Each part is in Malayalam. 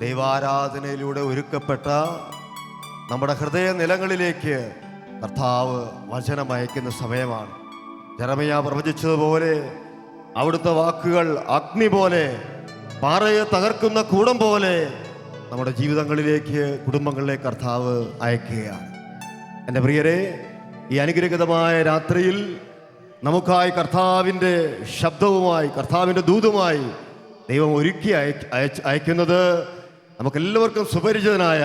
ദൈവാരാധനയിലൂടെ ഒരുക്കപ്പെട്ട നമ്മുടെ ഹൃദയ നിലങ്ങളിലേക്ക് കർത്താവ് വചനം അയക്കുന്ന സമയമാണ്. ജെറമ്യാ പ്രവചിച്ചതുപോലെ അവിടുത്തെ വാക്കുകൾ അഗ്നി പോലെ, പാറയെ തകർക്കുന്ന കൂടം പോലെ നമ്മുടെ ജീവിതങ്ങളിലേക്ക്, കുടുംബങ്ങളിലേക്ക് കർത്താവ് അയക്കുകയാണ്. എൻ്റെ പ്രിയരെ, ഈ അനുഗ്രഹീതമായ രാത്രിയിൽ നമുക്കായി കർത്താവിൻ്റെ ശബ്ദവുമായി, കർത്താവിൻ്റെ ദൂതുമായി ദൈവം ഒരുക്കി അയക്കുന്നത് നമുക്കെല്ലാവർക്കും സുപരിചിതനായ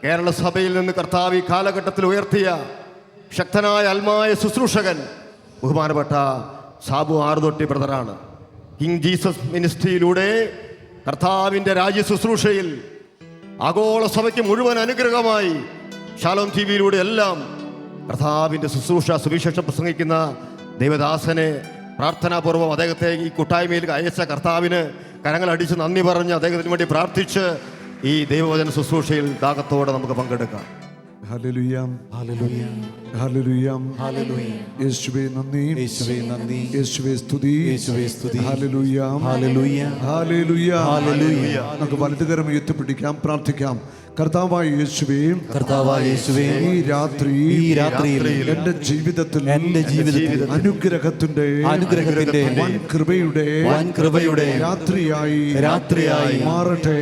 കേരള സഭയിൽ നിന്ന് കർത്താവ് ഈ കാലഘട്ടത്തിൽ ഉയർത്തിയ ശക്തനായ ആത്മായ ശുശ്രൂഷകൻ ബഹുമാനപ്പെട്ട സാബു ആറുതൊട്ടി ബ്രദറാണ്. കിങ് ജീസസ് മിനിസ്ട്രിയിലൂടെ കർത്താവിൻ്റെ രാജ്യ ശുശ്രൂഷയിൽ ആഗോള സഭയ്ക്ക് മുഴുവൻ അനുഗ്രഹമായി ഷാലോം ടി വിയിലൂടെ എല്ലാം കർത്താവിൻ്റെ ശുശ്രൂഷ സുവിശേഷം പ്രസംഗിക്കുന്ന ദൈവദാസനെ പ്രാർത്ഥനാപൂർവ്വം അദ്ദേഹത്തെ ഈ കൂട്ടായ്മയിൽ അയച്ച കർത്താവിന് കരങ്ങളടിച്ച് നന്ദി പറഞ്ഞ് അദ്ദേഹത്തിന് വേണ്ടി പ്രാർത്ഥിച്ച് ഈ ദൈവവചന ശുശ്രൂഷയിൽ ദാഹത്തോടെ നമുക്ക് പങ്കെടുക്കാം. Hallelujah, hallelujah, hallelujah, hallelujah. യേശുവേ നന്ദി, യേശുവേ നന്ദി, യേശുവേ സ്തുതി, യേശുവേ സ്തുതി. Hallelujah, hallelujah, hallelujah, hallelujah. നമുക്ക് വലതുകരം ഉയർത്തിപ്പിടിക്കാം, പ്രാർത്ഥിക്കാം. കർത്താവായ യേശുവേ, കർത്താവായ യേശുവേ, ഈ രാത്രിയിൽ എൻ്റെ ജീവിതത്തിൽ അനുഗ്രഹത്തിന്റെ വൻ കൃപയുടെ രാത്രിയായി മാറട്ടെ.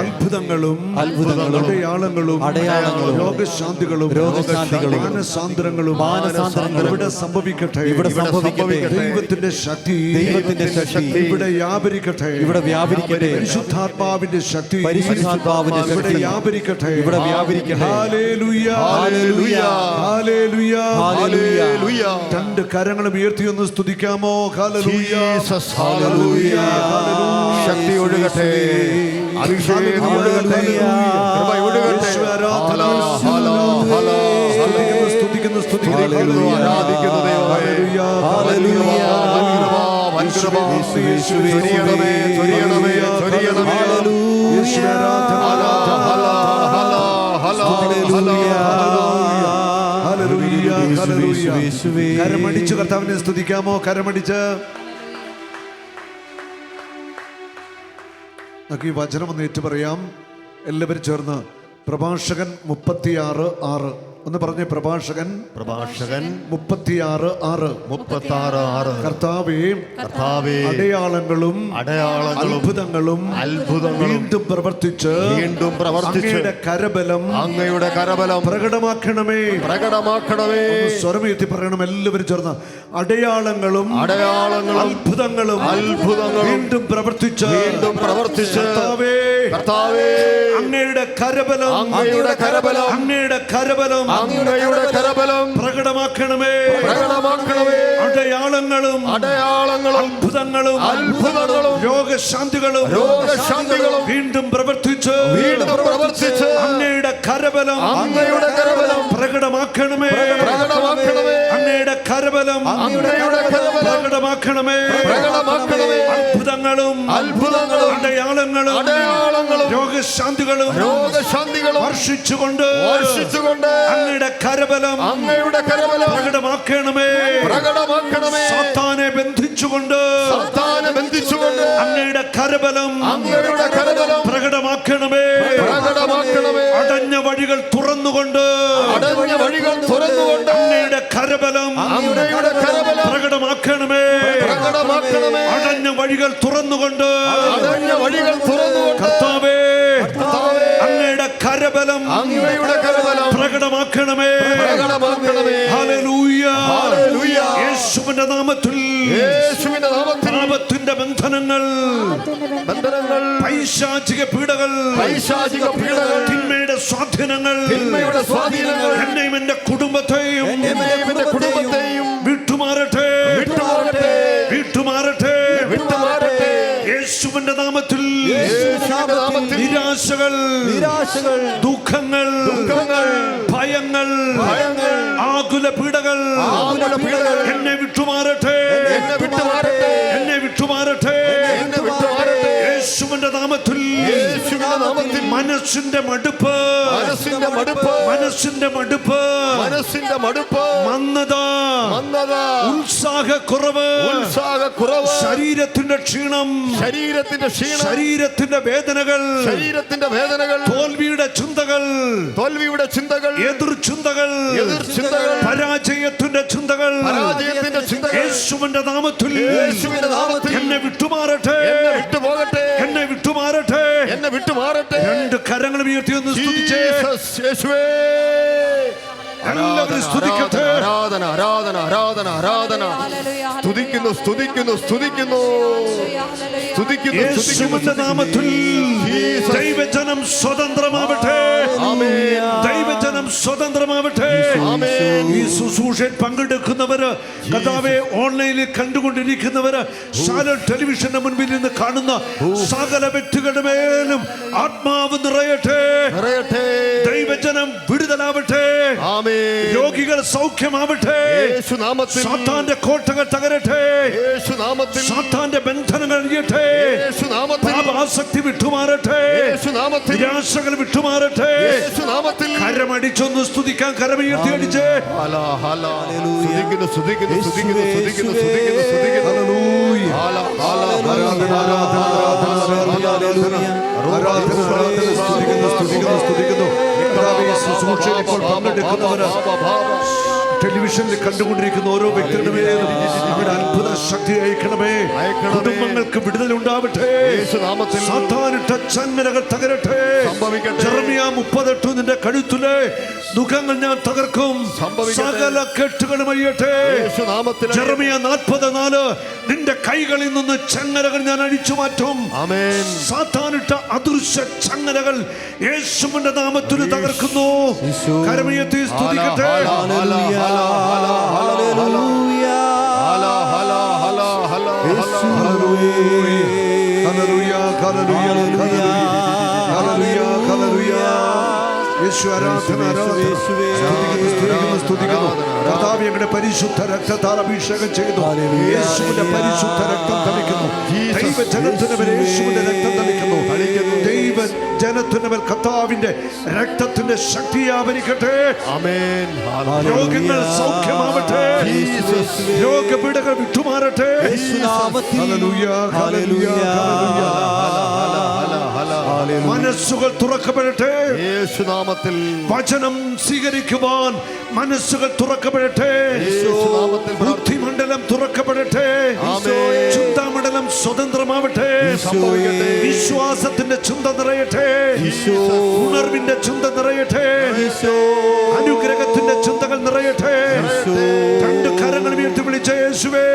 അത്ഭുതങ്ങളും അടയാളങ്ങളും രോഗശാന്തികളും മാനസാന്തരങ്ങളും ഇവിടെ സംഭവിക്കട്ടെ. ദൈവത്തിന്റെ ശക്തി ഇവിടെ വ്യാപരിക്കട്ടെ. പരിശുദ്ധാത്മാവിന്റെ ശക്തി വ്യാപരിക്കട്ടെ. Hallelujah, hallelujah, hallelujah, hallelujah. രണ്ട് കരങ്ങളും ഉയർത്തി ഒന്ന് സ്തുതിക്കാമോ? Hallelujah, hallelujah. ശക്തി ഒഴുകട്ടെ, അഭിഷേകം ഒഴുകട്ടെ, കൃപ ഒഴുകട്ടെ. സ്തുതിക്കുന്നു, ആരാധിക്കുന്നു ദൈവമേ. ഹല്ലേലൂയ, കരമടിച്ച് കർത്താവിനെ സ്തുതിക്കാമോ? കരമടിച്ച് നമുക്ക് ഈ വചനം ഒന്ന് ഏറ്റു പറയാം. എല്ലാവരും ചേർന്ന് പ്രഭാഷകൻ 36:6 ഒന്ന് പറഞ്ഞേ. പ്രഭാഷകൻ 36:6. കർത്താവേ, അടയാളങ്ങളും അത്ഭുതങ്ങളും വീണ്ടും പ്രവർത്തിച്ച് അങ്ങയുടെ കരബലം പ്രകടമാക്കണമേ. സ്വരമുയർത്തി പറയണം എല്ലാവരും ചേർന്ന്. അടയാളങ്ങളും അത്ഭുതങ്ങളും വീണ്ടും പ്രവർത്തിച്ച് കർത്താവേ, അങ്ങയുടെ കരബലം പ്രകടമാക്കണമേ. അടയാളങ്ങളും അത്ഭുതങ്ങളും രോഗശാന്തികളും വീണ്ടും പ്രവർത്തിച്ച് അങ്ങയുടെ കരബലം പ്രകടമാക്കണമേ. അങ്ങയുടെ കരബലം പ്രകടമാക്കണമേ. അത്ഭുതങ്ങളും അടയാളങ്ങളും രോഗശാന്തികളും വർഷിച്ചുകൊണ്ട് അങ്ങയുടെ കരബലം പ്രകടമാക്കണമേ. സാത്താനെ ബന്ധിച്ചുകൊണ്ട് അങ്ങയുടെ കരബലം പ്രകടമാക്കണമേ. അടഞ്ഞ വഴികൾ തുറന്നുകൊണ്ട് അങ്ങയുടെ കരബലം പ്രകടമാക്കണമേ. അടഞ്ഞ വഴികൾ തുറന്നുകൊണ്ട് കർത്താവേ, അങ്ങയുടെ കരബലം പ്രകടമാക്കണമേ. ഹല്ലേലൂയ, യേശുവിന്റെ നാമത്തിൽ പാപത്തിന്റെ ബന്ധനങ്ങൾ, പൈശാചിക പീഡകൾ, തിന്മയുടെ സ്വാധീനങ്ങൾ എന്നെയും എന്റെ കുടുംബത്തെയും വിട്ടുമാറട്ടെ. യേശുവിന്റെ നാമത്തിൽ നിരാശകൾ, ദുഃഖങ്ങൾ, ഭയങ്ങൾ, ആകുല പീഡകൾ എന്നെ വിട്ടുമാറട്ടെ. യേശുവിന്റെ യേശുവിന്റെ നാമത്തിൽ യേശുവിന്റെ നാമത്തിൽ മനസ്സിന്റെ മടുപ്പ് മനസ്സിന്റെ മടുപ്പ് മനസ്സിന്റെ മടുപ്പ് മനസ്സിന്റെ മടുപ്പ് മന്ദത ഉത്സാഹക്കുറവ് ശരീരത്തിന്റെ ക്ഷീണം ശരീരത്തിന്റെ വേദനകൾ തോൽവിയുടെ ചിന്തകൾ എതിർചിന്തകൾ പരാജയത്തിന്റെ ചിന്തകൾ യേശുവിന്റെ നാമത്തിൽ എന്നെ വിട്ടുമാറട്ടെ എന്നെ വിട്ടുമാറട്ടെ രണ്ട് കരങ്ങൾ ഉയർത്തി ഒന്ന് സ്തുതിച്ചേ എല്ലാവരും സ്തുതിക്കട്ടെ ആരാധന ആരാധന ആരാധന ആരാധന സ്തുതിക്കുന്നു സ്തുതിക്കുന്നു സ്തുതിക്കുന്നു സ്തുതിക്കുന്നു യേശുവിന്റെ നാമത്തിൽ ദൈവജനം സ്വതന്ത്രമാവട്ടെ ദൈവജനം സ്വതന്ത്രമാവട്ടെ ഈ ശുശ്രൂഷയിൽ പങ്കെടുക്കുന്നവര് കർത്താവെ ഓൺലൈനിൽ കണ്ടുകൊണ്ടിരിക്കുന്നവര് ശാലോം ടെലിവിഷന്റെ മുൻപിൽ നിന്ന് കാണുന്ന സകല വ്യക്തികളുടെ മേലും ആത്മാവ് നിറയട്ടെ ദൈവജനം വിടുതലാവട്ടെ രോഗികൾ സൗഖ്യമാവട്ടെ സാത്താന്റെ കോട്ടകൾ തകരട്ടെ സാത്താന്റെ ബന്ധനങ്ങൾ അഴിയട്ടെ പാപാസക്തി വിട്ടുമാറട്ടെ നിരാശകൾ വിട്ടുമാറട്ടെ കരമടിച്ചൊന്ന് സ്തുതിക്കാൻ കരമുയർത്തി അടിച്ചേ ടെലിവിഷനിൽ കണ്ടുകൊണ്ടിരിക്കുന്ന ഓരോ വ്യക്തിയുടെ മേലും അവരുടെ അത്ഭുത ശക്തി അയക്കണമേ കുടുംബങ്ങൾക്ക് വിടുതൽ ഉണ്ടാവട്ടെ സാത്താനിട്ട ചങ്ങലകൾ തകരട്ടെ ജെറമിയ 38 നിന്റെ കഴുത്തിലെ ദുഃഖങ്ങൾ ഞാൻ തകർക്കും സകല കെട്ടുകളും അഴിയട്ടെ ജെറമിയ 40:4 നിന്റെ കൈകളിൽ നിന്ന് ചങ്ങലകൾ ഞാൻ അഴിച്ചു മാറ്റും സാത്താനിട്ട അദൃശ്യ ചങ്ങലകൾ യേശുവിന്റെ നാമത്തിൽ തകർക്കുന്നു കരമുയർത്തി സ്തുതിക്കട്ടെ കർത്താവിന്റെ പരിശുദ്ധ രക്തത്താൽ അഭിഷേകം ചെയ്തു യേശുവിന്റെ പരിശുദ്ധ രക്തം തളിക്കുന്നു ദൈവജനത്തിന് മേൽ യേശുവിന്റെ രക്തം തളിക്കുന്നു ദൈവജനത്തിന് മേൽ കർത്താവിന്റെ രക്തത്തിന്റെ ശക്തി ആവരിക്കട്ടെ രോഗങ്ങൾ സൗഖ്യമാവട്ടെ രോഗപീഠകൾ വിട്ടുമാറട്ടെ മനസ്സുകൾ തുറക്കപ്പെടട്ടെ യേശുനാമത്തിൽ വചനം സ്വീകരിക്കുവാൻ മനസ്സുകൾ തുറക്കപ്പെടട്ടെ ബുദ്ധിമണ്ഡലം തുറക്കപ്പെടട്ടെ ചിന്താമണ്ഡലം സ്വതന്ത്രമാവട്ടെ വിശ്വാസത്തിന്റെ ചിന്ത നിറയട്ടെ ഉണർവിന്റെ ചിന്ത നിറയട്ടെ അനുഗ്രഹത്തിന്റെ ചിന്തകൾ നിറയട്ടെ രണ്ട് കരങ്ങൾ ഉയർത്തി വിളിച്ച യേശുവേ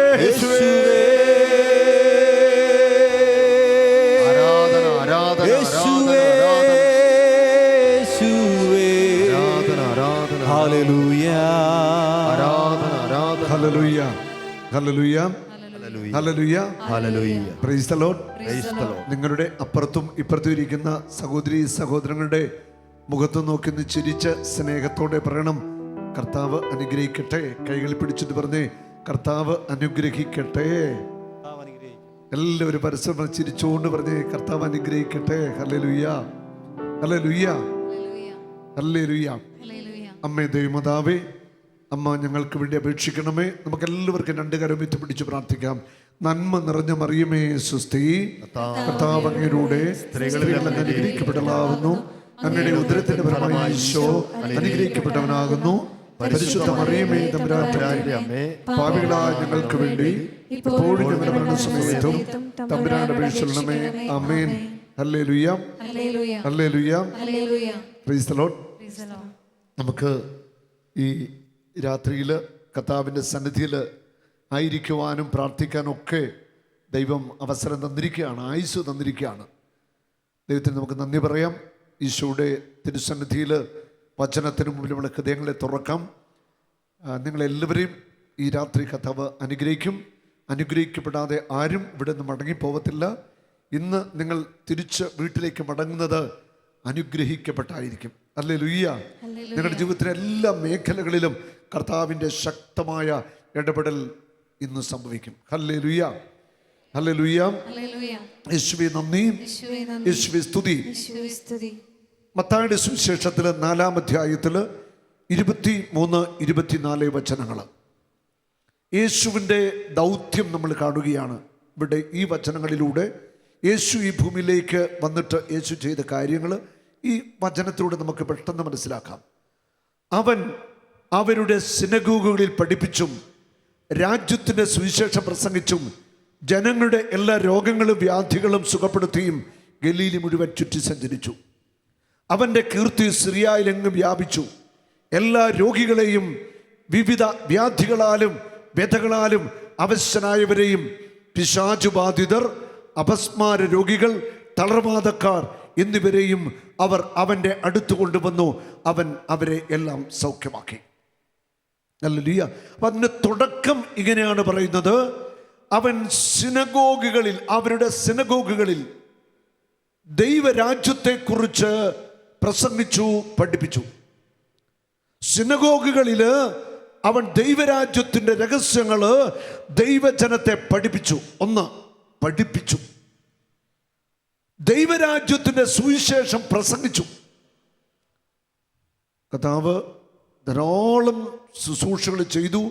നിങ്ങളുടെ അപ്പുറത്തും ഇപ്പുറത്തും ഇരിക്കുന്ന സഹോദരി സഹോദരങ്ങളുടെ മുഖത്ത് നോക്കി ചിരിച്ച് സ്നേഹത്തോടെ പറയണം കർത്താവ് അനുഗ്രഹിക്കട്ടെ. കൈകൾ പിടിച്ചിട്ട് പറഞ്ഞേ കർത്താവ് അനുഗ്രഹിക്കട്ടെ. എല്ലാവരും പരസ്പരം ചിരിച്ചുകൊണ്ട് പറഞ്ഞേ കർത്താവ് അനുഗ്രഹിക്കട്ടെ. Hallelujah hallelujah hallelujah. അമ്മേ ദൈവമാതാവേ, അമ്മ ഞങ്ങൾക്ക് വേണ്ടി അപേക്ഷിക്കണമേ. നമുക്ക് എല്ലാവർക്കും രണ്ട് കരം പിടിച്ച് പ്രാർത്ഥിക്കാം. നന്മ നിറഞ്ഞ മറിയമേ സ്വസ്തി, കർത്താവ് അങ്ങയിലൂടെ സ്ത്രീകളിൽ അനുഗ്രഹിക്കപ്പെട്ടവളാകുന്നു. അങ്ങയുടെ ഉദരത്തിന്റെ ഫലമായി ഈശോ അനുഗ്രഹിക്കപ്പെട്ടവനാകുന്നു. പരിശുദ്ധ മറിയമേ തമ്പുരാന്റെ അമ്മേ, പാപികളായ ഞങ്ങൾക്ക് വേണ്ടി ഇപ്പോഴും ഞങ്ങളുടെ മരണസമയത്തും തമ്പുരാന്റെ അപേക്ഷിക്കണമേ. Amen. Hallelujah hallelujah. Praise the Lord. നമുക്ക് ഈ രാത്രിയിൽ കർത്താവിൻ്റെ സന്നിധിയിൽ ആയിരിക്കുവാനും പ്രാർത്ഥിക്കാനും ഒക്കെ ദൈവം അവസരം തന്നിരിക്കുകയാണ്, ആയുസ് തന്നിരിക്കുകയാണ്. ദൈവത്തിന് നമുക്ക് നന്ദി പറയാം. ഈശോയുടെ തിരുസന്നിധിയിൽ വചനത്തിന് മുമ്പിൽ നമ്മുടെ ഹൃദയങ്ങളെ തുറക്കാം. നിങ്ങളെല്ലാവരെയും ഈ രാത്രി കർത്താവ് അനുഗ്രഹിക്കും. അനുഗ്രഹിക്കപ്പെടാതെ ആരും ഇവിടെ നിന്ന് മടങ്ങിപ്പോകത്തില്ല. ഇന്ന് നിങ്ങൾ തിരിച്ച് വീട്ടിലേക്ക് മടങ്ങുന്നത് അനുഗ്രഹിക്കപ്പെട്ടായിരിക്കും. ഹല്ലേലൂയ. നിങ്ങളുടെ ജീവിതത്തിലെ എല്ലാ മേഖലകളിലും കർത്താവിൻ്റെ ശക്തമായ ഇടപെടൽ ഇന്ന് സംഭവിക്കും. ഹല്ലേലൂയ. ഹല്ലേലൂയ. ഹല്ലേലൂയ. യേശുവേ നന്ദി, യേശുവേ നന്ദി. യേശുവേ സ്തുതി. യേശുവേ സ്തുതി. മത്തായിയുടെ സുവിശേഷത്തില് 4-ാം അധ്യായത്തില് 23-24 വചനങ്ങൾ യേശുവിൻ്റെ ദൗത്യം നമ്മൾ കാണുകയാണ്. ഇവിടെ ഈ വചനങ്ങളിലൂടെ യേശു ഈ ഭൂമിയിലേക്ക് വന്നിട്ട് യേശു ചെയ്ത കാര്യങ്ങൾ ഈ വചനത്തിലൂടെ നമുക്ക് പെട്ടെന്ന് മനസ്സിലാക്കാം. അവൻ അവരുടെ സിനഗോഗുകളിൽ പഠിപ്പിച്ചും രാജ്യത്തിൻ്റെ സുവിശേഷം പ്രസംഗിച്ചും ജനങ്ങളുടെ എല്ലാ രോഗങ്ങളും വ്യാധികളും സുഖപ്പെടുത്തിയും ഗലീലി മുഴുവൻ ചുറ്റി സഞ്ചരിച്ചു. അവൻ്റെ കീർത്തി സിറിയയിലെങ്ങും വ്യാപിച്ചു. എല്ലാ രോഗികളെയും വിവിധ വ്യാധികളാലും വ്യഥകളാലും അവശനായവരെയും പിശാചുബാധിതർ, അപസ്മാര രോഗികൾ, തളർവാദക്കാർ എന്നിവരെയും അവർ അവൻ്റെ അടുത്ത് കൊണ്ടുവന്നു. അവൻ അവരെ എല്ലാം സൗഖ്യമാക്കി. ഹല്ലേലൂയ. അപ്പം അതിൻ്റെ തുടക്കം ഇങ്ങനെയാണ് പറയുന്നത്. അവൻ സിനഗോഗുകളിൽ, അവരുടെ സിനഗോഗുകളിൽ ദൈവരാജ്യത്തെക്കുറിച്ച് പ്രസംഗിച്ചു, പഠിപ്പിച്ചു. സിനഗോഗുകളിൽ അവൻ ദൈവരാജ്യത്തിൻ്റെ രഹസ്യങ്ങൾ ദൈവജനത്തെ പഠിപ്പിച്ചു. ഒന്ന്, പഠിപ്പിച്ചു. ദൈവരാജ്യത്തിൻ്റെ സുവിശേഷം പ്രസംഗിച്ചു. കർത്താവ് ധാരാളം ശുശ്രൂഷകൾ ചെയ്തു.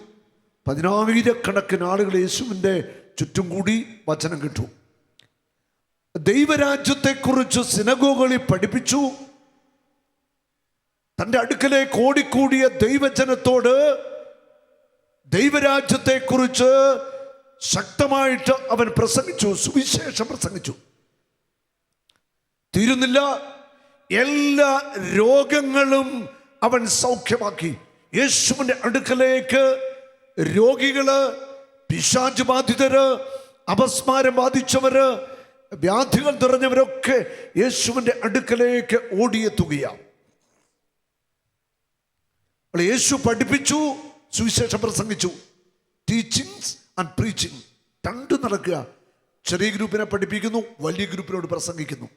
10,000-കണക്കിന് ആളുകൾ യേശുവിൻ്റെ ചുറ്റും കൂടി വചനം കേട്ടു. ദൈവരാജ്യത്തെക്കുറിച്ച് സിനഗോഗുകളിൽ പഠിപ്പിച്ചു. തൻ്റെ അടുക്കലേക്ക് ഓടിക്കൂടിയ ദൈവജനത്തോട് ദൈവരാജ്യത്തെക്കുറിച്ച് ശക്തമായിട്ട് അവൻ പ്രസംഗിച്ചു, സുവിശേഷം പ്രസംഗിച്ചു. തീരുന്നില്ല, എല്ലാ രോഗങ്ങളും അവൻ സൗഖ്യമാക്കി. യേശുവിൻ്റെ അടുക്കലേക്ക് രോഗികള്, പിശാച് ബാധിതര്, അപസ്മാരം ബാധിച്ചവര്, വ്യാധികൾ നിറഞ്ഞവരൊക്കെ യേശുവിൻ്റെ അടുക്കലേക്ക് ഓടിയെത്തുകയാണ്. യേശു പഠിപ്പിച്ചു, സുവിശേഷം പ്രസംഗിച്ചു. ടീച്ചിങ്സ് ആൻഡ് പ്രീച്ചിങ് രണ്ടും നടക്കുക. ചെറിയ ഗ്രൂപ്പിനെ പഠിപ്പിക്കുന്നു, വലിയ ഗ്രൂപ്പിനോട് പ്രസംഗിക്കുന്നു.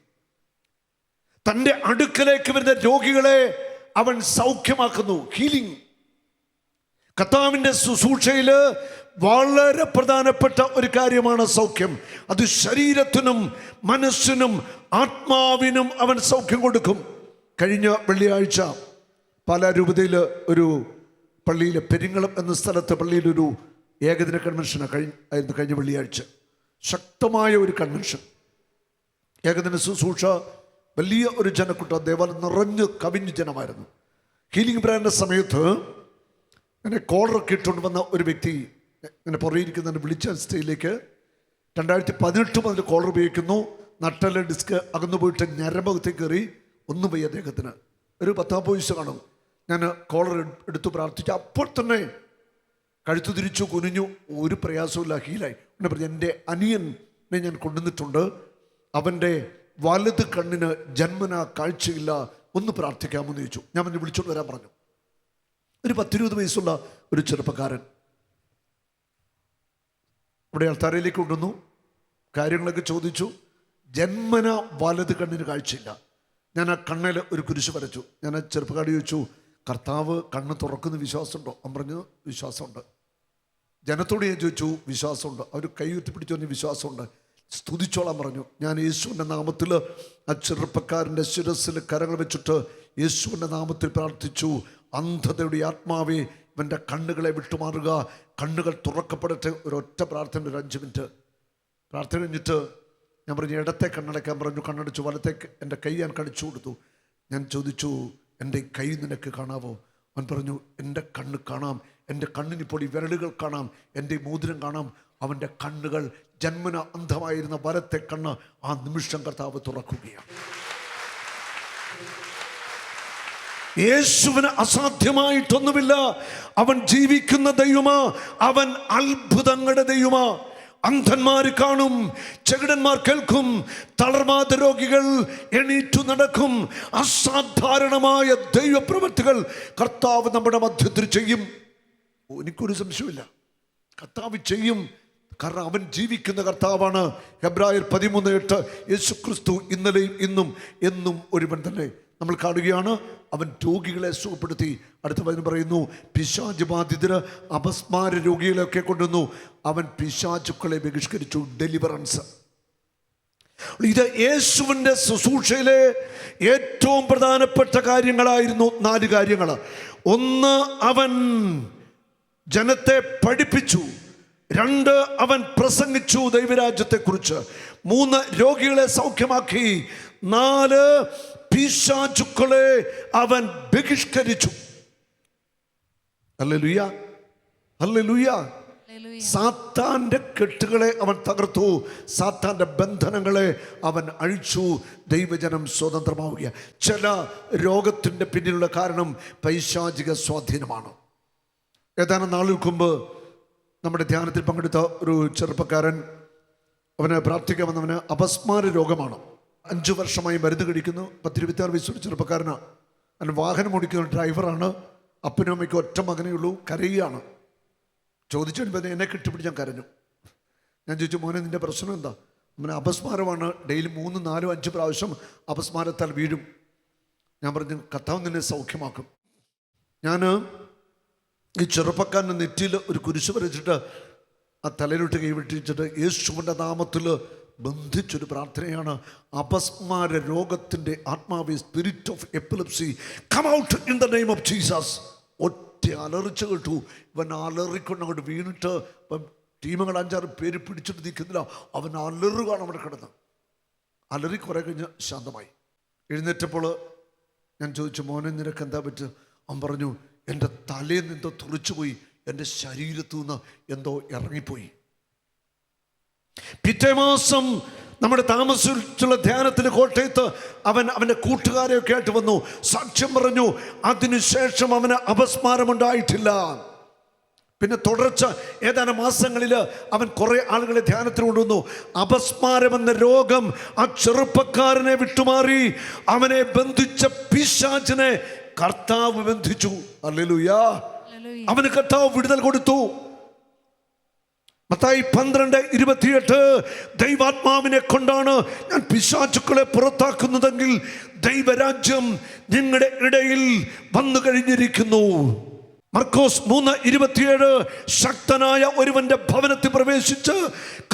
തൻ്റെ അടുക്കലേക്ക് വരുന്ന രോഗികളെ അവൻ സൗഖ്യമാക്കുന്നു. ഹീലിംഗ് കർത്താവിൻ്റെ ശുശ്രൂഷയിൽ വളരെ പ്രധാനപ്പെട്ട ഒരു കാര്യമാണ് സൗഖ്യം. അത് ശരീരത്തിനും മനസ്സിനും ആത്മാവിനും അവൻ സൗഖ്യം കൊടുക്കും. കഴിഞ്ഞ വെള്ളിയാഴ്ച പാലാ രൂപതയിൽ ഒരു പള്ളിയിൽ, പെരിങ്ങളം എന്ന സ്ഥലത്ത് പള്ളിയിലൊരു ഏകദിന കൺവെൻഷനാണ് ആയിരുന്നു കഴിഞ്ഞ വെള്ളിയാഴ്ച. ശക്തമായ ഒരു കൺവെൻഷൻ, ഏകദിന ശുശ്രൂഷ, വലിയ ഒരു ജനക്കൂട്ടം, ദേവാലയം നിറഞ്ഞു കവിഞ്ഞ് ജനമായിരുന്നു. ഹീലിംഗ് പ്രയറിൻ്റെ സമയത്ത് അങ്ങനെ കോളറൊക്കെ ഇട്ടുകൊണ്ട് വന്ന ഒരു വ്യക്തി ഇങ്ങനെ പുറയിരിക്കുന്നതിന് വിളിച്ച സ്റ്റേജിലേക്ക് 2018 മുതൽ കോളർ ഉപയോഗിക്കുന്നു. നട്ടല് ഡിസ്ക് അകന്നു പോയിട്ട് ഞരമ്പകത്തേക്ക് കയറി. ഒന്നും വയ്യ അദ്ദേഹത്തിന്. ഒരു 10 വയസ്സ് കാണും. ഞാൻ കോളർ എടുത്തു പ്രാർത്ഥിച്ചു. അപ്പോൾ തന്നെ കഴുത്തു തിരിച്ചു, കുനിഞ്ഞു, ഒരു പ്രയാസമില്ല, ഹീലായി. പിന്നെ പറഞ്ഞു, എൻ്റെ അനിയനെ ഞാൻ കൊണ്ടുവന്നിട്ടുണ്ട്, അവൻ്റെ വലത് കണ്ണിന് ജന്മന കാഴ്ചയില്ല, ഒന്ന് പ്രാർത്ഥിക്കാമെന്ന് ചോദിച്ചു. ഞാൻ പറഞ്ഞു വിളിച്ചോണ്ട് വരാൻ പറഞ്ഞു. ഒരു 10-20 വയസ്സുള്ള ഒരു ചെറുപ്പക്കാരൻ ഇവിടെ അൾത്താരയിലേക്ക് കൊണ്ടുവന്നു. കാര്യങ്ങളൊക്കെ ചോദിച്ചു. ജന്മന വലത് കണ്ണിന് കാഴ്ചയില്ല. ഞാൻ ആ കണ്ണിൽ ഒരു കുരിശ് വരച്ചു. ഞാൻ ആ ചെറുപ്പക്കാരി ചോദിച്ചു, കർത്താവ് കണ്ണ് തുറക്കുന്ന വിശ്വാസമുണ്ടോ? അവൻ പറഞ്ഞു വിശ്വാസമുണ്ട്. ജനത്തോട് ഞാൻ ചോദിച്ചു, വിശ്വാസമുണ്ട്? അവർ കൈ ഉയർത്തിപ്പിടിച്ചു പറഞ്ഞു വിശ്വാസമുണ്ട്. സ്തുതിച്ചോളാൻ പറഞ്ഞു. ഞാൻ യേശുവിൻ്റെ നാമത്തിൽ ആ ചെറുപ്പക്കാരൻ്റെ ശിരസിൽ കരങ്ങൾ വെച്ചിട്ട് യേശുവിൻ്റെ നാമത്തിൽ പ്രാർത്ഥിച്ചു, അന്ധതയുടെ ആത്മാവേ ഇവൻ്റെ കണ്ണുകളെ വിട്ടുമാറുക, കണ്ണുകൾ തുറക്കപ്പെടട്ടെ. ഒരൊറ്റ പ്രാർത്ഥന, ഒരു 5 മിനിറ്റ് പ്രാർത്ഥന കഴിഞ്ഞിട്ട് ഞാൻ പറഞ്ഞു ഇടത്തെ കണ്ണടയ്ക്കാൻ പറഞ്ഞു. കണ്ണടച്ചു. വലത്തേക്ക് എൻ്റെ കൈ ഞാൻ കാണിച്ചു കൊടുത്തു. ഞാൻ ചോദിച്ചു, എൻ്റെ കൈ നിനക്ക് കാണാവോ? അവൻ പറഞ്ഞു, എൻ്റെ കണ്ണ് കാണാം, എൻ്റെ കണ്ണിനിപ്പോൾ ഈ വിരലുകൾ കാണാം, എൻ്റെ മോതിരം കാണാം. അവൻ്റെ കണ്ണുകൾ, ജന്മന അന്ധമായിരുന്ന വലത്തെ കണ്ണ് ആ നിമിഷം കർത്താവ് തുറക്കുകയാണ്. യേശുവിന് അസാധ്യമായിട്ടൊന്നുമില്ല. അവൻ ജീവിക്കുന്ന ദൈവമാ, അവൻ അത്ഭുതങ്ങളുടെ ദൈവമാ. അന്ധന്മാർ കാണും, ചെകിടന്മാർ കേൾക്കും, തളർവാദ രോഗികൾ എണീറ്റു നടക്കും. അസാധാരണമായ ദൈവപ്രവൃത്തികൾ കർത്താവ് നമ്മുടെ മധ്യത്തിൽ ചെയ്യും. എനിക്കൊരു സംശയമില്ല, കർത്താവ് ചെയ്യും. കാരണം അവൻ ജീവിക്കുന്ന കർത്താവാണ്. ഹെബ്രായർ 13:8 യേശുക്രിസ്തു ഇന്നലെയും ഇന്നും എന്നും ഒരുവൻ തന്നെ. നമ്മൾ കാണുകയാണ്. അവൻ രോഗികളെ സുഖപ്പെടുത്തി. അടുത്ത വചനം പറയുന്നു, പിശാച് ബാധിതര് അപസ്മാര രോഗികളെയൊക്കെ കൊണ്ടുവന്നു. അവൻ പിശാചുക്കളെ ബഹിഷ്കരിച്ചു. ഡെലിവറൻസ്. ഇത് യേശുവിൻ്റെ ശുശ്രൂഷയിലെ ഏറ്റവും പ്രധാനപ്പെട്ട കാര്യങ്ങളായിരുന്നു. 4 കാര്യങ്ങൾ. 1, അവൻ ജനത്തെ പഠിപ്പിച്ചു. 2, അവൻ പ്രസംഗിച്ചു ദൈവരാജ്യത്തെക്കുറിച്ച്. 3, രോഗികളെ സൗഖ്യമാക്കി. 4, പിശാചുക്കളെ അവൻ ബഹിഷ്കരിച്ചു. Hallelujah, hallelujah. സാത്താന്റെ കെട്ടുകളെ അവൻ തകർത്തു. സാത്താന്റെ ബന്ധനങ്ങളെ അവൻ അഴിച്ചു. ദൈവജനം സ്വതന്ത്രമാവുക. ചില രോഗത്തിൻ്റെ പിന്നിലുള്ള കാരണം പൈശാചിക സ്വാധീനമാണ്. ഏതാനും നാളുകൾക്ക് മുമ്പ് നമ്മുടെ ധ്യാനത്തിൽ പങ്കെടുത്ത ഒരു ചെറുപ്പക്കാരൻ, അവന് പ്രാർത്ഥിക്കാൻ വന്നവന് അപസ്മാര രോഗമാണ്. 5 വർഷമായി മരുന്ന് കഴിക്കുന്നു. 10-26 വയസ്സുള്ള ചെറുപ്പക്കാരനാണ്. അവൻ വാഹനം ഓടിക്കുന്ന ഡ്രൈവറാണ്. അപ്പനും അമ്മയ്ക്കും ഒറ്റ മകനേ ഉള്ളൂ. കരയുകയാണ്. ചോദിച്ചു കഴിഞ്ഞപ്പോൾ എന്നെ കെട്ടിപ്പിടിച്ച് ഞാൻ കരഞ്ഞു. ഞാൻ ചോദിച്ചു, മോനെ നിൻ്റെ പ്രശ്നം എന്താ? അവന് അപസ്മാരമാണ്. ഡെയിലി 3, 4, 5 പ്രാവശ്യം അപസ്മാരത്താൽ വീഴും. ഞാൻ പറഞ്ഞു, കർത്താവ് നിന്നെ സൗഖ്യമാക്കും. ഞാൻ ഈ ചെറുപ്പക്കാരൻ്റെ നെറ്റിയിൽ ഒരു കുരിശ് വരച്ചിട്ട് ആ തലയിലോട്ട് കൈവിട്ടിച്ചിട്ട് യേശുവിൻ്റെ നാമത്തിൽ ബന്ധിച്ചൊരു പ്രാർത്ഥനയാണ്. അപസ്മാര രോഗത്തിൻ്റെ ആത്മാവേ, spirit of epilepsy, come out in the name of Jesus. ഒറ്റ അലറിച്ച് കേട്ടു. ഇവൻ അലറിക്കൊണ്ട് അങ്ങോട്ട് വീണിട്ട് ടീമുകൾ 5-6 പേര് പിടിച്ചിട്ട് നിൽക്കുന്നില്ല. അവൻ അലറുകയാണ് അവിടെ കിടന്ന്. അലറി കുറെ കഴിഞ്ഞ് ശാന്തമായി. എഴുന്നേറ്റപ്പോൾ ഞാൻ ചോദിച്ചു, മോനെ നിനക്ക് എന്താ പറ്റുക? അവൻ പറഞ്ഞു, എൻ്റെ തലേന്ന് എന്തോ തുറച്ചുപോയി, എൻ്റെ ശരീരത്തു നിന്ന് എന്തോ ഇറങ്ങിപ്പോയി. പിറ്റേ മാസം നമ്മുടെ താമസിച്ചുള്ള ധ്യാനത്തിന് കോട്ടയത്ത് അവൻ്റെ കൂട്ടുകാരെയൊക്കെ ആയിട്ട് വന്നു. സാക്ഷ്യം പറഞ്ഞു. അതിനുശേഷം അവന് അപസ്മാരമുണ്ടായിട്ടില്ല. പിന്നെ തുടർച്ച ഏതാനും മാസങ്ങളിൽ അവൻ കുറേ ആളുകളെ ധ്യാനത്തിൽ കൊണ്ടുവന്നു. അപസ്മാരമെന്ന രോഗം ആ ചെറുപ്പക്കാരനെ വിട്ടുമാറി. അവനെ ബന്ധിച്ച പിശാചിനെ കർത്താവ് ബന്ധിച്ചു. ഹല്ലേലൂയ. അവന് കർത്താവ് വിടുതൽ കൊടുത്തു. മത്തായി 12:28 ദൈവാത്മാവിനെ കൊണ്ടാണ് ഞാൻ പിശാചുക്കളെ പുറത്താക്കുന്നതെങ്കിൽ ദൈവരാജ്യം നിങ്ങളുടെ ഇടയിൽ വന്നു കഴിഞ്ഞിരിക്കുന്നു. മർക്കോസ് 3:27 ശക്തനായ ഒരുവന്റെ ഭവനത്തിൽ പ്രവേശിച്ച്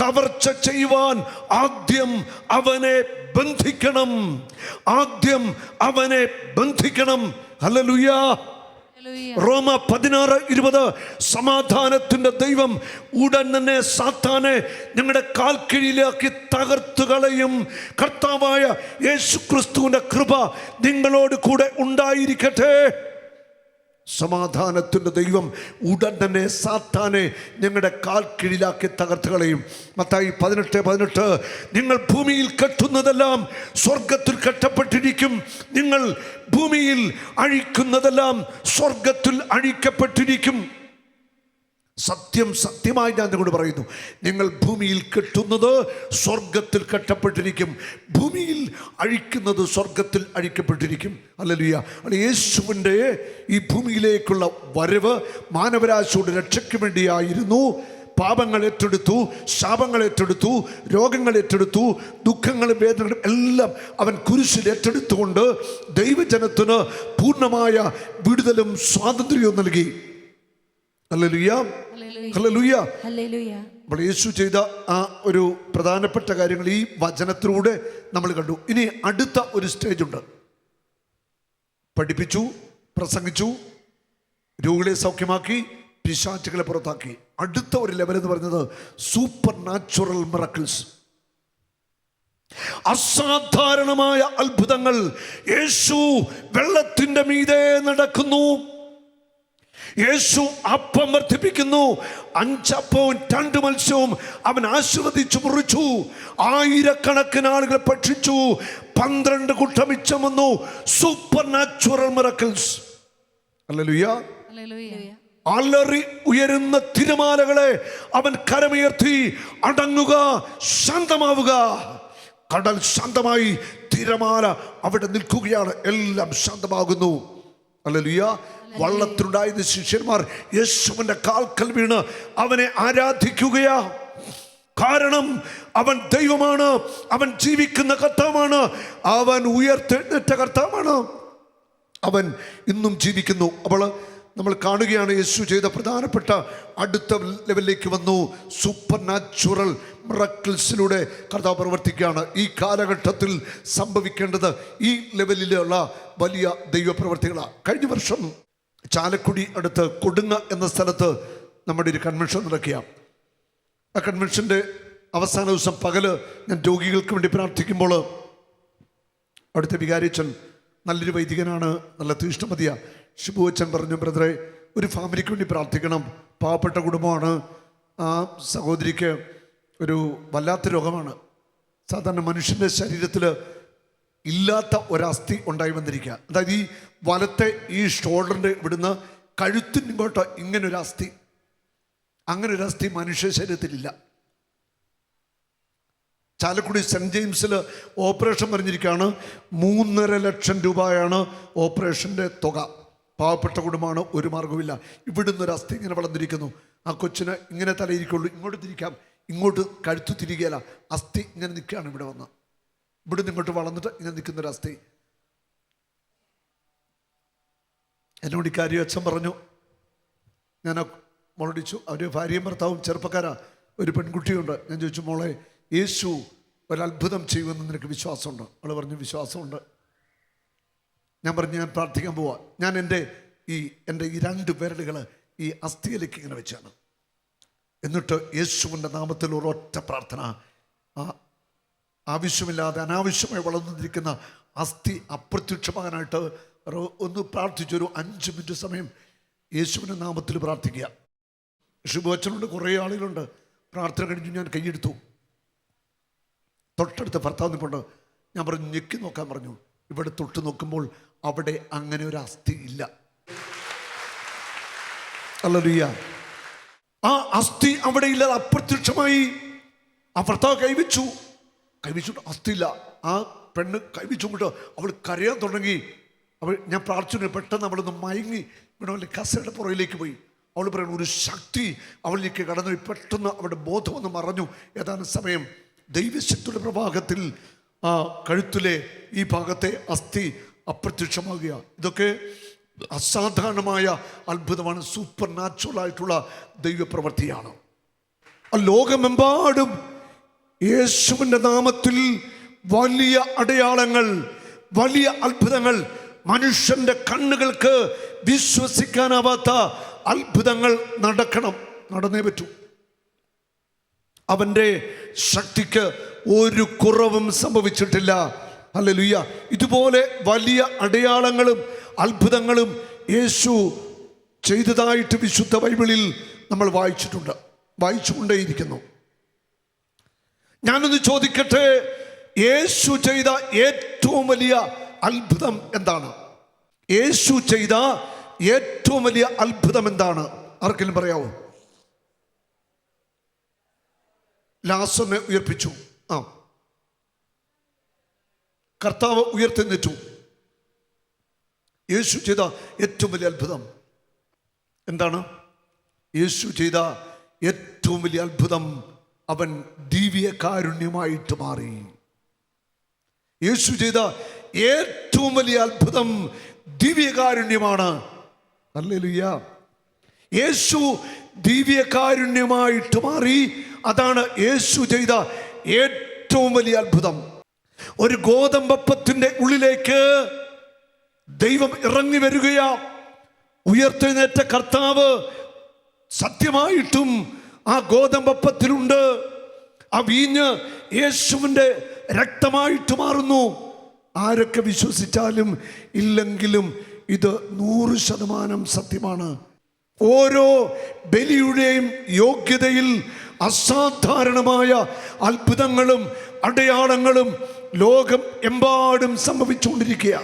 കവർച്ച ചെയ്യുവാൻ ആദ്യം അവനെ ബന്ധിക്കണം. ആദ്യം അവനെ ബന്ധിക്കണം. ഹല്ലേലൂയ. റോമ 16:20 സമാധാനത്തിന്റെ ദൈവം ഉടൻ തന്നെ സാത്താനെ ഞങ്ങളുടെ കാൽക്കീഴിലാക്കി തകർത്തു കളയും. കർത്താവായ യേശുക്രിസ്തുവിന്റെ കൃപ നിങ്ങളോട് കൂടെ ഉണ്ടായിരിക്കട്ടെ. സമാധാനത്തിൻ്റെ ദൈവം ഉടൻ തന്നെ സാത്താനെ ഞങ്ങളുടെ കാൽ കീഴിലാക്കി തകർത്ത് കളയും. മത്തായി 18:18 നിങ്ങൾ ഭൂമിയിൽ കെട്ടുന്നതെല്ലാം സ്വർഗത്തിൽ കെട്ടപ്പെട്ടിരിക്കും, നിങ്ങൾ ഭൂമിയിൽ അഴിക്കുന്നതെല്ലാം സ്വർഗത്തിൽ അഴിക്കപ്പെട്ടിരിക്കും. സത്യം സത്യമായി ഞാൻ നിങ്ങളോട് പറയുന്നു, നിങ്ങൾ ഭൂമിയിൽ കെട്ടുന്നത് സ്വർഗത്തിൽ കെട്ടപ്പെട്ടിരിക്കും, ഭൂമിയിൽ അഴിക്കുന്നത് സ്വർഗത്തിൽ അഴിക്കപ്പെട്ടിരിക്കും. ഹല്ലേലൂയ. യേശുവിൻ്റെ ഈ ഭൂമിയിലേക്കുള്ള വരവ് മാനവരാശിയുടെ രക്ഷയ്ക്ക് വേണ്ടിയായിരുന്നു. പാപങ്ങൾ ഏറ്റെടുത്തു, ശാപങ്ങൾ ഏറ്റെടുത്തു, രോഗങ്ങൾ ഏറ്റെടുത്തു, ദുഃഖങ്ങളും വേദനകളും എല്ലാം അവൻ കുരിശിൽ ഏറ്റെടുത്തുകൊണ്ട് ദൈവജനത്തിന് പൂർണ്ണമായ വിടുതലും സ്വാതന്ത്ര്യവും നൽകി. Hallelujah, hallelujah, hallelujah. അപ്പോൾ യേശു ചെയ്ത ആ ഒരു പ്രധാനപ്പെട്ട കാര്യങ്ങൾ ഈ വചനത്തിലൂടെ നമ്മൾ കണ്ടു. ഇനി അടുത്ത ഒരു സ്റ്റേജ് ഉണ്ട്. പഠിപ്പിച്ചു, പ്രസംഗിച്ചു, രോഗികളെ സൗഖ്യമാക്കി, പിശാചുക്കളെ പുറത്താക്കി. അടുത്ത ഒരു ലെവൽ എന്ന് പറയുന്നത് സൂപ്പർ നാച്ചുറൽ മിറക്കിൾസ്, അസാധാരണമായ അത്ഭുതങ്ങൾ. യേശു വെള്ളത്തിന്റെ മീതെ നടക്കുന്നു, യേശു അപ്പം വർദ്ധിപ്പിക്കുന്നു. 5 അപ്പവും 2 മത്സ്യവും അവൻ ആശീർവദിച്ചു മുറിച്ചു. 1000കണക്കിന് ആളുകൾ ഭക്ഷിച്ചു. 12 കുട്ട മിച്ചം വന്നു. Super natural miracles. ഹല്ലേലൂയ. അലറി ഉയരുന്ന തിരമാലകളെ അവൻ കരമുയർത്തി, അടങ്ങുക, ശാന്തമാവുക. കടൽ ശാന്തമായി, തിരമാല അവിടെ നിൽക്കുകയാണ്, എല്ലാം ശാന്തമാകുന്നു. ഹല്ലേലൂയ. വള്ളത്തിലുണ്ടായിരുന്ന ശിഷ്യന്മാർ യേശുവിന്റെ കാൽക്കൽ വീണ് അവനെ ആരാധിക്കുകയാ. കാരണം അവൻ ദൈവമാണ്, അവൻ ജീവിക്കുന്ന കർത്താവാണ്, അവൻ ഉയർത്തെഴുന്നേറ്റ കർത്താവാണ്, അവൻ ഇന്നും ജീവിക്കുന്നു. അപ്പോൾ നമ്മൾ കാണുകയാണ് യേശു ചെയ്ത പ്രധാനപ്പെട്ട അടുത്ത ലെവലിലേക്ക് വന്നു. സൂപ്പർ നാച്ചുറൽ മിറക്കിൾസിലൂടെ കർത്താവ് പ്രവർത്തിക്കുകയാണ്. ഈ കാലഘട്ടത്തിൽ സംഭവിക്കേണ്ടത് ഈ ലെവലിലുള്ള വലിയ ദൈവപ്രവർത്തികളാണ്. കഴിഞ്ഞ വർഷം ചാലക്കുടി അടുത്ത് കൊടുങ്ങ എന്ന സ്ഥലത്ത് നമ്മുടെ ഒരു കൺവെൻഷൻ നടക്കുക. ആ കൺവെൻഷൻ്റെ അവസാന ദിവസം പകല് ഞാൻ രോഗികൾക്ക് വേണ്ടി പ്രാർത്ഥിക്കുമ്പോൾ അവിടുത്തെ വികാരിച്ചൻ നല്ലൊരു വൈദികനാണ്, നല്ല തീഷ്ണമതിയ ഷിബു അച്ഛൻ പറഞ്ഞു, ബ്രദറെ ഒരു ഫാമിലിക്ക് വേണ്ടി പ്രാർത്ഥിക്കണം, പാവപ്പെട്ട കുടുംബമാണ്, ആ സഹോദരിക്ക് ഒരു വല്ലാത്ത രോഗമാണ്. സാധാരണ മനുഷ്യൻ്റെ ശരീരത്തിൽ ഇല്ലാത്ത ഒരസ്ഥി ഉണ്ടായി വന്നിരിക്കുക. അതായത് ഈ വലത്തെ ഈ ഷോൾഡറിൻ്റെ ഇവിടുന്ന് കഴുത്തിനിങ്ങോട്ട് ഇങ്ങനൊരു അസ്ഥി, അങ്ങനെ ഒരു അസ്ഥി മനുഷ്യ ശരീരത്തിലില്ല. ചാലക്കുടി സെൻറ്റ് ജെയിംസിൽ ഓപ്പറേഷൻ പറഞ്ഞിരിക്കുകയാണ്. 3.5 ലക്ഷം രൂപയാണ് ഓപ്പറേഷൻ്റെ തുക. പാവപ്പെട്ട കുടുംബമാണ്, ഒരു മാർഗവുമില്ല. ഇവിടുന്ന് ഒരു അസ്ഥി ഇങ്ങനെ വളർന്നിരിക്കുന്നു. ആ കൊച്ചിന് ഇങ്ങനെ തലയിരിക്കുള്ളൂ, ഇങ്ങോട്ട് തിരിക്കാം, ഇങ്ങോട്ട് കഴുത്തു തിരികെയല്ല, അസ്ഥി ഇങ്ങനെ നിൽക്കുകയാണ്. ഇവിടെ വന്ന് ഇവിടുന്ന് ഇങ്ങോട്ട് വളർന്നിട്ട് ഇങ്ങനെ നിൽക്കുന്നൊരു അസ്ഥി. എന്നോട് ഈ കാര്യം അച്ഛൻ പറഞ്ഞു. ഞാൻ മോളടിച്ചു. അവർ ഭാര്യയും ഭർത്താവും ചെറുപ്പക്കാരാ, ഒരു പെൺകുട്ടിയുണ്ട്. ഞാൻ ചോദിച്ചു, മോളെ യേശു ഒരത്ഭുതം ചെയ്യുമെന്ന് നിനക്ക് വിശ്വാസമുണ്ട്? അവൾ പറഞ്ഞു, വിശ്വാസമുണ്ട്. ഞാൻ പറഞ്ഞു, ഞാൻ പ്രാർത്ഥിക്കാൻ പോവാ. ഞാൻ എൻ്റെ ഈ 2 വിരലുകൾ ഈ അസ്ഥിയിലേക്ക് ഇങ്ങനെ വെച്ചാണ്. എന്നിട്ട് യേശുവിൻ്റെ നാമത്തിൽ ഒരൊറ്റ പ്രാർത്ഥന. ആ ആവശ്യമില്ലാതെ അനാവശ്യമായി വളർന്നിരിക്കുന്ന അസ്ഥി അപ്രത്യക്ഷമാകാനായിട്ട് ഒന്ന് പ്രാർത്ഥിച്ചൊരു 5 മിനിറ്റ് സമയം യേശുവിൻ്റെ നാമത്തിൽ പ്രാർത്ഥിക്കുക. ഷിബുവച്ചനുണ്ട്, കുറേ ആളുകളുണ്ട്. പ്രാർത്ഥന കഴിഞ്ഞു ഞാൻ കൈയെടുത്തു. തൊട്ടടുത്ത് ഭർത്താവ് നിൽപ്പുണ്ട്. ഞാൻ പറഞ്ഞു, ഞെക്കി നോക്കാൻ പറഞ്ഞു. ഇവിടെ തൊട്ട് നോക്കുമ്പോൾ അവിടെ അങ്ങനെ ഒരു അസ്ഥി ഇല്ല. ഹല്ലേലൂയ. ആ അസ്ഥി അവിടെ ഇല്ല, അപ്രത്യക്ഷമായി. ആ ഭർത്താവ് കൈവച്ചു അസ്ഥി ഇല്ല. ആ പെണ്ണ് കൈവച്ചുകൊണ്ട് അവൾ കരയാൻ തുടങ്ങി. ഞാൻ പ്രാർത്ഥിച്ചു. പെട്ടെന്ന് അവളൊന്ന് മയങ്ങി ഇവിടെ കസയുടെ പുറയിലേക്ക് പോയി. അവൾ പറയുന്നു, ഒരു ശക്തി അവളിലേക്ക് കടന്നു. പെട്ടെന്ന് അവളുടെ ബോധം ഒന്ന് മറഞ്ഞു. ഏതാനും സമയം ദൈവശക്തിയുടെ പ്രവാഹത്തിൽ ആ കഴുത്തിലെ ഈ ഭാഗത്തെ അസ്ഥി അപ്രത്യക്ഷമാകുക. ഇതൊക്കെ അസാധാരണമായ അത്ഭുതമാണ്, സൂപ്പർ നാച്ചുറൽ ആയിട്ടുള്ള ദൈവപ്രവൃത്തിയാണ്. ആ ലോകമെമ്പാടും യേശുവിൻ്റെ നാമത്തിൽ വലിയ അടയാളങ്ങൾ, വലിയ അത്ഭുതങ്ങൾ, മനുഷ്യന്റെ കണ്ണുകൾക്ക് വിശ്വസിക്കാനാവാത്ത അത്ഭുതങ്ങൾ നടന്നേ പറ്റൂ. അവൻ്റെ ശക്തിക്ക് ഒരു കുറവും സംഭവിച്ചിട്ടില്ല. ഹല്ലേലൂയ. ഇതുപോലെ വലിയ അടയാളങ്ങളും അത്ഭുതങ്ങളും യേശു ചെയ്തതായിട്ട് വിശുദ്ധ ബൈബിളിൽ നമ്മൾ വായിച്ചുകൊണ്ടേയിരിക്കുന്നു. ഞാനൊന്ന് ചോദിക്കട്ടെ, യേശു ചെയ്ത ഏറ്റവും വലിയ അത്ഭുതം എന്താണ്? യേശു ചെയ്ത ഏറ്റവും വലിയ അത്ഭുതം എന്താണ്? ആർക്കെങ്കിലും പറയാവോ? ലാസറിനെ ഉയർപ്പിച്ചു. കർത്താവ് ഉയർത്തെഴുന്നേറ്റു. യേശു ചെയ്ത ഏറ്റവും വലിയ അത്ഭുതം എന്താണ്? യേശു ചെയ്ത ഏറ്റവും വലിയ അത്ഭുതം, അവൻ ദിവ്യകാരുണ്യമായിട്ട് മാറി. യേശു ചെയ്ത ഏറ്റവും വലിയ അത്ഭുതം ദിവ്യകാരുണ്യമാണ്. ഹല്ലേലൂയ. യേശു ദിവ്യകാരുണ്യമായിട്ട് മാറി. അതാണ് യേശു ചെയ്ത ഏറ്റവും വലിയ അത്ഭുതം. ഒരു ഗോതമ്പപ്പത്തിൻ്റെ ഉള്ളിലേക്ക് ദൈവം ഇറങ്ങി വരികയാ. ഉയർത്തെഴുന്നേറ്റ കർത്താവ് സത്യമായിട്ടും ആ ഗോതമ്പപ്പത്തിലുണ്ട്. ആ വീഞ്ഞ് യേശുവിൻ്റെ രക്തമായിട്ട് മാറുന്നു. ആരൊക്കെ വിശ്വസിച്ചാലും ഇല്ലെങ്കിലും ഇത് 100% സത്യമാണ്. ഓരോ ബലിയുടെയും യോഗ്യതയിൽ അസാധാരണമായ അത്ഭുതങ്ങളും അടയാളങ്ങളും ലോകം എമ്പാടും സംഭവിച്ചുകൊണ്ടിരിക്കുക.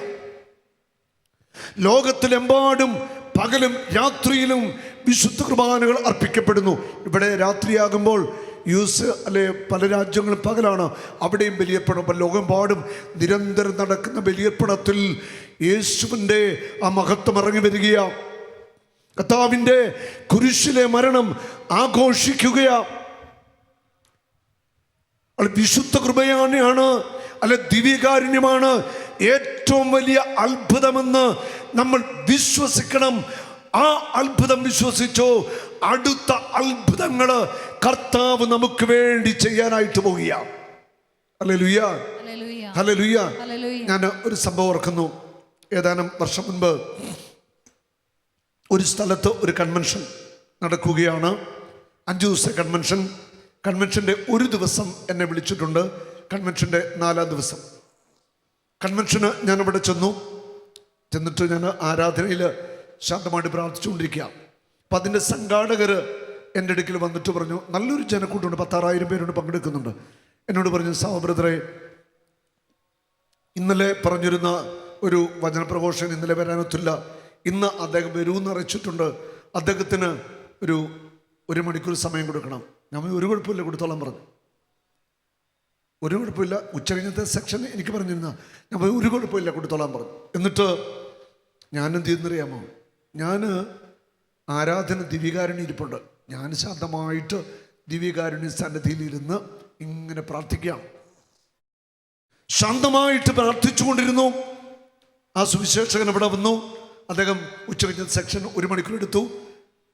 ലോകത്തിലെമ്പാടും പകലും രാത്രിയിലും വിശുദ്ധ കുർബാനകൾ അർപ്പിക്കപ്പെടുന്നു. ഇവിടെ രാത്രിയാകുമ്പോൾ പല രാജ്യങ്ങളും പകലാണ്, അവിടെയും ബലിയർപ്പണം. ലോകമെമ്പാടും നിരന്തരം നടക്കുന്ന ബലിയർപ്പണത്തിൽ യേശുവിൻ്റെ ആ മഹത്വം ഇറങ്ങി വരികയാണ്. കർത്താവിൻ്റെ കുരിശിലെ മരണം ആഘോഷിക്കുകയാണ്. വിശുദ്ധ കൃപയാണ്, അല്ലെ ദിവ്യകാരുണ്യമാണ് ഏറ്റവും വലിയ അത്ഭുതമെന്ന് നമ്മൾ വിശ്വസിക്കണം. ആ അത്ഭുതം വിശ്വസിച്ചോ, അടുത്ത അത്ഭുതങ്ങള് കർത്താവ് നമുക്ക് വേണ്ടി ചെയ്യാനായിട്ട് പോകുകയാണ്. Hallelujah, hallelujah. ഞാൻ ഒരു സംഭവം ഓർക്കുന്നു. ഏതാനും വർഷം മുൻപ് ഒരു സ്ഥലത്ത് ഒരു കൺവെൻഷൻ നടക്കുകയാണ്. 5 ദിവസത്തെ കൺവെൻഷൻ്റെ ഒരു ദിവസം എന്നെ വിളിച്ചിട്ടുണ്ട്. കൺവെൻഷൻ്റെ 4-ാം ദിവസം കൺവെൻഷന് ഞാനവിടെ ചെന്നിട്ട് ഞാൻ ആരാധനയിൽ ശാന്തമായിട്ട് പ്രാർത്ഥിച്ചുകൊണ്ടിരിക്കുക. അപ്പം അതിൻ്റെ സംഘാടകർ എൻ്റെ അടുക്കൽ വന്നിട്ട് പറഞ്ഞു, നല്ലൊരു ജനക്കൂട്ടമുണ്ട്, 10,000 പേരോട് പങ്കെടുക്കുന്നുണ്ട്. എന്നോട് പറഞ്ഞു, സഹോദരേ, ഇന്നലെ പറഞ്ഞിരുന്ന ഒരു വചനപ്രഘോഷകൻ ഇന്നലെ വരാനൊത്തില്ല, ഇന്ന് അദ്ദേഹം വരുമെന്ന് അറിയിച്ചിട്ടുണ്ട്, അദ്ദേഹത്തിന് ഒരു 1 മണിക്കൂർ സമയം കൊടുക്കണം. നമ്മൾ ഒരു കുഴപ്പമില്ല, കൊടുത്തോളാൻ പറഞ്ഞു. ഒരു കുഴപ്പമില്ല. ഉച്ചകഴിഞ്ഞത്തെ സെക്ഷൻ എനിക്ക് പറഞ്ഞിരുന്ന ഞാൻ ഒരു കുഴപ്പമില്ല, കൊടുത്തോളാൻ പറഞ്ഞു. എന്നിട്ട് ഞാൻ എന്ത് ചെയ്യുന്നറിയാമോ, ഞാൻ ആരാധന ദിവ്യകാരുണ്യം ഇരിപ്പുണ്ട്. ഞാൻ ശാന്തമായിട്ട് ദിവ്യകാരുണ്യ സന്നിധിയിലിരുന്ന് ഇങ്ങനെ പ്രാർത്ഥിക്കാം. ശാന്തമായിട്ട് പ്രാർത്ഥിച്ചുകൊണ്ടിരുന്നു. ആ സുവിശേഷകൻ ഇവിടെ വന്നു. അദ്ദേഹം ഉച്ചകഴിഞ്ഞ സെക്ഷൻ 1 മണിക്കൂർ എടുത്തു.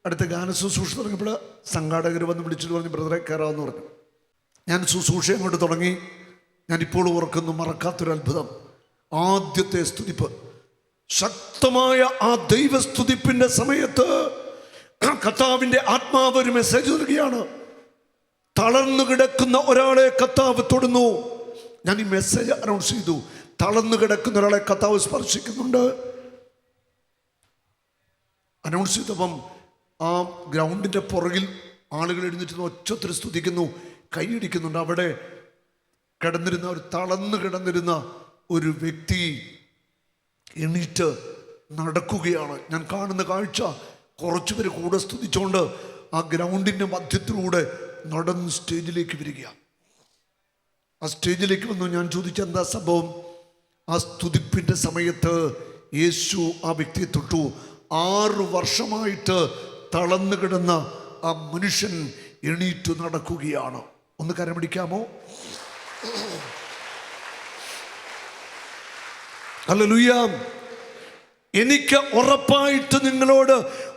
അടുത്ത ഗാന ശുശ്രൂഷ തുടങ്ങിയപ്പോൾ സംഘാടകർ വന്ന് വിളിച്ചിട്ട് പറഞ്ഞു, ബ്രദറെ കയറാമെന്ന് പറഞ്ഞു. ഞാൻ ശുശ്രൂഷ അങ്ങോട്ട് തുടങ്ങി. ഞാനിപ്പോൾ ഓർക്കുന്നു, മറക്കാത്തൊരു അത്ഭുതം. ആദ്യത്തെ സ്തുതിപ്പ്, ശക്തമായ ആ ദൈവസ്തുതിപ്പിന്റെ സമയത്ത് കർത്താവിൻ്റെ ആത്മാവ് ഒരു മെസ്സേജ് നൽകുകയാണ്. തളർന്നു കിടക്കുന്ന ഒരാളെ കർത്താവ് തൊടുന്നു. ഞാൻ ഈ മെസ്സേജ് അനൗൺസ് ചെയ്തു. തളർന്നു കിടക്കുന്ന ഒരാളെ കർത്താവ് സ്പർശിക്കുന്നുണ്ട്. അനൗൺസ് ചെയ്തപ്പം ആ ഗ്രൗണ്ടിൻ്റെ പുറകിൽ ആളുകൾ എഴുന്നേറ്റ് ഒച്ചത്തിൽ സ്തുതിക്കുന്നു, കൈയടിക്കുന്നുണ്ട്. അവിടെ കിടന്നിരുന്ന ഒരു തളർന്നു കിടന്നിരുന്ന ഒരു വ്യക്തി എണീറ്റ് നടക്കുകയാണ്. ഞാൻ കാണുന്ന കാഴ്ച, കുറച്ചു പേര് കൂടെ സ്തുതിച്ചുകൊണ്ട് ആ ഗ്രൗണ്ടിൻ്റെ മധ്യത്തിലൂടെ നടന്ന് സ്റ്റേജിലേക്ക് വരിക. ആ സ്റ്റേജിലേക്ക് വന്നു. ഞാൻ ചോദിച്ച എന്താ സംഭവം? ആ സ്തുതിപ്പിൻ്റെ സമയത്ത് യേശു ആ വ്യക്തിയെ തൊട്ടു. 6 വർഷമായിട്ട് തളർന്നു കിടന്ന ആ മനുഷ്യൻ എണീറ്റു നടക്കുകയാണ്. ഒന്ന് കരം പിടിക്കാമോ? ഹല്ലേലൂയ. എനിക്ക് ഉറപ്പായിട്ട് നിങ്ങളോട്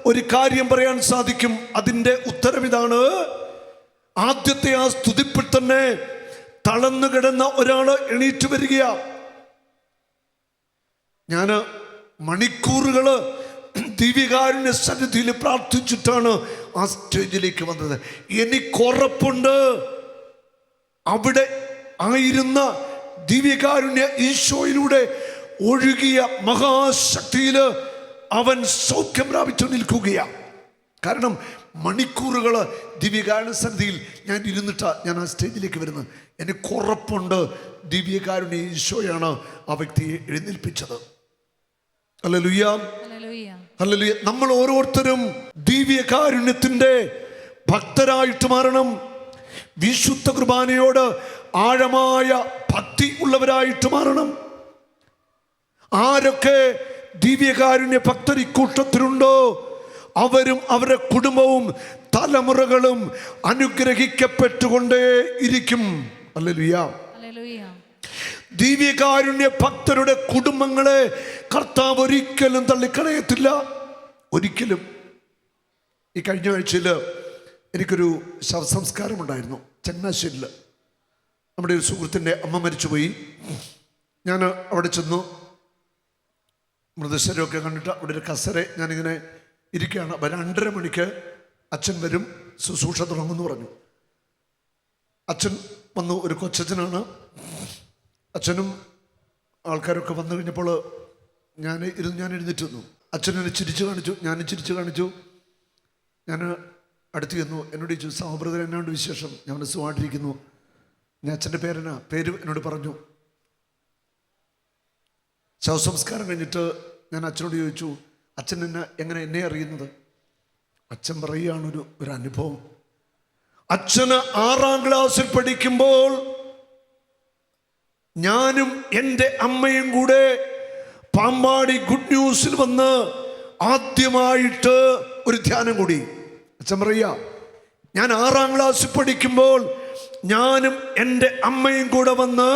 ഒരു കാര്യം പറയാൻ സാധിക്കും. അതിൻ്റെ ഉത്തരം ഇതാണ്. ആദ്യത്തെ ആ സ്തുതിപ്പിൽ തന്നെ തളർന്നു കിടന്ന ഒരാള് എണീറ്റ് വരികയാ. ഞാൻ മണിക്കൂറുകള് ദിവ്യകാരുണ്യ സന്നിധിയിൽ പ്രാർത്ഥിച്ചിട്ടാണ് ആ സ്റ്റേജിലേക്ക് വന്നത്. എനിക്കുറപ്പുണ്ട്, അവിടെ ആയിരുന്ന ദിവ്യകാരുണ്യ ഈശോയിലൂടെ ഒഴുകിയ മഹാശക്തിയിൽ അവൻ സൗഖ്യം പ്രാപിച്ചു നിൽക്കുകയാണ്. കാരണം മണിക്കൂറുകൾ ദിവ്യകാരുണ്യ സന്നിധിയിൽ ഞാൻ ഇരുന്നിട്ടാണ് ഞാൻ ആ സ്റ്റേജിലേക്ക് വരുന്നത്. എനിക്കുറപ്പുണ്ട്, ദിവ്യകാരുണ്യ ഈശോയാണ് ആ വ്യക്തിയെ എഴുന്നേൽപ്പിച്ചത്. Hallelujah, hallelujah. നമ്മൾ ഓരോരുത്തരും ദിവ്യകാരുണ്യത്തിൻ്റെ ഭക്തരായിട്ട് മാറണം. വിശുദ്ധ കുർബാനയോട് ആഴമായ ഭക്തി ഉള്ളവരായിട്ട് മാറണം. ആരൊക്കെ ദിവ്യകാരുണ്യ ഭക്തർ ഇക്കൂട്ടത്തിലുണ്ടോ അവരും അവരുടെ കുടുംബവും തലമുറകളും അനുഗ്രഹിക്കപ്പെട്ടുകൊണ്ടേ ഇരിക്കും. ഹല്ലേലൂയ. ദിവ്യകാരുണ്യ ഭക്തരുടെ കുടുംബങ്ങളെ കർത്താവ് ഒരിക്കലും തള്ളിക്കളയത്തില്ല, ഒരിക്കലും. ഈ കഴിഞ്ഞ ആഴ്ചയിൽ എനിക്കൊരു ശവസംസ്കാരം ഉണ്ടായിരുന്നു ചങ്ങനാശ്ശേരിയിൽ. നമ്മുടെ ഒരു സുഹൃത്തിൻ്റെ അമ്മ മരിച്ചുപോയി. ഞാൻ അവിടെ ചെന്നു. മൃതശരീരമൊക്കെ കണ്ടിട്ട് അവിടെ ഒരു കസര ഞാനിങ്ങനെ ഇരിക്കുകയാണ്. അപ്പം 2:30 മണിക്ക് അച്ഛൻ വരും, ശുശ്രൂഷ തുടങ്ങുമെന്ന് പറഞ്ഞു. അച്ഛൻ വന്നു. ഒരു കൊച്ചച്ഛനാണ്. അച്ഛനും ആൾക്കാരൊക്കെ വന്നു കഴിഞ്ഞപ്പോൾ ഞാൻ എഴുന്നേറ്റ് വന്നു. അച്ഛൻ എന്നെ ചിരിച്ചു കാണിച്ചു, ഞാനും ചിരിച്ചു കാണിച്ചു. ഞാൻ അടുത്ത് ചെന്നു. എന്നോട് ചോദിച്ചു, സഹോദരൻ എന്നാണ്ട് വിശേഷം? ഞാൻ സുഖമായിട്ടിരിക്കുന്നു. ഞാൻ അച്ഛൻ്റെ പേര് എന്നോട് പറഞ്ഞു. ശവസംസ്കാരം കഴിഞ്ഞിട്ട് ഞാൻ അച്ഛനോട് ചോദിച്ചു, അച്ഛൻ എന്നെ അറിയുന്നത്? അച്ഛൻ പറയുകയാണ് ഒരു അനുഭവം. അച്ഛന് 6ാം ക്ലാസ്സിൽ പഠിക്കുമ്പോൾ ഞാനും എൻ്റെ അമ്മയും കൂടെ പാമ്പാടി ഗുഡ് ന്യൂസിൽ വന്ന് ആദ്യമായിട്ട് ഒരു ധ്യാനം കൂടി. അച്ഛൻ പറയുക, ഞാൻ 6ാം ക്ലാസ്സിൽ പഠിക്കുമ്പോൾ ഞാനും എൻ്റെ അമ്മയും കൂടെ വന്ന്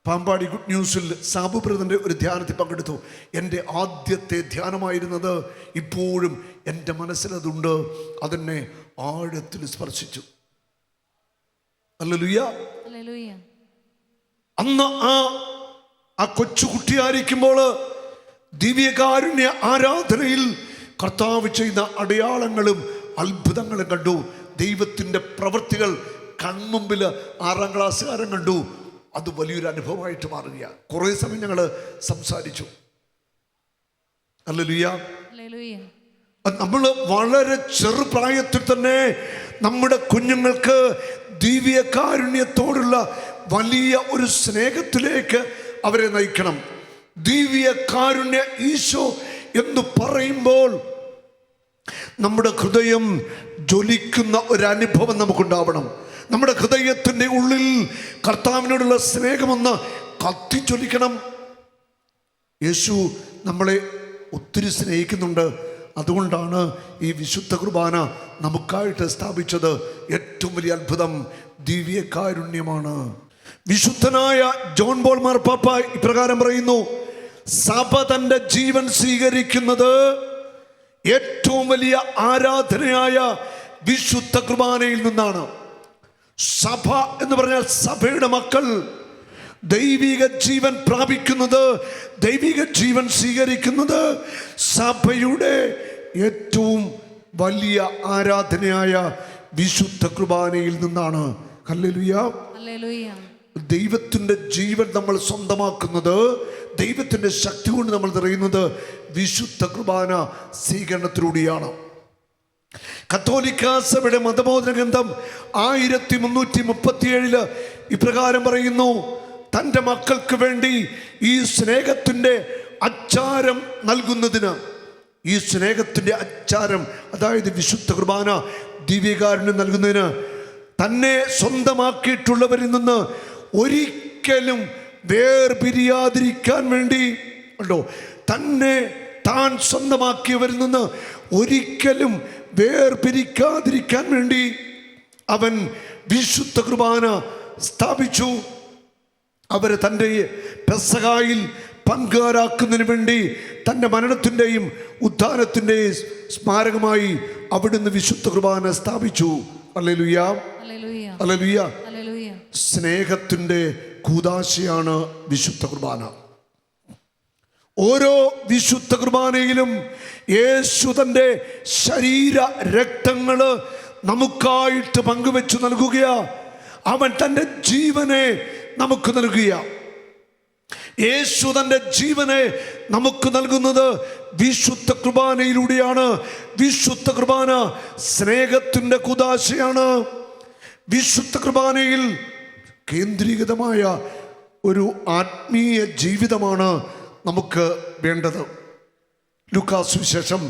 പാമ്പാടി ഗുഡ് ന്യൂസിൽ സാബു ബ്രദറിൻ്റെ ഒരു ധ്യാനത്തിൽ പങ്കെടുത്തു. എൻ്റെ ആദ്യത്തെ ധ്യാനമായിരുന്നത്. ഇപ്പോഴും എൻ്റെ മനസ്സിലതുണ്ട്. അതെന്നെ ആഴത്തിൽ സ്പർശിച്ചു. ഹല്ലേലൂയ. അന്ന് ആ കൊച്ചുകുട്ടിയായിരിക്കുമ്പോൾ ദിവ്യകാരുണ്യ ആരാധനയിൽ കർത്താവ് ചെയ്യുന്ന അടയാളങ്ങളും അത്ഭുതങ്ങളും കണ്ടു. ദൈവത്തിൻ്റെ പ്രവൃത്തികൾ കൺമുമ്പിൽ 6ാം ക്ലാസ്സുകാരൻ കണ്ടു. അത് വലിയൊരു അനുഭവമായിട്ട് മാറുക. കുറേ സമയം ഞങ്ങൾ സംസാരിച്ചു. ഹല്ലേലൂയ. നമ്മൾ വളരെ ചെറുപ്രായത്തിൽ തന്നെ നമ്മുടെ കുഞ്ഞുങ്ങൾക്ക് ദിവ്യകാരുണ്യത്തോടുള്ള വലിയ ഒരു സ്നേഹത്തിലേക്ക് അവരെ നയിക്കണം. ദിവ്യകാരുണ്യ ഈശോ എന്ന് പറയുമ്പോൾ നമ്മുടെ ഹൃദയം ജ്വലിക്കുന്ന ഒരു അനുഭവം നമുക്കുണ്ടാവണം. നമ്മുടെ ഹൃദയത്തിൻ്റെ ഉള്ളിൽ കർത്താവിനോടുള്ള സ്നേഹമൊന്ന് കത്തിജ്വലിക്കണം. യേശു നമ്മളെ ഒത്തിരി സ്നേഹിക്കുന്നുണ്ട്. അതുകൊണ്ടാണ് ഈ വിശുദ്ധ കുർബാന നമുക്കായിട്ട് സ്ഥാപിച്ചത്. ഏറ്റവും വലിയ അത്ഭുതം ദിവ്യകാരുണ്യമാണ്. വിശുദ്ധനായ ജോൺ പോൾ മാർപ്പാപ്പ ഇപ്രകാരം പറയുന്നു: സഭ തൻ്റെ ജീവൻ സ്വീകരിക്കുന്നത് ഏറ്റവും വലിയ ആരാധനയായ വിശുദ്ധ കുർബാനയിൽ നിന്നാണ്. സഭ എന്ന് പറഞ്ഞാൽ സഭയുടെ മക്കൾ ദൈവിക ജീവൻ പ്രാപിക്കുന്നത്, ദൈവിക ജീവൻ സ്വീകരിക്കുന്നത് സഭയുടെ ഏറ്റവും വലിയ ആരാധനയായ വിശുദ്ധ കുർബാനയിൽ നിന്നാണ്. ഹല്ലേലൂയ. ദൈവത്തിൻ്റെ ജീവൻ നമ്മൾ സ്വന്തമാക്കുന്നത്, ദൈവത്തിൻ്റെ ശക്തി കൊണ്ട് നമ്മൾ നിറയുന്നത് വിശുദ്ധ കുർബാന സ്വീകരണത്തിലൂടെയാണ്. കത്തോലിക്ക സഭയുടെ മതബോധന ഗ്രന്ഥം 1337 ഇപ്രകാരം പറയുന്നു: തൻ്റെ മക്കൾക്ക് വേണ്ടി ഈ സ്നേഹത്തിൻ്റെ അച്ചാരം നൽകുന്നതിന്, ഈ സ്നേഹത്തിൻ്റെ അച്ചാരം അതായത് വിശുദ്ധ കുർബാന ദിവ്യകാരുണ്യം നൽകുന്നതിന് തന്നെ സ്വന്തമാക്കിയിട്ടുള്ളവരിൽ നിന്ന് ഒരിക്കലും വേർപിരിയാതിരിക്കാൻ വേണ്ടി ഉണ്ടോ, തന്നെ താൻ സ്വന്തമാക്കിയവരിൽ നിന്ന് ഒരിക്കലും വേർപിരിക്കാതിരിക്കാൻ വേണ്ടി അവൻ വിശുദ്ധ കുർബാന സ്ഥാപിച്ചു. അവരെ തൻ്റെ പെസഹായിൽ പങ്കുകാരാക്കുന്നതിന് വേണ്ടി തൻ്റെ മരണത്തിൻ്റെയും ഉത്ഥാനത്തിൻ്റെയും സ്മാരകമായി അവിടുന്ന് വിശുദ്ധ കുർബാന സ്ഥാപിച്ചു. ഹല്ലേലൂയ. ഹല്ലേലൂയ. സ്നേഹത്തിൻ്റെ കൂദാശയാണ് വിശുദ്ധ കുർബാന. ഓരോ വിശുദ്ധ കുർബാനയിലും യേശു തൻ്റെ ശരീര രക്തങ്ങൾ നമുക്കായിട്ട് പങ്കുവെച്ചു നൽകുകയാ. അവൻ തൻ്റെ ജീവനെ നമുക്ക് നൽകുക. യേശു തൻ്റെ ജീവനെ നമുക്ക് നൽകുന്നത് വിശുദ്ധ കുർബാനയിലൂടെയാണ്. വിശുദ്ധ കുർബാന സ്നേഹത്തിൻ്റെ കൂദാശയാണ്. വിശുദ്ധ കുർബാനയിൽ കേന്ദ്രീകൃതമായ ഒരു ആത്മീയ ജീവിതമാണ് നമുക്ക് വേണ്ടത്. ലൂക്കാസ് സുവിശേഷം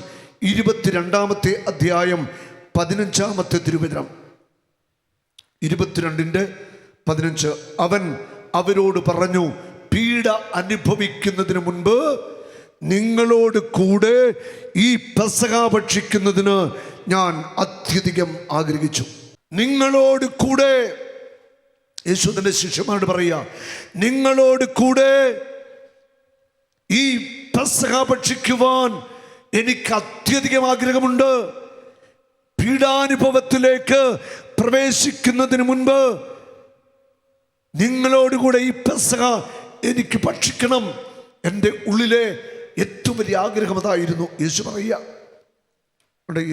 22-ാമത്തെ അധ്യായം 15-ാമത്തെ തിരുവചനം 22:15. അവൻ അവരോട് പറഞ്ഞു: പീഡ അനുഭവിക്കുന്നതിന് മുൻപ് നിങ്ങളോട് കൂടെ ഈ പെസഹ ഭക്ഷിക്കുന്നതിന് ഞാൻ അത്യധികം ആഗ്രഹിച്ചു. നിങ്ങളോട് കൂടെ യേശു തന്റെ ശിഷ്യന്മാരോട് പറയുക, നിങ്ങളോട് കൂടെ ഈ പെസഹ ഭക്ഷിക്കുവാൻ എനിക്ക് അത്യധികം ആഗ്രഹമുണ്ട്. പീഡാനുഭവത്തിലേക്ക് പ്രവേശിക്കുന്നതിന് മുൻപ് നിങ്ങളോടുകൂടെ ഈ പെസഹ എനിക്ക് ഭക്ഷിക്കണം. എൻ്റെ ഉള്ളിലെ ഏറ്റവും വലിയ ആഗ്രഹം അതായിരുന്നു. യേശു പറയുക,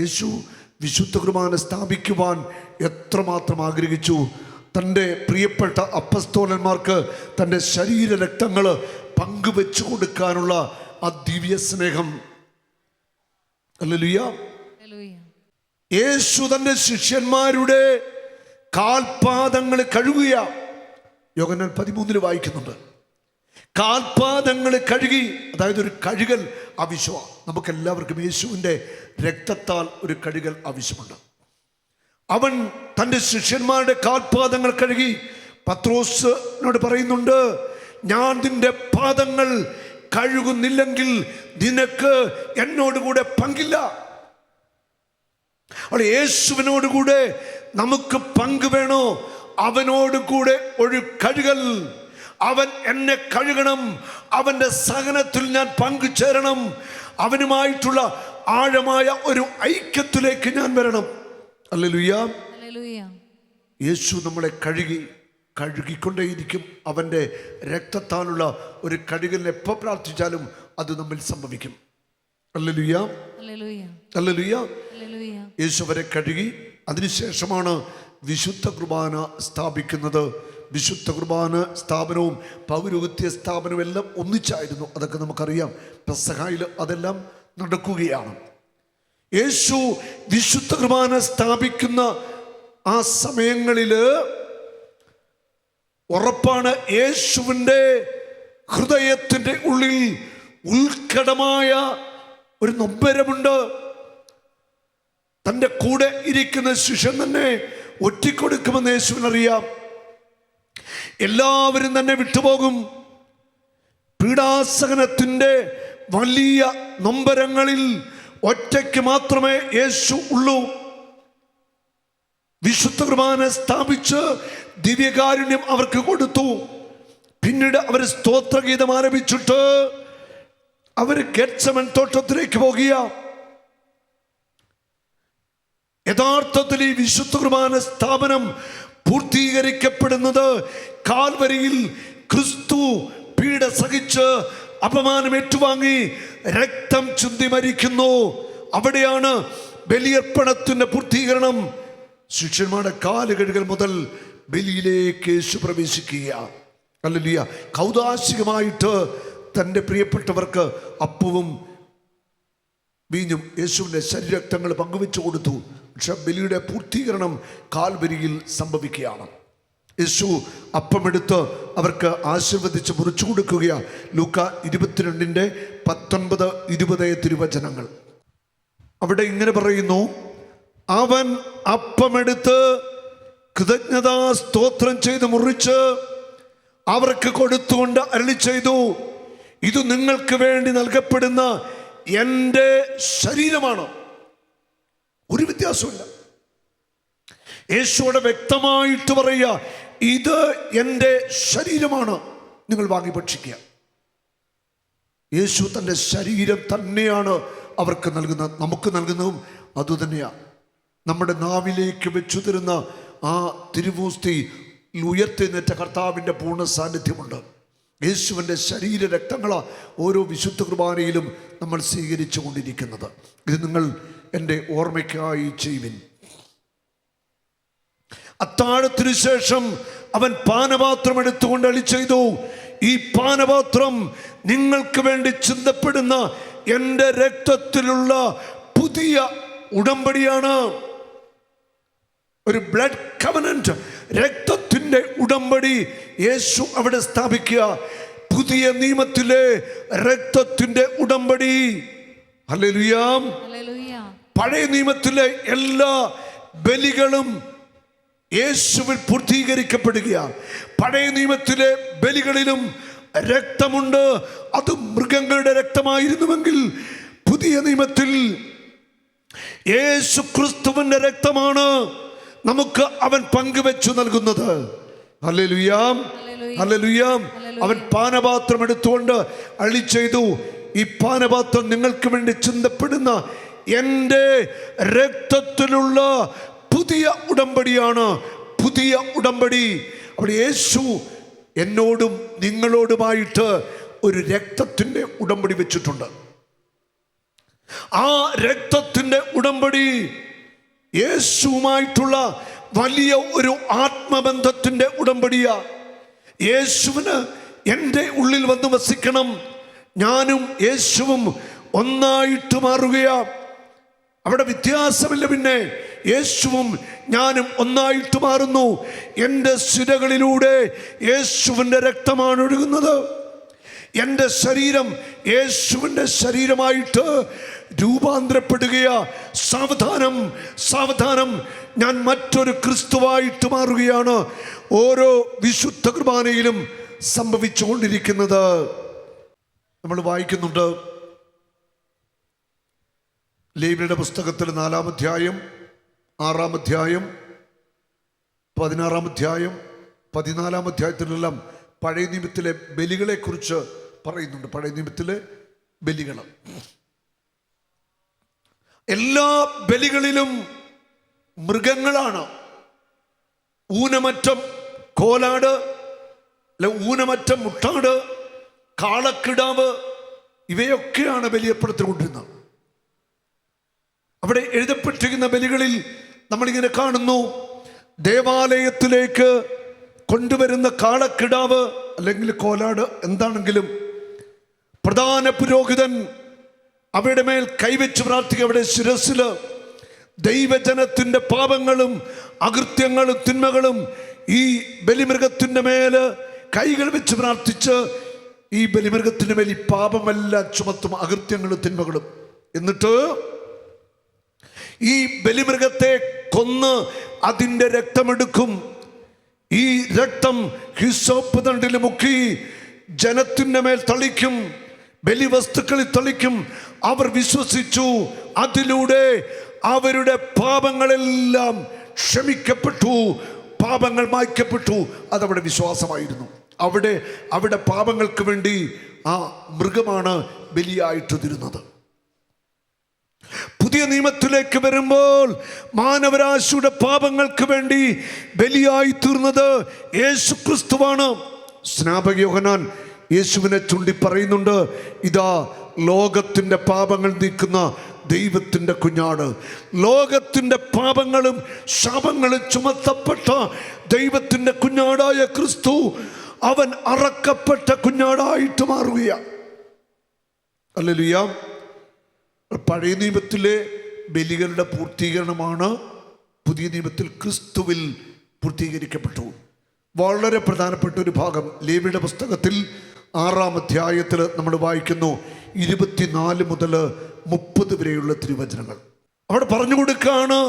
യേശു വിശുദ്ധ കുർബാന സ്ഥാപിക്കുവാൻ എത്രമാത്രം ആഗ്രഹിച്ചു. തൻ്റെ പ്രിയപ്പെട്ട അപ്പസ്തോലന്മാർക്ക് തൻ്റെ ശരീര രക്തങ്ങൾ പങ്കുവെച്ചു കൊടുക്കാനുള്ള ആ ദിവ്യ സ്നേഹം. ഹല്ലേലൂയ. യേശു തൻ്റെ ശിഷ്യന്മാരുടെ കാൽപാദങ്ങൾ കഴുകുക. യോഹന്നാൻ 13 വായിക്കുന്നുണ്ട്. കാൽപാദങ്ങൾ കഴുകി, അതായത് ഒരു കഴുകൽ ആവശ്യമാണ്. നമുക്കെല്ലാവർക്കും യേശുവിൻ്റെ രക്തത്താൽ ഒരു കഴുകൽ ആവശ്യമുണ്ട്. അവൻ തൻ്റെ ശിഷ്യന്മാരുടെ കാൽപാദങ്ങൾ കഴുകി പത്രോസിനോട് പറയുന്നുണ്ട്, ഞാൻ നിന്റെ പാദങ്ങൾ കഴുകുന്നില്ലെങ്കിൽ നിനക്ക് എന്നോടുകൂടെ പങ്കില്ല. അപ്പോൾ യേശുവിനോടുകൂടെ നമുക്ക് പങ്ക് വേണോ? അവനോട് കൂടെ ഒരു കഴുകൽ. അവൻ എന്നെ കഴുകണം, അവൻ്റെ സഹനത്തിൽ ഞാൻ പങ്കുചേരണം, അവനുമായിട്ടുള്ള ആഴമായ ഒരു ഐക്യത്തിലേക്ക് ഞാൻ വരണം. ഹല്ലേലൂയ. യേശു നമ്മളെ കഴുകിക്കൊണ്ടേയിരിക്കും. അവൻ്റെ രക്തത്താലുള്ള ഒരു കഴുകലിനെ എപ്പോൾ പ്രാർത്ഥിച്ചാലും അത് നമ്മിൽ സംഭവിക്കും. Hallelujah, hallelujah. യേശു അവരെ കഴുകി. അതിനുശേഷമാണ് വിശുദ്ധ കുർബാന സ്ഥാപിക്കുന്നത്. വിശുദ്ധ കുർബാന സ്ഥാപനവും പൗരോഹിത്യ സ്ഥാപനവും എല്ലാം ഒന്നിച്ചായിരുന്നു. അതൊക്കെ നമുക്കറിയാം. പെസഹായിൽ അതെല്ലാം നടക്കുകയാണ്. യേശു വിശുദ്ധ കുർബാന സ്ഥാപിക്കുന്ന ആ സമയങ്ങളിൽ ഉറപ്പാണ്, യേശുവിൻ്റെ ഹൃദയത്തിൻ്റെ ഉള്ളിൽ ഉത്കടമായ ഒരു നൊമ്പരമുണ്ട്. തൻ്റെ കൂടെ ഇരിക്കുന്ന ശിഷ്യൻ തന്നെ ഒറ്റിക്കൊടുക്കുമെന്ന് യേശുവിനറിയാം. എല്ലാവരും തന്നെ വിട്ടുപോകും. പീഡാസഹനത്തിൻ്റെ വലിയ നൊമ്പരങ്ങളിൽ ഒറ്റയ്ക്ക് മാത്രമേ യേശു ഉള്ളൂ. വിശുദ്ധ കുർബാന സ്ഥാപിച്ച് ദിവ്യകാരുണ്യം അവർക്ക് കൊടുത്തു. പിന്നീട് അവർ സ്തോത്രഗീതം ആരംഭിച്ചിട്ട് അവർ ഗെത്സമൻ തോട്ടത്തിലേക്ക് പോകുക. യഥാർത്ഥത്തിൽ ഈ വിശുദ്ധ കുർബാന സ്ഥാപനം പൂർത്തീകരിക്കപ്പെടുന്നത് കാൽവരിയിൽ ക്രിസ്തു പീഡ സഹിച്ച് അപമാനം ഏറ്റുവാങ്ങി രക്തം ചിന്തി മരിക്കുന്നു. അവിടെയാണ് ബലിയർപ്പണത്തിന്റെ പൂർത്തീകരണം. ശിഷ്യന്മാരുടെ കാല് കഴുകൽ മുതൽ ബലിയിലേക്ക് യേശു പ്രവേശിക്കുക. ഹല്ലേലൂയ. കൗതാശികമായിട്ട് തൻ്റെ പ്രിയപ്പെട്ടവർക്ക് അപ്പവും വീഞ്ഞും യേശുവിൻ്റെ ശരീരരക്തങ്ങൾ പങ്കുവെച്ചു കൊടുത്തു. പക്ഷെ ബലിയുടെ പൂർത്തീകരണം കാൽവരിയിൽ സംഭവിക്കുകയാണ്. യേശു അപ്പമെടുത്ത് അവർക്ക് ആശീർവദിച്ച് മുറിച്ചു കൊടുക്കുകയാണ്. ലൂക്ക 22:19-20 തിരുവചനങ്ങൾ. അവിടെ ഇങ്ങനെ പറയുന്നു, അവൻ അപ്പമെടുത്ത് കൃതജ്ഞതാ സ്തോത്രം ചെയ്ത് മുറിച്ച് അവർക്ക് കൊടുത്തുകൊണ്ട് അരുളി ചെയ്തു, ഇത് നിങ്ങൾക്ക് വേണ്ടി നൽകപ്പെടുന്ന എൻ്റെ ശരീരമാണ്. ഒരു വ്യത്യാസമില്ല. യേശുവിടെ വ്യക്തമായിട്ട് പറയുക, ഇത് എൻ്റെ ശരീരമാണ്, നിങ്ങൾ വാങ്ങി ഭക്ഷിക്കുക. യേശു തൻ്റെ ശരീരം തന്നെയാണ് അവർക്ക് നൽകുന്നത്. നമുക്ക് നൽകുന്നതും അതുതന്നെയാണ്. നമ്മുടെ നാവിലേക്ക് വെച്ചു തരുന്ന ആ തിരുവൂസ്തി ഉയർത്തെഴുന്നേറ്റ കർത്താവിൻ്റെ പൂർണ്ണ സാന്നിധ്യമുണ്ട്. യേശുവിൻ്റെ ശരീര രക്തങ്ങളാണ് ഓരോ വിശുദ്ധ കുർബാനയിലും നമ്മൾ സ്വീകരിച്ചു കൊണ്ടിരിക്കുന്നത്. ഇത് നിങ്ങൾ എൻ്റെ ഓർമ്മയ്ക്കായി ചെയ്യുവിൻ. അത്താഴത്തിനു ശേഷം അവൻ പാനപാത്രം എടുത്തുകൊണ്ട് അരുളി ചെയ്തു, ഈ പാനപാത്രം നിങ്ങൾക്ക് വേണ്ടി ചിന്തപ്പെടുന്ന എൻ്റെ രക്തത്തിലുള്ള പുതിയ ഉടമ്പടിയാണ്. ഒരു ബ്ലഡ് കവനന്റ്, രക്തത്തിൻ്റെ ഉടമ്പടി യേശു അവിടെ സ്ഥാപിക്കുക. പുതിയ നിയമത്തിലെ രക്തത്തിൻ്റെ ഉടമ്പടി. ഹല്ലേലൂയ. പഴയ നിയമത്തിലെ എല്ലാ ബലികളും യേശുവിൽ പൂർത്തീകരിക്കപ്പെടുകയാണ്. പഴയ നിയമത്തിലെ ബലികളിലും രക്തമുണ്ട്. അത് മൃഗങ്ങളുടെ രക്തമായിരുന്നുവെങ്കിൽ പുതിയ നിയമത്തിൽ യേശു ക്രിസ്തുവിന്റെ രക്തമാണ് നമുക്ക് അവൻ പങ്കുവെച്ചു നൽകുന്നത്. Hallelujah, hallelujah. അവൻ പാനപാത്രം എടുത്തുകൊണ്ട് അരുളി ചെയ്തു, ഈ പാനപാത്രം നിങ്ങൾക്ക് വേണ്ടി ചിന്തപ്പെടുന്ന എൻ്റെ രക്തത്തിലുള്ള പുതിയ ഉടമ്പടിയാണ്. പുതിയ ഉടമ്പടി. അവിടെ യേശു എന്നോടും നിങ്ങളോടുമായിട്ട് ഒരു രക്തത്തിൻ്റെ ഉടമ്പടി വെച്ചിട്ടുണ്ട്. ആ രക്തത്തിൻ്റെ ഉടമ്പടി യേശുവുമായിട്ടുള്ള വലിയ ഒരു ആത്മബന്ധത്തിൻ്റെ ഉടമ്പടിയാ. യേശുവിന് എൻ്റെ ഉള്ളിൽ വന്ന് വസിക്കണം. ഞാനും യേശുവും ഒന്നായിട്ട് മാറുകയാ. അവിടെ വ്യത്യാസമില്ല. പിന്നെ യേശുവും ഞാനും ഒന്നായിട്ട് മാറുന്നു. എൻ്റെ സിരകളിലൂടെ യേശുവിൻ്റെ രക്തമാണ് ഒഴുകുന്നത്. എൻ്റെ ശരീരം യേശുവിൻ്റെ ശരീരമായിട്ട് രൂപാന്തരപ്പെടുകയാ. സാവധാനം സാവധാനം ഞാൻ മറ്റൊരു ക്രിസ്തുവായിട്ട് മാറുകയാണ്. ഓരോ വിശുദ്ധ കുർബാനയിലും സംഭവിച്ചുകൊണ്ടിരിക്കുന്നത് നമ്മൾ വായിക്കുന്നുണ്ട്. ലേവ്യരുടെ പുസ്തകത്തിൽ 4-ാം അധ്യായം 6-ാം അധ്യായം, 16-ാം അധ്യായം, 14-ാം അധ്യായത്തിലെല്ലാം പഴയ നിയമത്തിലെ ബലികളെ കുറിച്ച് പറയുന്നുണ്ട്. പഴയ നിയമത്തിലെ ബലികൾ, എല്ലാ ബലികളിലും മൃഗങ്ങളാണ്. ഊനമറ്റം കോലാട്, അല്ല ഊനമറ്റം മുട്ടാട്, കാളക്കിടാവ്, ഇവയൊക്കെയാണ് ബലിയപ്പെടുത്തിക്കൊണ്ടിരുന്നത്. അവിടെ എഴുതപ്പെട്ടിരിക്കുന്ന ബലികളിൽ നമ്മളിങ്ങനെ കാണുന്നു, ദേവാലയത്തിലേക്ക് കൊണ്ടുവരുന്ന കാളക്കിടാവ് അല്ലെങ്കിൽ കോലാട് എന്താണെങ്കിലും പ്രധാന പുരോഹിതൻ അവയുടെ മേൽ കൈവച്ച് പ്രാർത്ഥിക്കുക. അവിടെ ശിരസിൽ ദൈവജനത്തിൻ്റെ പാപങ്ങളും അകൃത്യങ്ങളും തിന്മകളും ഈ ബലിമൃഗത്തിൻ്റെ മേല് കൈകൾ വെച്ച് പ്രാർത്ഥിച്ച് ഈ ബലിമൃഗത്തിൻ്റെ മേൽ ഈ പാപമെല്ലാം ചുമത്തും, അകൃത്യങ്ങളും തിന്മകളും. എന്നിട്ട് ഈ ബലിമൃഗത്തെ കൊന്ന് അതിൻ്റെ രക്തമെടുക്കും. ഈ രക്തം ഹിസ്സോപ്പ് തണ്ടിൽ മുക്കി ജനത്തിൻ്റെ മേൽ തളിക്കും, ബലിവസ്തുക്കളിൽ തളിക്കും. അവർ വിശ്വസിച്ചു, അതിലൂടെ അവരുടെ പാപങ്ങളെല്ലാം ക്ഷമിക്കപ്പെട്ടു, പാപങ്ങൾ മായ്ക്കപ്പെട്ടു. അതവിടെ വിശ്വാസമായിരുന്നു. അവിടെ പാപങ്ങൾക്ക് വേണ്ടി ആ മൃഗമാണ് ബലിയായിട്ട് തീരുന്നത്. പുതിയ നിയമത്തിലേക്ക് വരുമ്പോൾ മാനവരാശിയുടെ പാപങ്ങൾക്ക് വേണ്ടി ബലിയായി തീർന്നത് യേശു ക്രിസ്തുവാണ്. സ്നാപക യോഹന്നാൻ യേശുവിനെ ചൂണ്ടി പറയുന്നുണ്ട്, ഇതാ ലോകത്തിൻ്റെ പാപങ്ങൾ നീക്കുന്ന ദൈവത്തിൻ്റെ കുഞ്ഞാട്. ലോകത്തിൻ്റെ പാപങ്ങളും ശാപങ്ങളും ചുമത്തപ്പെട്ട ദൈവത്തിൻ്റെ കുഞ്ഞാടായ ക്രിസ്തു അവൻ അറക്കപ്പെട്ട കുഞ്ഞാടായിട്ട് മാറുകയാണ്. ഹല്ലേലൂയ. പഴയ നിയമത്തിലെ ബലികളുടെ പൂർത്തീകരണമാണ് പുതിയ നിയമത്തിൽ ക്രിസ്തുവിൽ പൂർത്തീകരിക്കപ്പെട്ടു. വളരെ പ്രധാനപ്പെട്ട ഒരു ഭാഗം ലേവിയുടെ പുസ്തകത്തിൽ 6-ാം അധ്യായത്തിൽ നമ്മൾ വായിക്കുന്നു, 24 മുതൽ 30 വരെയുള്ള തിരുവചനങ്ങൾ. അവിടെ പറഞ്ഞു കൊടുക്കാണ്,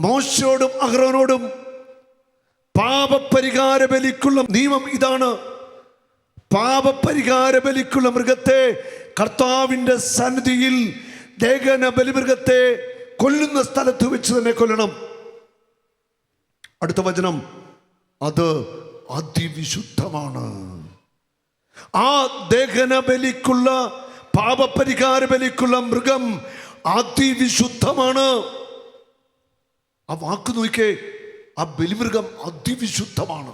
മോശയോടും അഹ്റോനോടും പാപപരിഹാര ബലിക്കുള്ള നിയമം ഇതാണ്. പാപപരിഹാര ബലിക്കുള്ള മൃഗത്തെ കർത്താവിൻ്റെ സന്നിധിയിൽ ദഹന ബലിമൃഗത്തെ കൊല്ലുന്ന സ്ഥലത്ത് വെച്ച് തന്നെ കൊല്ലണം. അടുത്ത വചനം, അത് അതിവിശുദ്ധമാണ്. ആ ദഹന ബലിക്കുള്ള പാപപരിഹാര ബലിക്കുള്ള മൃഗം അതിവിശുദ്ധമാണ്. ആ വാക്ക് നോക്കിക്കേ, ആ ബലിമൃഗം അതിവിശുദ്ധമാണ്.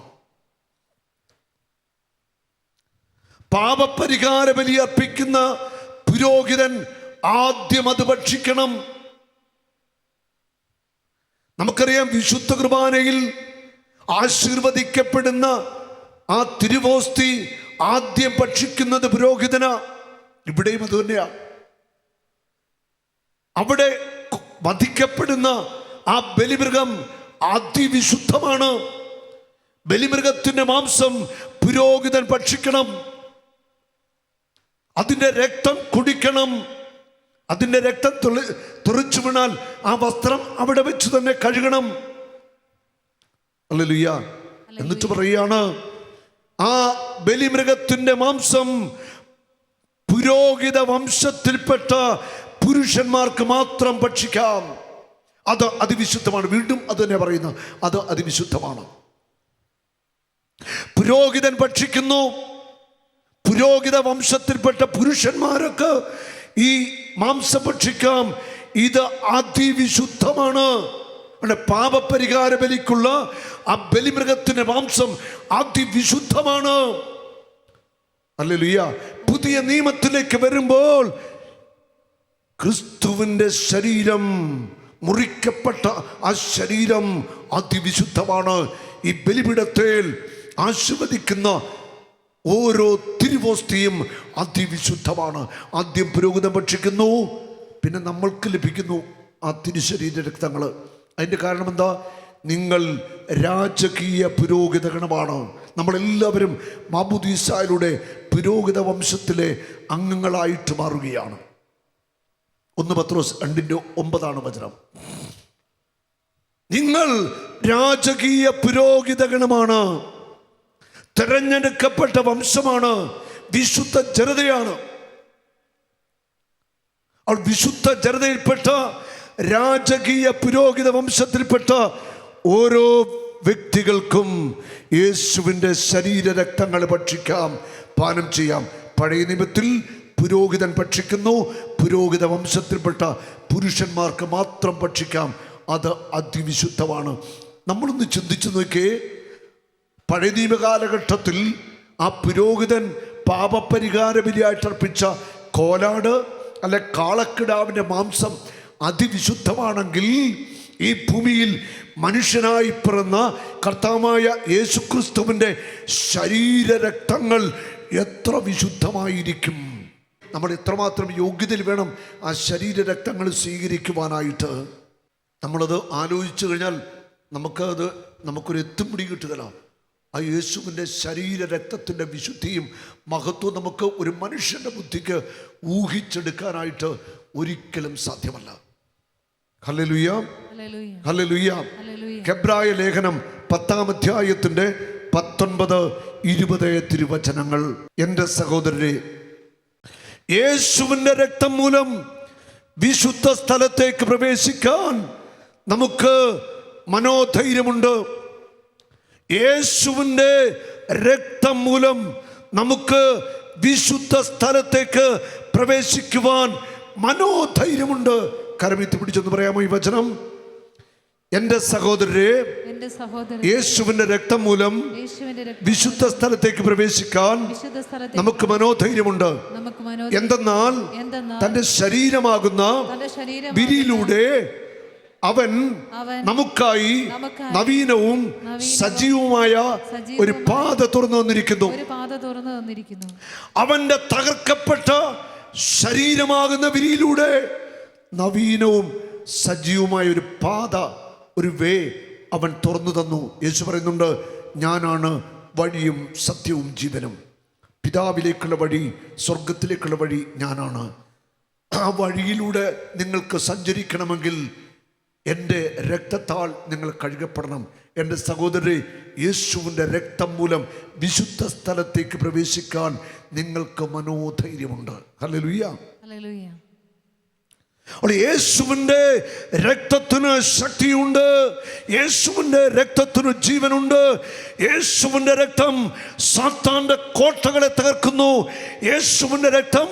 പാപപരിഹാര ബലി അർപ്പിക്കുന്ന പുരോഹിതൻ ആദ്യം അത് ഭക്ഷിക്കണം. നമുക്കറിയാം, വിശുദ്ധ കുർബാനയിൽ ആശീർവദിക്കപ്പെടുന്ന ആ തിരുവോസ്തി ആദ്യം ഭക്ഷിക്കുന്നത് പുരോഹിതന. ഇവിടെയും അത് തന്നെയാണ്. അവിടെ വധിക്കപ്പെടുന്ന ആ ബലിമൃഗം അതിവിശുദ്ധമാണ്. ബലിമൃഗത്തിന്റെ മാംസം പുരോഹിതൻ ഭക്ഷിക്കണം, അതിൻ്റെ രക്തം കുടിക്കണം. അതിൻ്റെ രക്തം തെറിച്ചു വീണാൽ ആ വസ്ത്രം അവിടെ വെച്ച് തന്നെ കഴുകണം. ഹല്ലേലൂയ. എന്നിട്ട് പറയാണ്, ആ ബലിമൃഗത്തിന്റെ മാംസം പുരോഹിത വംശത്തിൽപ്പെട്ട പുരുഷന്മാർക്ക് മാത്രം ഭക്ഷിക്കാം. അത് അതിവിശുദ്ധമാണ്. വീണ്ടും അത് തന്നെ പറയുന്നത്, അത് അതിവിശുദ്ധമാണ്. പുരോഹിതൻ ഭക്ഷിക്കുന്നു. പുരോഹിത വംശത്തിൽപ്പെട്ട പുരുഷന്മാർക്ക് ഈ മാംസം ഭക്ഷിക്കാം. ഇത് അതിവിശുദ്ധമാണ്. പാപപരിഹാര ബലിക്കുള്ള ആ ബലിമൃഗത്തിന്റെ മാംസം അതിവിശുദ്ധമാണ്. ഹല്ലേലൂയ. പുതിയ നിയമത്തിലേക്ക് വരുമ്പോൾ ക്രിസ്തുവിന്റെ ശരീരം, മുറിക്കപ്പെട്ട ആ ശരീരം അതിവിശുദ്ധമാണ്. ഈ ബലിപീഠത്തിൽ ആശീർവദിക്കുന്ന ഓരോ തിരുവോസ്തിയും അതിവിശുദ്ധമാണ്. ആദ്യം പുരോഹിതൻ ഭക്ഷിക്കുന്നു, പിന്നെ നമ്മൾക്ക് ലഭിക്കുന്നു ആ തിരുശരീര രക്തങ്ങൾ. അതിൻ്റെ കാരണം എന്താ? നിങ്ങൾ രാജകീയ പുരോഹിത ഗണമാണ്. നമ്മളെല്ലാവരും മാമോദീസായിലൂടെ പുരോഹിത വംശത്തിലെ അംഗങ്ങളായിട്ട് മാറുകയാണ്. 1 പത്രോസ് 2:9 വചനം. നിങ്ങൾ രാജകീയ പുരോഹിത ഗണമാണ്, തെരഞ്ഞെടുക്കപ്പെട്ട വംശമാണ്, വിശുദ്ധ ജനതയാണ്. വിശുദ്ധ ജനതയിൽപ്പെട്ട രാജകീയ പുരോഹിത വംശത്തിൽപ്പെട്ട ഓരോ വ്യക്തികൾക്കും യേശുവിൻ്റെ ശരീര രക്തങ്ങൾ ഭക്ഷിക്കാം, പാനം ചെയ്യാം. പഴയ നിയമത്തിൽ പുരോഹിതൻ ഭക്ഷിക്കുന്നു, പുരോഹിത വംശത്തിൽപ്പെട്ട പുരുഷന്മാർക്ക് മാത്രം ഭക്ഷിക്കാം. അത് അതിവിശുദ്ധമാണ്. നമ്മളൊന്ന് ചിന്തിച്ചു നോക്കിയേ, പഴയ നിയമ കാലഘട്ടത്തിൽ ആ പുരോഹിതൻ പാപപരിഹാര ബലിയായിട്ട് അർപ്പിച്ച കോലാട് അല്ലെ കാളക്കിടാവിൻ്റെ മാംസം അതിവിശുദ്ധമാണെങ്കിൽ ഈ ഭൂമിയിൽ മനുഷ്യനായി പിറന്ന കർത്താവായ യേശുക്രിസ്തുവിൻ്റെ ശരീരരക്തങ്ങൾ എത്ര വിശുദ്ധമായിരിക്കും. നമ്മൾ എത്രമാത്രം യോഗ്യതയിൽ വേണം ആ ശരീരരക്തങ്ങൾ സ്വീകരിക്കുവാനായിട്ട്. നമ്മളത് ആലോചിച്ചു കഴിഞ്ഞാൽ നമുക്കൊരു എത്തുപിടി കിട്ടുകയില്ല. ആ യേശുവിൻ്റെ ശരീരരക്തത്തിൻ്റെ വിശുദ്ധിയും മഹത്വവും നമുക്ക് ഒരു മനുഷ്യൻ്റെ ബുദ്ധിക്ക് ഊഹിച്ചെടുക്കാനായിട്ട് ഒരിക്കലും സാധ്യമല്ല. Hallelujah, hallelujah. ഹെബ്രായ ലേഖനം 10-ാം അധ്യായത്തിൻ്റെ 19-20 തിരുവചനങ്ങൾ. എൻ്റെ സഹോദരരെ, യേശുവിൻ്റെ രക്തം മൂലം വിശുദ്ധ സ്ഥലത്തേക്ക് പ്രവേശിക്കാൻ നമുക്ക് മനോധൈര്യമുണ്ട്. യേശുവിൻ്റെ രക്തം മൂലം നമുക്ക് വിശുദ്ധ സ്ഥലത്തേക്ക് പ്രവേശിക്കുവാൻ മനോധൈര്യമുണ്ട്. കരമീത്തി പിടിച്ചെന്ന് പറയാമോ ഈ വചനം? എൻ്റെ സഹോദരരെ, യേശുവിന്റെ രക്തം മൂലം വിശുദ്ധ സ്ഥലത്തേക്ക് പ്രവേശിക്കാൻ നമുക്ക് മനോധൈര്യമുണ്ട്. എന്തെന്നാൽ തന്റെ ശരീരമാകുന്ന ബലിയിലൂടെ അവൻ നമുക്കായി നവീനവും സജീവവുമായ ഒരു പാത തുറന്നു വന്നിരിക്കുന്നു. അവന്റെ തകർക്കപ്പെട്ട ശരീരമാകുന്ന ബലിയിലൂടെ നവീനവും സജീവമായ ഒരു പാത, ഒരു വേ അവൻ തുറന്നു തന്നു. യേശു പറയുന്നുണ്ട്, ഞാനാണ് വഴിയും സത്യവും ജീവനും. പിതാവിലേക്കുള്ള വഴി, സ്വർഗത്തിലേക്കുള്ള വഴി ഞാനാണ്. ആ വഴിയിലൂടെ നിങ്ങൾക്ക് സഞ്ചരിക്കണമെങ്കിൽ എൻ്റെ രക്തത്താൽ നിങ്ങൾ കഴുകപ്പെടണം. എൻ്റെ സഹോദരരെ, യേശുവിൻ്റെ രക്തം മൂലം വിശുദ്ധ സ്ഥലത്തേക്ക് പ്രവേശിക്കാൻ നിങ്ങൾക്ക് മനോധൈര്യമുണ്ട്. Hallelujah, hallelujah. യേശുവിൻ്റെ രക്തത്തിന് ശക്തിയുണ്ട്, യേശുവിൻ്റെ രക്തത്തിന് ജീവനുണ്ട്. യേശുവിൻ്റെ രക്തം സാത്താന്റെ കോട്ടകളെ തകർക്കുന്നു. യേശുവിൻ്റെ രക്തം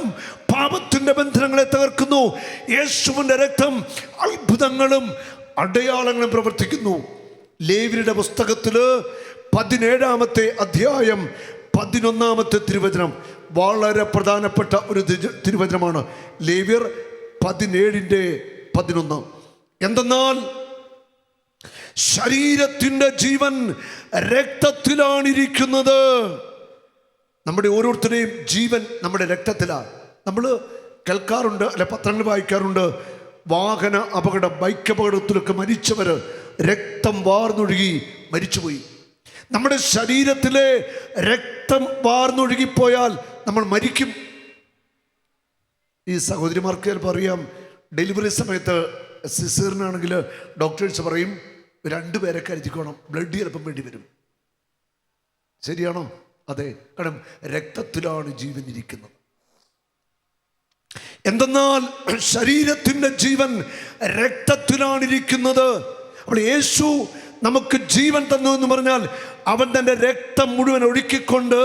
പാപത്തിൻ്റെ ബന്ധനങ്ങളെ തകർക്കുന്നു. യേശുവിൻ്റെ രക്തം അത്ഭുതങ്ങളും അടയാളങ്ങളും പ്രവർത്തിക്കുന്നു. ലേവ്യരുടെ പുസ്തകത്തില് 17-ാമത്തെ അധ്യായം 11-ാമത്തെ തിരുവചനം വളരെ പ്രധാനപ്പെട്ട ഒരു തിരുവചനമാണ്. ലേവ്യർ 17:11. എന്തെന്നാൽ ശരീരത്തിൻ്റെ ജീവൻ രക്തത്തിലാണിരിക്കുന്നത്. നമ്മുടെ ഓരോരുത്തരുടെയും ജീവൻ നമ്മുടെ രക്തത്തിലാണ്. നമ്മൾ കേൾക്കാറുണ്ട്, അല്ലെ പത്രങ്ങൾ വായിക്കാറുണ്ട്, വാഹന അപകടം, ബൈക്ക് അപകടത്തിലൊക്കെ മരിച്ചവര് രക്തം വാർന്നൊഴുകി മരിച്ചുപോയി. നമ്മുടെ ശരീരത്തിലെ രക്തം വാർന്നൊഴുകിപ്പോയാൽ നമ്മൾ മരിക്കും. ഈ സഹോദരിമാർക്ക് ചിലപ്പോൾ അറിയാം, ഡെലിവറി സമയത്ത് സിസേറിനാണെങ്കിൽ ഡോക്ടേഴ്സ് പറയും 2 പേരെ കരുതിക്കോണം, ബ്ലഡ് ചിലപ്പം വേണ്ടി വരും. ശരിയാണോ? അതെ, കാരണം രക്തത്തിലാണ് ജീവൻ ഇരിക്കുന്നത്. എന്തെന്നാൽ ശരീരത്തിൻ്റെ ജീവൻ രക്തത്തിലാണ് ഇരിക്കുന്നത്. അപ്പോൾ യേശു നമുക്ക് ജീവൻ തന്നു എന്ന് പറഞ്ഞാൽ അവൻ തൻ്റെ രക്തം മുഴുവൻ ഒഴുക്കിക്കൊണ്ട്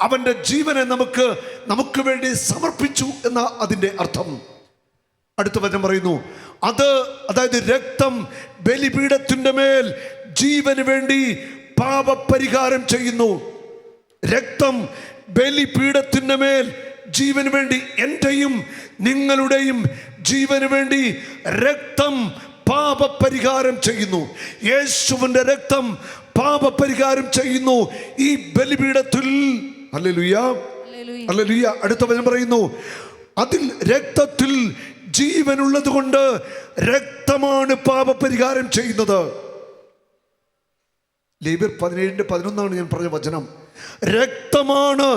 അവൻ്റെ ജീവനെ നമുക്ക് വേണ്ടി സമർപ്പിച്ചു എന്ന അതിൻ്റെ അർത്ഥം. അടുത്ത വചനം പറയുന്നു, അതായത് രക്തം ബലിപീഠത്തിൻ്റെ മേൽ ജീവന് വേണ്ടി പാപപരിഹാരം ചെയ്യുന്നു. രക്തം ബലിപീഠത്തിൻ്റെ മേൽ ജീവന് വേണ്ടി, എൻ്റെയും നിങ്ങളുടെയും ജീവന് വേണ്ടി രക്തം പാപപരിഹാരം ചെയ്യുന്നു. യേശുവിൻ്റെ രക്തം പാപപരിഹാരം ചെയ്യുന്നു ഈ ബലിപീഠത്തിൽ. Hallelujah, hallelujah. അടുത്ത വചനം പറയുന്നു, അതിൽ രക്തത്തിൽ ജീവനുള്ളത് കൊണ്ട് രക്തമാണ് പാപപരിഹാരം ചെയ്യുന്നത്. ലേവ്യർ 17:11 ഞാൻ പറഞ്ഞ വചനം. രക്തമാണ്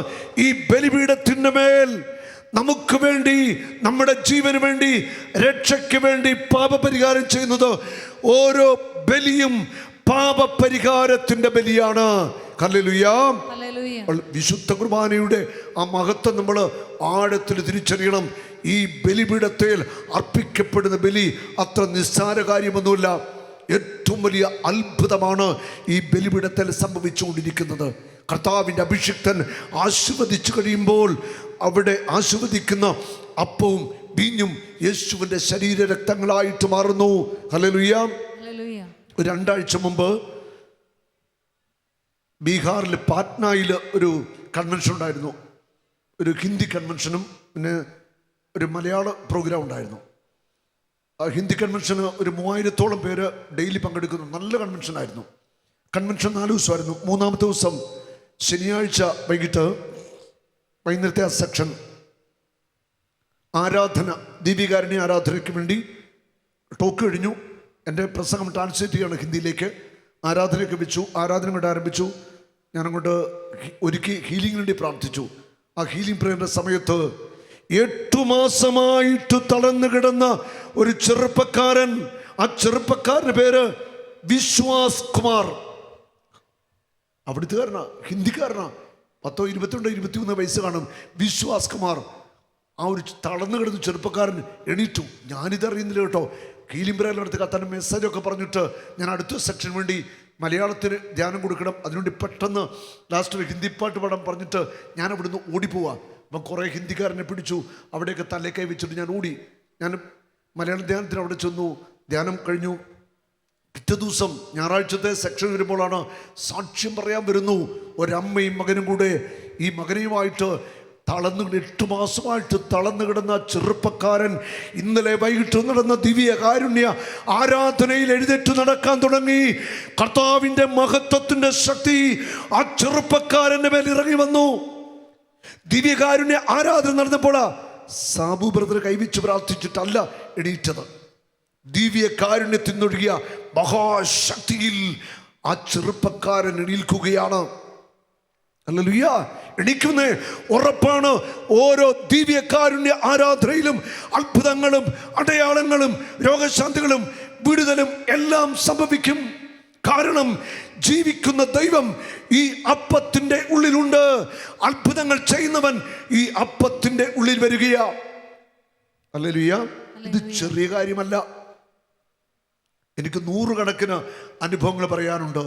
ഈ ബലിപീഠത്തിൻ്റെ മേൽ നമുക്ക് വേണ്ടി, നമ്മുടെ ജീവന് വേണ്ടി, രക്ഷയ്ക്ക് വേണ്ടി പാപപരിഹാരം ചെയ്യുന്നത്. ഓരോ ബലിയും പാപപരിഹാരത്തിൻ്റെ ബലിയാണ്. ഹല്ലേലൂയ. വിശുദ്ധ കുർബാനയുടെ ആ മഹത്വം നമ്മൾ ആഴത്തിൽ തിരിച്ചറിയണം. ഈ ബലിപീഠത്തിൽ അർപ്പിക്കപ്പെടുന്ന ബലി അത്ര നിസ്സാര കാര്യമൊന്നുമില്ല. ഏറ്റവും വലിയ അത്ഭുതമാണ് ഈ ബലിപീഠത്തിൽ സംഭവിച്ചുകൊണ്ടിരിക്കുന്നത്. കർത്താവിൻ്റെ അഭിഷിക്തൻ ആശീർവദിച്ചു കഴിയുമ്പോൾ അവിടെ ആശീർവദിക്കുന്ന അപ്പവും വീഞ്ഞും യേശുവിൻ്റെ ശരീരരക്തങ്ങളായിട്ട് മാറുന്നു. ഹല്ലേലൂയ. 2 ആഴ്ച മുമ്പ് ബീഹാറിൽ പാറ്റ്നയിൽ ഒരു കൺവെൻഷൻ ഉണ്ടായിരുന്നു. ഒരു ഹിന്ദി കൺവെൻഷനും പിന്നെ ഒരു മലയാള പ്രോഗ്രാം ഉണ്ടായിരുന്നു. ആ ഹിന്ദി കൺവെൻഷന് ഒരു 3000-ഓളം പേര് ഡെയിലി പങ്കെടുക്കുന്നു. നല്ല കൺവെൻഷനായിരുന്നു. കൺവെൻഷൻ 4 ദിവസമായിരുന്നു. 3-ാമത്തെ ദിവസം ശനിയാഴ്ച വൈകുന്നേരത്തെ ആ സെക്ഷൻ ആരാധന, ദീപികാരുണ്യ ആരാധനയ്ക്ക് വേണ്ടി ടോക്ക് കഴിഞ്ഞു. എൻ്റെ പ്രസംഗം ട്രാൻസ്ലേറ്റ് ചെയ്യാണ് ഹിന്ദിയിലേക്ക്. ആരാധനയൊക്കെ വെച്ചു. ആരാധന കൊണ്ട് ആരംഭിച്ചു. ഞാനങ്ങോട്ട് ഒരുക്കി ഹീലിംഗിന് വേണ്ടി പ്രാർത്ഥിച്ചു. ആ ഹീലിംഗ് പ്രേയറിൻ്റെ സമയത്ത് 8 മാസമായിട്ട് തളർന്നു കിടന്ന ഒരു ചെറുപ്പക്കാരൻ, ആ ചെറുപ്പക്കാരൻ്റെ പേര് വിശ്വാസ് കുമാർ. അവിടുത്തുകാരനാ, ഹിന്ദിക്കാരനാ. 10, 22, 23 വയസ്സ് കാണും. വിശ്വാസ് കുമാർ. ആ ഒരു തളർന്നു കിടന്ന ചെറുപ്പക്കാരൻ എണീറ്റു. ഞാനിതറിയുന്നില്ല കേട്ടോ. ഹീലിംഗ് പ്രേയറിനടുത്ത് കത്താൻ മെസ്സേജൊക്കെ പറഞ്ഞിട്ട് ഞാൻ അടുത്ത സെക്ഷൻ വേണ്ടി മലയാളത്തിന് ധ്യാനം കൊടുക്കണം, അതിനുവേണ്ടി പെട്ടെന്ന് ലാസ്റ്റ് ഒരു ഹിന്ദി പാട്ട് പാടാൻ പറഞ്ഞിട്ട് ഞാൻ അവിടുന്ന് ഓടിപ്പോവാ. അപ്പം കുറേ ഹിന്ദിക്കാരനെ പിടിച്ചു. അവിടെയൊക്കെ തലക്കൈ വെച്ചിട്ട് ഞാൻ ഓടി. ഞാൻ മലയാളം ധ്യാനത്തിന് അവിടെ ചെന്നു. ധ്യാനം കഴിഞ്ഞു. പിറ്റേ ദിവസം ഞായറാഴ്ചത്തെ സെക്ഷൻ വരുമ്പോഴാണ് സാക്ഷ്യം പറയാൻ വരുന്നു ഒരമ്മയും മകനും കൂടെ. ഈ മകനെയുമായിട്ട് 8 മാസമായിട്ട് തളർന്നു കിടന്ന ചെറുപ്പക്കാരൻ ഇന്നലെ വൈകിട്ട് നടന്ന ദിവ്യ കാരുണ്യ ആരാധനയിൽ എഴുന്നേറ്റ് നടക്കാൻ തുടങ്ങി. കർത്താവിൻ്റെ മഹത്വത്തിൻ്റെ ശക്തി ആ ചെറുപ്പക്കാരൻ്റെ മേൽ ഇറങ്ങി വന്നു. ദിവ്യകാരുണ്യ ആരാധന നടന്നപ്പോൾ സാബു ബ്രദർ കൈവച്ച് പ്രാർത്ഥിച്ചിട്ടല്ല എണീറ്റത്. ദിവ്യകാരുണ്യത്തിനൊഴുകിയ മഹാശക്തിയിൽ ആ ചെറുപ്പക്കാരൻ എണീൽക്കുകയാണ്. ഹല്ലേലൂയ. എണീക്കുന്നേ ഉറപ്പാണ്. ഓരോ ദിവ്യകാരുണ്യ ആരാധനയിലും അത്ഭുതങ്ങളും അടയാളങ്ങളും രോഗശാന്തികളും വിടുതലും എല്ലാം സംഭവിക്കും. കാരണം ജീവിക്കുന്ന ദൈവം ഈ അപ്പത്തിൻ്റെ ഉള്ളിലുണ്ട്. അത്ഭുതങ്ങൾ ചെയ്യുന്നവൻ ഈ അപ്പത്തിൻ്റെ ഉള്ളിൽ വരികയാ. ഹല്ലേലൂയ. ഇത് ചെറിയ കാര്യമല്ല. എനിക്ക് 100 കണക്കിന് അനുഭവങ്ങൾ പറയാനുണ്ട്.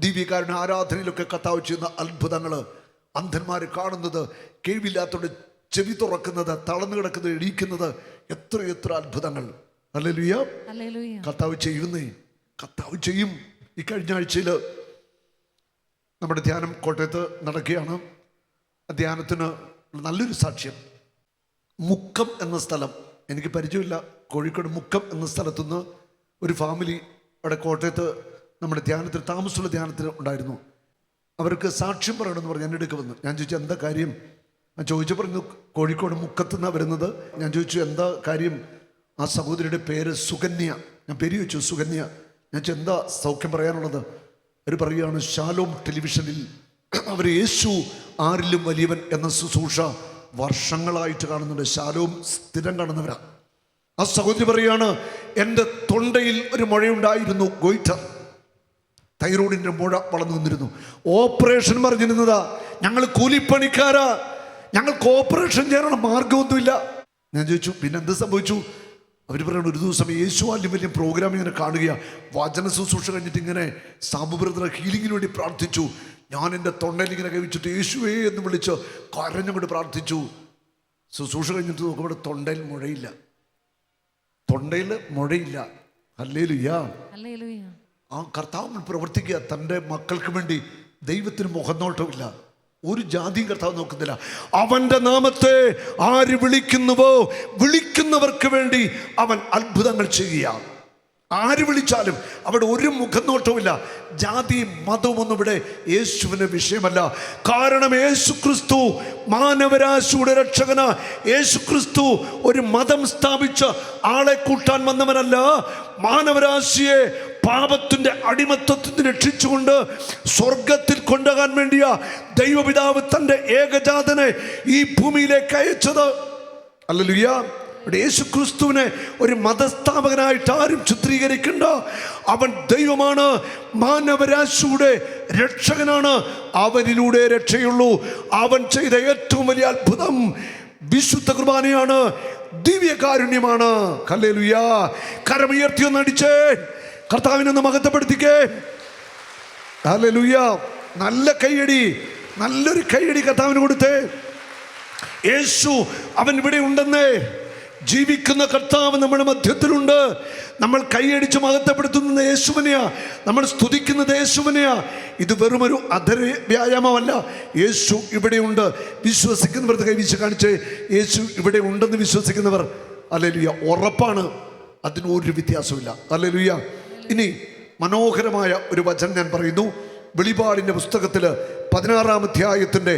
ദിവ്യകാരുണ്യ ആരാധനയിലൊക്കെ കർത്താവ് ചെയ്യുന്ന അത്ഭുതങ്ങൾ, അന്ധന്മാർ കാണുന്നത്, കേൾവില്ലാത്തവരുടെ ചെവി തുറക്കുന്നത്, തളർന്നു കിടക്കുന്നത് എണീക്കുന്നത്, എത്ര അത്ഭുതങ്ങൾ. ഹല്ലേലൂയ. കർത്താവ് ചെയ്യുന്നേ, കർത്താവ് ചെയ്യും. ഈ കഴിഞ്ഞ ആഴ്ചയിൽ നമ്മുടെ ധ്യാനം കോട്ടയത്ത് നടക്കുകയാണ്. ധ്യാനത്തിന് നല്ലൊരു സാക്ഷ്യം. മുക്കം എന്ന സ്ഥലം എനിക്ക് പരിചയമില്ല. കോഴിക്കോട് മുക്കം എന്ന സ്ഥലത്തുനിന്ന് ഒരു ഫാമിലി അവിടെ കോട്ടയത്ത് നമ്മുടെ ധ്യാനത്തിൽ താമസമുള്ള ധ്യാനത്തിന് ഉണ്ടായിരുന്നു. അവർക്ക് സാക്ഷ്യം പറയണമെന്ന് പറഞ്ഞ് എൻ്റെ അടുക്ക് വന്നു. ഞാൻ ചോദിച്ചു എന്താ കാര്യം? ഞാൻ ചോദിച്ചു പറഞ്ഞു കോഴിക്കോട് മുക്കത്തുനിന്നാണ് വരുന്നത്. ഞാൻ ചോദിച്ചു എന്താ കാര്യം? ആ സഹോദരിയുടെ പേര് സുകന്യ. ഞാൻ പേര് ചോദിച്ചു സുകന്യ. ഞാൻ ചോദിച്ചു എന്താ സൗഖ്യം പറയാനുള്ളത്? അവർ പറയുകയാണ് ഷാലോം ടെലിവിഷനിൽ അവർ യേശു ആരിലും വലിയവൻ എന്ന ശുശ്രൂഷ വർഷങ്ങളായിട്ട് കാണുന്നുണ്ട്. ഷാലോം സ്ഥിരം കാണുന്നവരാ. ആ സഹോദരി പറയാണ് എൻ്റെ തൊണ്ടയിൽ ഒരു മുഴയുണ്ടായിരുന്നു, ഗോയിറ്റർ, തൈറോയിഡിൻ്റെ മുഴ വളർന്നു വന്നിരുന്നു. ഓപ്പറേഷൻ പറഞ്ഞിരുന്നതാ. ഞങ്ങൾ കൂലിപ്പണിക്കാരാ, ഞങ്ങൾക്ക് ഓപ്പറേഷൻ ചെയ്യാനുള്ള മാർഗമൊന്നുമില്ല. ഞാൻ ചോദിച്ചു പിന്നെ എന്ത് സംഭവിച്ചു? അവർ പറയുന്നത് ഒരു ദിവസം യേശു ആലും വലിയ പ്രോഗ്രാം ഇങ്ങനെ കാണുകയാണ്. വചന ശുശ്രൂഷ കഴിഞ്ഞിട്ട് ഇങ്ങനെ സാബു ബ്രദർ ഹീലിങ്ങിന് വേണ്ടി പ്രാർത്ഥിച്ചു. ഞാൻ എൻ്റെ തൊണ്ടയിൽ ഇങ്ങനെ കഴിച്ചിട്ട് യേശുവേ എന്ന് വിളിച്ച് കരഞ്ഞുകൊണ്ട് പ്രാർത്ഥിച്ചു. ശുശ്രൂഷ കഴിഞ്ഞിട്ട് നോക്കുമ്പോൾ തൊണ്ടയിൽ മുഴയില്ല. തൊണ്ടയിൽ മുഴയില്ല. ഹല്ലേലൂയ. ആ കർത്താവ് പ്രവർത്തിക്കുക. തൻ്റെ മക്കൾക്ക് വേണ്ടി ദൈവത്തിന് മുഖനോട്ടമില്ല. ഒരു ജാതിയും കർത്താവ് നോക്കുന്നില്ല. അവൻ്റെ നാമത്തെ ആര് വിളിക്കുന്നുവോ വിളിക്കുന്നവർക്ക് വേണ്ടി അവൻ അത്ഭുതങ്ങൾ ചെയ്യുക. ആര് വിളിച്ചാലും അവിടെ ഒരു മുഖനോട്ടവുമില്ല. ജാതിയും മതവും ഒന്നും ഇവിടെ യേശുവിന് വിഷയമല്ല. കാരണം യേശു ക്രിസ്തു മാനവരാശിയുടെ രക്ഷകന. യേശു ക്രിസ്തു ഒരു മതം സ്ഥാപിച്ച് ആളെ കൂട്ടാൻ വന്നവനല്ല. മാനവരാശിയെ പാപത്തിന്റെ അടിമത്വത്തിന് രക്ഷിച്ചുകൊണ്ട് സ്വർഗത്തിൽ കൊണ്ടുപോകാൻ വേണ്ടിയാ ദൈവപിതാവ് തൻ്റെ ഏകജാതനെ ഈ ഭൂമിയിലേക്ക് അയച്ചത്. ഹല്ലേലൂയ. യേശു ക്രിസ്തുവിനെ ഒരു മതസ്ഥാപകനായിട്ട് ആരും ചിത്രീകരിക്കണ്ട. അവൻ ദൈവമാണ്, മാനവരാശിയുടെ രക്ഷകനാണ്. അവനിലൂടെ രക്ഷയുള്ളൂ. അവൻ ചെയ്ത ഏറ്റവും വലിയ അത്ഭുതം വിശുദ്ധ കുർബാനയാണ്. ദിവ്യകാരുണ്യമാണ്. ഹല്ലേലൂയ. കരമുയർത്തിയൊന്നടിച്ചേ, കർത്താവിനൊന്ന് മഹത്വപ്പെടുത്തിക്കേ. ഹല്ലേലൂയ. നല്ല കൈയടി, നല്ലൊരു കൈയടി കർത്താവിന് കൊടുത്തേ. യേശു അവൻ ഇവിടെ ഉണ്ടെന്നേ. ജീവിക്കുന്ന കർത്താവ് നമ്മുടെ മധ്യത്തിലുണ്ട്. നമ്മൾ കൈയടിച്ച് മഹത്വപ്പെടുത്തുന്നത് യേശുവിനെയാ, നമ്മൾ സ്തുതിക്കുന്നത് യേശുവിനെയാ. ഇത് വെറുമൊരു അധര വ്യായാമമല്ല. യേശു ഇവിടെയുണ്ട്. വിശ്വസിക്കുന്നവർ കൈവീശി കാണിച്ച് യേശു ഇവിടെ ഉണ്ടെന്ന് വിശ്വസിക്കുന്നവർ ഹല്ലേലൂയ. ഉറപ്പാണ്, അതിനൊരു വ്യത്യാസമില്ല. ഹല്ലേലൂയ. ഇനി മനോഹരമായ ഒരു വചനം ഞാൻ പറയുന്നു. വെളിപാടിൻ്റെ പുസ്തകത്തിൽ 16-ാം അധ്യായത്തിൻ്റെ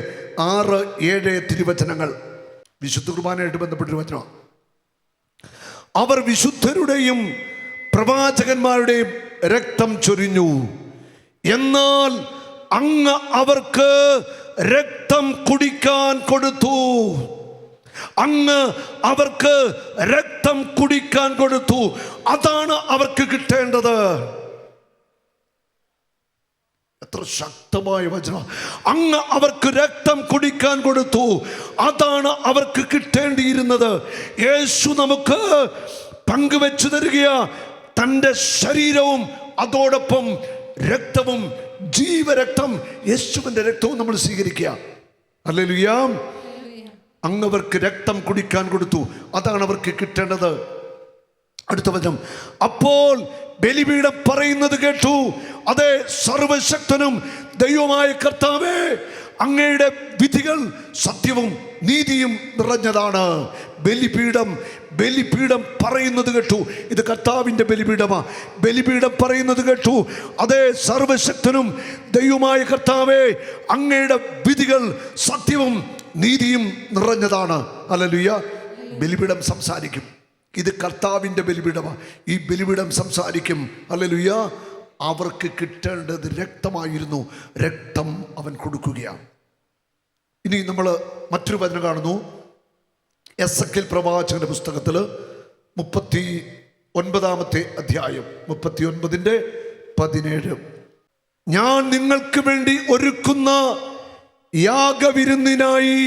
6-7 തിരുവചനങ്ങൾ വിശുദ്ധ കുർബാനയായിട്ട് ബന്ധപ്പെട്ടൊരു വചനമാണ്. അവർ വിശുദ്ധരുടെയും പ്രവാചകന്മാരുടെയും രക്തം ചൊരിഞ്ഞു, എന്നാൽ അങ്ങ് അവർക്ക് രക്തം കുടിക്കാൻ കൊടുത്തു. അങ്ങ് അവർക്ക് രക്തം കുടിക്കാൻ കൊടുത്തു. അതാണ് അവർക്ക് കിട്ടേണ്ടത്. എത്ര ശക്തമായ വചനം! അങ്ങ് അവർക്ക് രക്തം കുടിക്കാൻ കൊടുത്തു, അതാണ് അവർക്ക് കിട്ടേണ്ടിയിരുന്നത്. യേശു നമുക്ക് പങ്കുവെച്ചു തരികയാ തൻ്റെ ശരീരവും അതോടൊപ്പം രക്തവും, ജീവരക്തം, യേശുവിൻ്റെ രക്തവും നമ്മൾ സ്വീകരിക്കുക. ഹല്ലേലൂയ. അങ്ങ് അവർക്ക് രക്തം കുടിക്കാൻ കൊടുത്തു, അതാണ് അവർക്ക് കിട്ടേണ്ടത്. അടുത്ത വചനം, അപ്പോൾ ബലിപീഠം പറയുന്നത് കേട്ടു, അതെ, സർവശക്തനും ദൈവമായ കർത്താവേ, അങ്ങയുടെ വിധികൾ സത്യവും നീതിയും നിറഞ്ഞതാണ്. ബലിപീഠം പറയുന്നത് കേട്ടു. ഇത് കർത്താവിൻ്റെ ബലിപീഠമാ. ബലിപീഠം പറയുന്നത് കേട്ടു, അതെ, സർവശക്തനും ദൈവമായ കർത്താവേ, അങ്ങയുടെ വിധികൾ സത്യവും നീതിയും നിറഞ്ഞതാണ്. ഹല്ലേലൂയ. ബലിപീഠം സംസാരിക്കും. ഇത് കർത്താവിൻ്റെ ബലിപീഠമാണ്. ഈ ബലിപീഠം സംസാരിക്കും. ഹല്ലേലൂയ. അവർക്ക് കിട്ടേണ്ടത് രക്തമായിരുന്നു, രക്തം അവൻ കൊടുക്കുകയാണ്. ഇനി നമ്മൾ മറ്റൊരു വചനം കാണുന്നു. എസെക്കിയേൽ പ്രവാചകന്റെ പുസ്തകത്തിൽ 39-ാമത്തെ അധ്യായം 39-17. ഞാൻ നിങ്ങൾക്ക് വേണ്ടി ഒരുക്കുന്ന യാഗവിരുന്നിനായി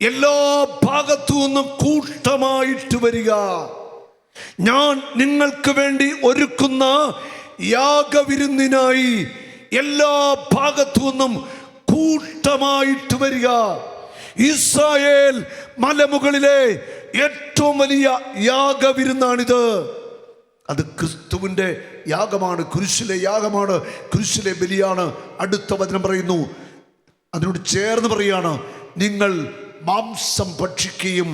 എല്ലാ ഭാഗത്തു നിന്നും കൂട്ടമായിട്ട് വരിക. ഞാൻ നിങ്ങൾക്ക് വേണ്ടി ഒരുക്കുന്ന യാഗവിരുന്നിനായി എല്ലാ ഭാഗത്തു നിന്നും കൂട്ടമായിട്ട് വരിക. ഇസ്രായേൽ മലമുകളിലെ ഏറ്റവും വലിയ യാഗവിരുന്നാണിത്. അത് ക്രിസ്തുവിൻ്റെ യാഗമാണ്, കുരിശിലെ യാഗമാണ്, കുരിശിലെ ബലിയാണ്. അടുത്ത വചനം പറയുന്നു, അതിനോട് ചേർന്ന് പറയാണ്, നിങ്ങൾ മാംസം ഭക്ഷിക്കുകയും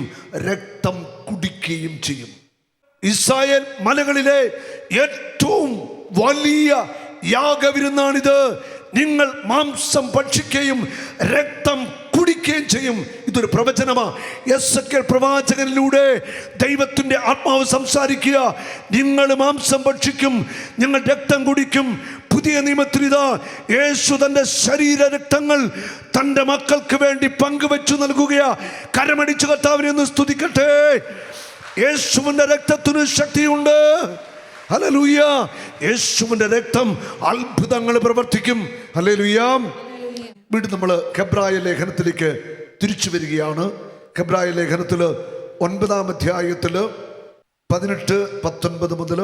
രക്തം കുടിക്കുകയും ചെയ്യും. ഇസ്രായേൽ മലകളിലെ ഏറ്റവും വലിയ യാഗവിരുന്നാണിത്. നിങ്ങൾ മാംസം ഭക്ഷിക്കുകയും രക്തം കുടിക്കുകയും ചെയ്യും. ഇതൊരു പ്രവചനമാണ്. എസെക്കിയേൽ പ്രവാചകനിലൂടെ ദൈവത്തിൻ്റെ ആത്മാവ് സംസാരിക്കുക. നിങ്ങൾ മാംസം ഭക്ഷിക്കും, നിങ്ങൾ രക്തം കുടിക്കും. പുതിയ നിയമത്തിൽ ഇതാ യേശു തൻ്റെ ശരീര രക്തങ്ങൾ തൻ്റെ മക്കൾക്ക് വേണ്ടി പങ്കുവെച്ചു നൽകുകയാ. കരമടിച്ചു കർത്താവിനെ ഒന്ന് സ്തുതിക്കട്ടെ. യേശുവിൻ്റെ രക്തത്തിന് ശക്തിയുണ്ട്. ഹല്ലേലൂയ. യേശുവിൻ്റെ രക്തം അത്ഭുതങ്ങൾ പ്രവർത്തിക്കും. ഹല്ലേലൂയ. വീണ്ടും നമ്മൾ ഹെബ്രായ ലേഖനത്തിലേക്ക് തിരിച്ചു വരികയാണ്. ഹെബ്രായ ലേഖനത്തിൽ 9-ാം അധ്യായത്തിൽ 18, 19 മുതൽ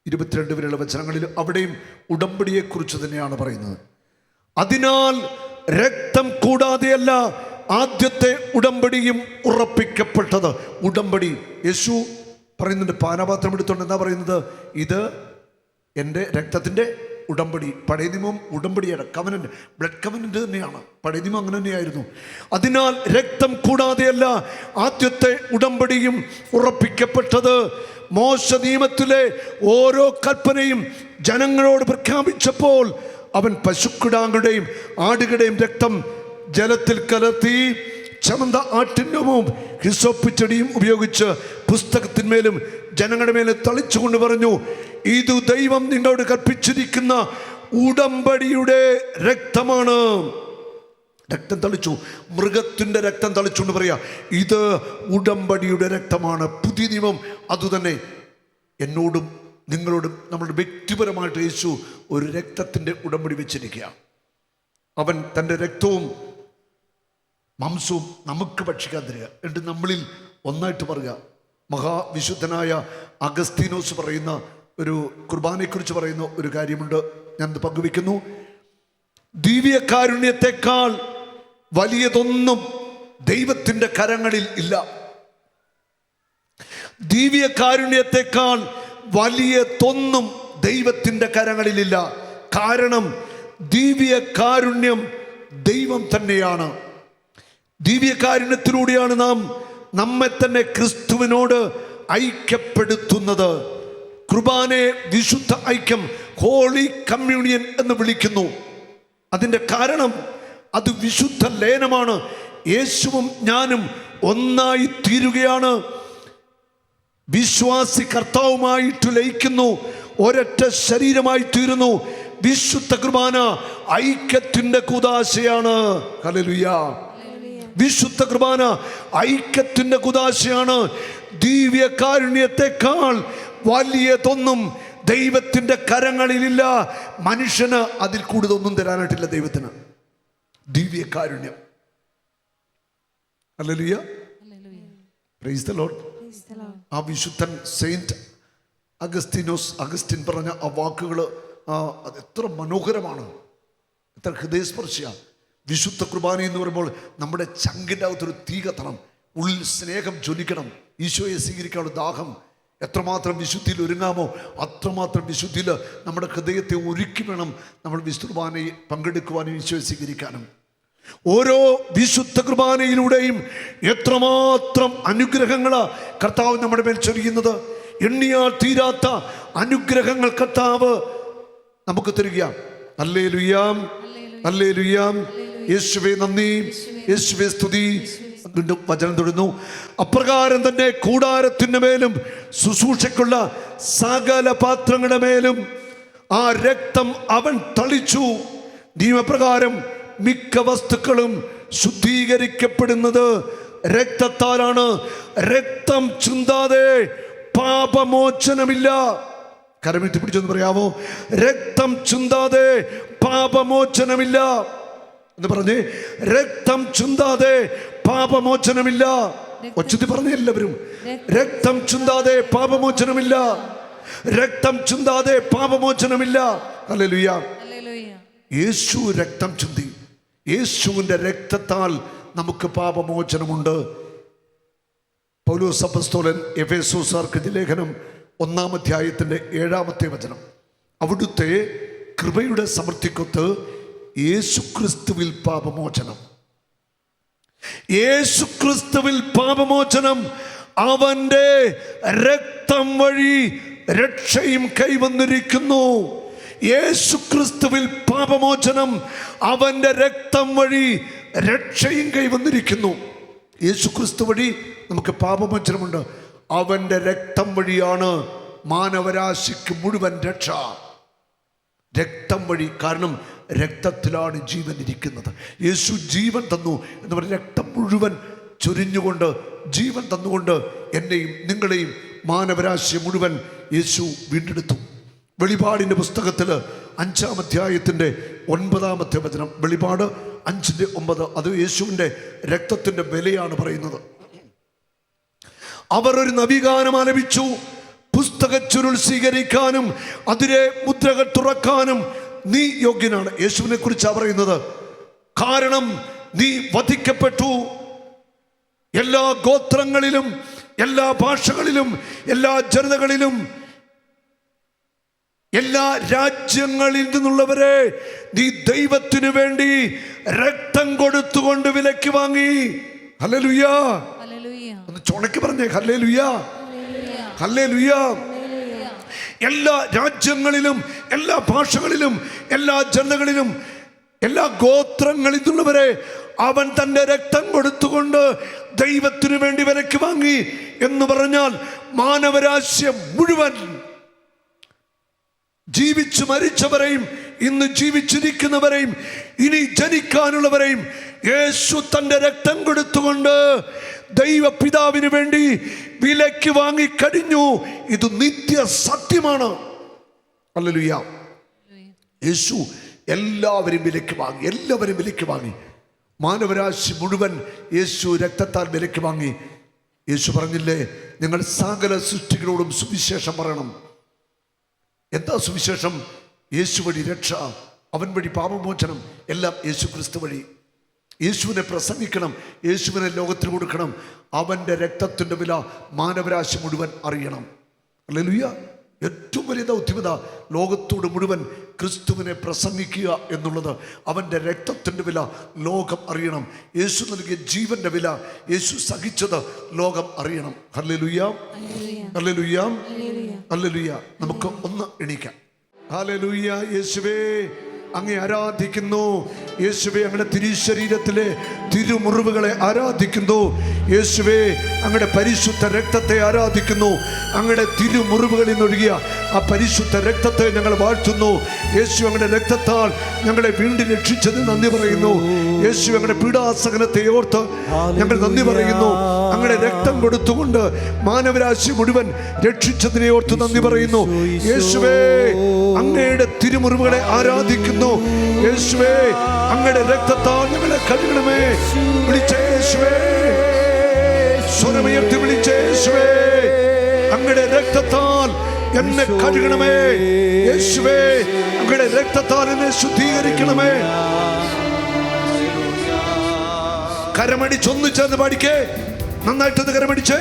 22 വരെയുള്ള വചനങ്ങളിൽ അവിടെയും ഉടമ്പടിയെക്കുറിച്ച് തന്നെയാണ് പറയുന്നത്. അതിനാൽ രക്തം കൂടാതെയല്ല ആദ്യത്തെ ഉടമ്പടിയും ഉറപ്പിക്കപ്പെട്ടത്. ഉടമ്പടി യേശു പറയുന്നുണ്ട്, പാനപാത്രം എടുത്തുകൊണ്ട് എന്താ പറയുന്നത്? ഇത് എൻ്റെ രക്തത്തിൻ്റെ ഉടമ്പടി. പഴയ നിയമം ഉടമ്പടിയാണ്, കവനന്റ്, ബ്ലഡ് കവനന്റ് തന്നെയാണ്. പഴയ നിയമം അങ്ങനെ തന്നെയായിരുന്നു. അതിനാൽ രക്തം കൂടാതെയല്ല ആദ്യത്തെ ഉടമ്പടിയും ഉറപ്പിക്കപ്പെട്ടത്. മോശ നിയമത്തിലെ ഓരോ കൽപ്പനയും ജനങ്ങളോട് പ്രഖ്യാപിച്ചപ്പോൾ അവൻ പശുക്കിടാങ്ങളുടെയും ആടുകളുടെയും രക്തം ജലത്തിൽ കലർത്തി ചമന്ത ആട്ടിൻഡും ഹിസോപ്പ് ചെടിയും ഉപയോഗിച്ച് പുസ്തകത്തിന്മേലും ജനങ്ങളുടെ മേലും തളിച്ചുകൊണ്ട് പറഞ്ഞു, ഇത് ദൈവം നിങ്ങളോട് കൽപ്പിച്ചിരിക്കുന്ന ഉടമ്പടിയുടെ രക്തമാണ്. രക്തം തളിച്ചു, മൃഗത്തിൻ്റെ രക്തം തളിച്ചുകൊണ്ട് പറയാ, ഇത് ഉടമ്പടിയുടെ രക്തമാണ്. പുതിയ നിയമം അതുതന്നെ. എന്നോടും നിങ്ങളോടും നമ്മളുടെ വ്യക്തിപരമായിട്ട് യേശു ഒരു രക്തത്തിൻ്റെ ഉടമ്പടി വെച്ചിരിക്കുക. അവൻ തൻ്റെ രക്തവും മാംസവും നമുക്ക് ഭക്ഷിക്കാൻ തരിക. എന്നിട്ട് നമ്മളിൽ ഒന്നായിട്ട് പറയുക. മഹാവിശുദ്ധനായ അഗസ്തീനോസ് പറയുന്ന ഒരു കുർബാനയെക്കുറിച്ച് പറയുന്ന ഒരു കാര്യമുണ്ട്, ഞാൻ പങ്കുവെക്കുന്നു. ദിവ്യകാരുണ്യത്തെക്കാൾ വലിയതൊന്നും ദൈവത്തിൻ്റെ കരങ്ങളിൽ ഇല്ല. ദിവ്യകാരുണ്യത്തെക്കാൾ വലിയതൊന്നും ദൈവത്തിൻ്റെ കരങ്ങളിലില്ല. കാരണം ദിവ്യകാരുണ്യം ദൈവം തന്നെയാണ്. ദിവ്യകാരുണ്യത്തിലൂടെയാണ് നാം നമ്മെ തന്നെ ക്രിസ്തുവിനോട് ഐക്യപ്പെടുത്തുന്നത്. കുർബാനയെ വിശുദ്ധ ഐക്യം, ഹോളി കമ്മ്യൂണിയൻ എന്ന് വിളിക്കുന്നു. അതിൻ്റെ കാരണം അത് വിശുദ്ധ ലയനമാണ്. യേശുവും ഞാനും ഒന്നായി തീരുകയാണ്. വിശ്വാസി കർത്താവുമായിട്ട് ലയിക്കുന്നു, ഒരൊറ്റ ശരീരമായി തീരുന്നു. വിശുദ്ധ കുർബാന ഐക്യത്തിൻ്റെ കൂദാശയാണ്. ഹല്ലേലൂയ. വിശുദ്ധ കുർബാന ഐക്യത്തിൻ്റെ കൂദാശയാണ്. ദിവ്യകാരുണ്യത്തെക്കാൾ വലിയതൊന്നും ദൈവത്തിൻ്റെ കരങ്ങളിലില്ല. മനുഷ്യന് അതിൽ കൂടുതലൊന്നും തരാനായിട്ടില്ല ദൈവത്തിന്. ദിവ്യകാരുണ്യം. ഹല്ലേലൂയ. Praise the Lord. ആ വിശുദ്ധൻ സെയിന്റ് അഗസ്റ്റിൻ പറഞ്ഞ ആ വാക്കുകൾ അത് എത്ര മനോഹരമാണ്, എത്ര ഹൃദയസ്പർശിയാണ്. വിശുദ്ധ കുർബാന എന്ന് പറയുമ്പോൾ നമ്മുടെ ചങ്കിൻ്റെ അകത്തൊരു തീ കത്തണം, ഉള്ളിൽ സ്നേഹം ജ്വലിക്കണം, ഈശോയെ സ്വീകരിക്കാനുള്ള ദാഹം. എത്രമാത്രം വിശുദ്ധിയിൽ ഒരുങ്ങാമോ അത്രമാത്രം വിശുദ്ധിയിൽ നമ്മുടെ ഹൃദയത്തെ ഒരുക്കി വേണം നമ്മൾ വിശുദ്ധ കുർബാനയിൽ പങ്കെടുക്കുവാനും ഈശോയെ സ്വീകരിക്കാനും. ഓരോ വിശുദ്ധ കുർബാനയിലൂടെയും എത്രമാത്രം അനുഗ്രഹങ്ങളാണ് കർത്താവ് നമ്മുടെ മേൽ ചൊരിയുന്നത്. എണ്ണിയാൽ തീരാത്ത അനുഗ്രഹങ്ങൾ കർത്താവ് നമുക്ക് തരികയാണ്. Hallelujah, hallelujah. യേശുവേ നന്ദി, യേശുവേ സ്തുതി. വീണ്ടും വചനം തുടരുന്നു. അപ്രകാരം തന്നെ കൂടാരത്തിൻ്റെ മേലും ശുശ്രൂഷയ്ക്കുള്ള സകല പാത്രങ്ങളുടെ മേലും ആ രക്തം അവൻ തളിച്ചു. നിയമപ്രകാരം മിക്ക വസ്തുക്കളും ശുദ്ധീകരിക്കപ്പെടുന്നത് രക്തത്താലാണ്. രക്തം ചിന്താതെ പാപമോചനമില്ല. കരമിട്ട് പിടിച്ചെന്ന് പറയാമോ? രക്തം ചിന്താതെ പാപമോചനമില്ല എന്ന് പറഞ്ഞേ. രക്തം ചിന്താതെ പാപമോചനമില്ല. ഒച്ചത്തി പറഞ്ഞ എല്ലാവരും, രക്തം ചിന്താതെ പാപമോചനമില്ല. രക്തം ചിന്താതെ പാപമോചനമില്ല. ഹല്ലേലൂയ. യേശു രക്തം ചിന്തി. യേശുവിൻ്റെ രക്തത്താൽ നമുക്ക് പാപമോചനമുണ്ട്. പൗലോസ് അപ്പോസ്തലൻ എഫെസോസ്യർക്ക് ലേഖനം 1-ാം അധ്യായത്തിൻ്റെ 7-ാമത്തെ വചനം. അവിടുത്തെ കൃപയുടെ സമൃദ്ധിക്കൊത്ത് യേശുക്രിസ്തുവിൽ പാപമോചനം. യേശുക്രിസ്തുവിൽ പാപമോചനം. അവൻ്റെ രക്തം വഴി രക്ഷയും കൈവന്നിരിക്കുന്നു. യേശുക്രിസ്തുവിൽ പാപമോചനം. അവൻ്റെ രക്തം വഴി രക്ഷയും കൈവന്നിരിക്കുന്നു. യേശുക്രിസ്തു വഴി നമുക്ക് പാപമോചനമുണ്ട്. അവൻ്റെ രക്തം വഴിയാണ് മാനവരാശിക്ക് മുഴുവൻ രക്ഷ. രക്തം വഴി. കാരണം രക്തത്തിലാണ് ജീവൻ ഇരിക്കുന്നത്. യേശു ജീവൻ തന്നു എന്ന് പറഞ്ഞ രക്തം മുഴുവൻ ചൊരിഞ്ഞുകൊണ്ട് ജീവൻ തന്നുകൊണ്ട് എന്നെയും നിങ്ങളെയും മാനവരാശിയെ മുഴുവൻ യേശു വീണ്ടെടുത്തു. വെളിപാടിൻ്റെ പുസ്തകത്തിൽ 5-ാം അധ്യായത്തിൻ്റെ 9-ാമത്തെ വചനം. വെളിപാട് 5:9. അത് യേശുവിൻ്റെ രക്തത്തിൻ്റെ വിലയാണ് പറയുന്നത്. അവർ ഒരു നവീകാനം ആലപിച്ചു. പുസ്തക ചുരുൾ സ്വീകരിക്കാനും അതിലെ മുദ്രകൾ തുറക്കാനും നീ യോഗ്യനാണ്. യേശുവിനെ കുറിച്ചാണ് പറയുന്നത്. കാരണം നീ വധിക്കപ്പെട്ടു. എല്ലാ ഗോത്രങ്ങളിലും എല്ലാ ഭാഷകളിലും എല്ലാ ജനതകളിലും എല്ലാ രാജ്യങ്ങളിൽ നിന്നുള്ളവരെ നീ ദൈവത്തിനു വേണ്ടി രക്തം കൊടുത്തുകൊണ്ട് വിലയ്ക്ക് വാങ്ങി. ഹല്ലേലൂയ. ഒന്ന് ചുണക്കി പറഞ്ഞേ. Hallelujah, hallelujah. എല്ലാ രാജ്യങ്ങളിലും എല്ലാ ഭാഷകളിലും എല്ലാ ജനതകളിലും എല്ലാ ഗോത്രങ്ങളിൽ നിന്നുള്ളവരെ അവൻ തൻ്റെ രക്തം കൊടുത്തുകൊണ്ട് ദൈവത്തിനു വേണ്ടി വിലയ്ക്ക് വാങ്ങി എന്ന് പറഞ്ഞാൽ മാനവരാശി മുഴുവൻ, ജീവിച്ചു മരിച്ചവരെയും ഇന്ന് ജീവിച്ചിരിക്കുന്നവരെയും ഇനി ജനിക്കാനുള്ളവരെയും യേശു തൻ്റെ രക്തം കൊടുത്തുകൊണ്ട് ദൈവപിതാവിന് വേണ്ടി വിലയ്ക്ക് വാങ്ങിക്കഴിഞ്ഞു. ഇത് നിത്യ സത്യമാണ്. ഹല്ലേലൂയ. യേശു എല്ലാവരും വിലയ്ക്ക് വാങ്ങി. എല്ലാവരും വിലയ്ക്ക് വാങ്ങി. മാനവരാശി മുഴുവൻ യേശു രക്തത്താൽ വിലയ്ക്ക് വാങ്ങി. യേശു പറഞ്ഞില്ലേ, നിങ്ങൾ സകല സൃഷ്ടികളോടും സുവിശേഷം പറയണം. എന്താ സുവിശേഷം? യേശു വഴി രക്ഷ, അവൻ വഴി പാപമോചനം, എല്ലാം യേശു ക്രിസ്തു വഴി. യേശുവിനെ പ്രസംഗിക്കണം, യേശുവിനെ ലോകത്തിന് കൊടുക്കണം. അവൻ്റെ രക്തത്തിൻ്റെ വില മാനവരാശി മുഴുവൻ അറിയണം. ഹല്ലേലൂയ. ഏറ്റവും വലിയ ദൗത്യത ലോകത്തോട് മുഴുവൻ ക്രിസ്തുവിനെ പ്രസംഗിക്കുക എന്നുള്ളത്. അവൻ്റെ രക്തത്തിൻ്റെ വില ലോകം അറിയണം. യേശു നൽകിയ ജീവൻ്റെ വില, യേശു സഹിച്ചത് ലോകം അറിയണം. Hallelujah, hallelujah, hallelujah. നമുക്ക് ഒന്ന് എണീക്കാം. ഹല്ലേലൂയ. യേശുവേ, അങ്ങേ ആരാധിക്കുന്നു. യേശുവേ, അങ്ങയുടെ തിരുശരീരത്തിലെ തിരുമുറിവുകളെ ആരാധിക്കുന്നു. യേശുവേ, അങ്ങയുടെ പരിശുദ്ധ രക്തത്തെ ആരാധിക്കുന്നു. അങ്ങയുടെ തിരുമുറിവുകളിൽ നിന്നൊഴുകിയ ആ പരിശുദ്ധ രക്തത്തെ ഞങ്ങൾ വാഴ്ത്തുന്നു. യേശു, അങ്ങയുടെ രക്തത്താൽ ഞങ്ങളെ വീണ്ടും രക്ഷിച്ചത് നന്ദി പറയുന്നു. യേശു, അങ്ങയുടെ പീഡാസഹനത്തെ ഓർത്ത് ഞങ്ങൾ നന്ദി പറയുന്നു. അങ്ങയുടെ രക്തം കൊടുത്തുകൊണ്ട് മാനവരാശി മുഴുവൻ രക്ഷിച്ചതിനെ ഓർത്ത് നന്ദി പറയുന്നു. യേശുവേ, അങ്ങയുടെ തിരുമുറിവുകളെ ആരാധിക്കുന്നു. യേശുവേ, അങ്ങയുടെ രക്തത്താൽ ഞങ്ങളെ കഴുകണമേ. വിളിച്ചേ യേശുവേ, സ്വരമുയർത്തി വിളിച്ചേ യേശുവേ, അങ്ങയുടെ രക്തത്താൽ എന്നെ കഴുകണമേ. യേശുവേ, അങ്ങയുടെ രക്തത്താൽ എന്നെ ശുദ്ധീകരിക്കണമേ. കരമടിച്ചൊന്നു ചേർന്ന് പാടിക്കേ. നന്നായിട്ടൊന്ന് കരമടിച്ചേ.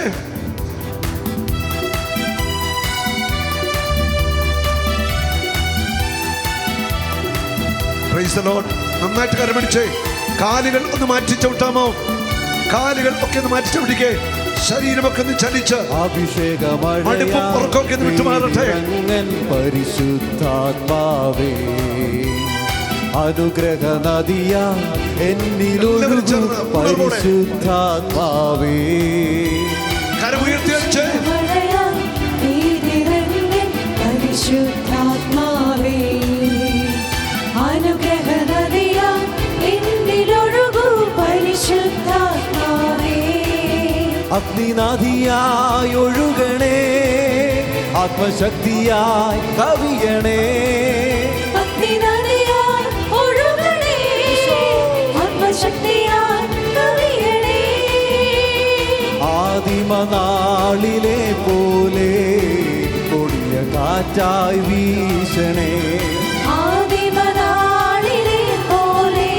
Price the Lord. നന്നായിട്ട് കരമടിച്ചേ. കാലുകൾ ഒന്ന് മാറ്റി ചവിട്ടാമോ? കാലുകൾ ഒക്കെ ഒന്ന് മാറ്റി ചവിട്ടിക്കേ. ശരീരമൊക്കെ ഒന്ന് ചലിച്ച് മടുപ്പും ഉറക്കമൊക്കെ ഒന്ന് വിട്ടുമാറട്ടെ. പരിശുദ്ധാത്മാവേ, അനുഗ്രഹ നദിയാ എന്നിലൊഴുകൂ. പരിശുദ്ധാത്മാവേ, കരമുയർത്തി അടിച്ചേ. പരിശുദ്ധാത്മാവേ, അനുഗ്രഹ നദിയാ എന്നിലൊഴുകൂ. പരിശുദ്ധാത്മാവേ, അഗ്നിനദിയായി ഒഴുകണേ, ആത്മശക്തിയായി കവിയണേ. അഗ്നിനദിയായി ഒഴുകണേ, ആത്മശക്തിയായി കവിയണേ. ആദിമനാളിലെ പോലെ കൊടിയ കാറ്റായി വീശണേ. ആദിമനാളിലെ പോലെ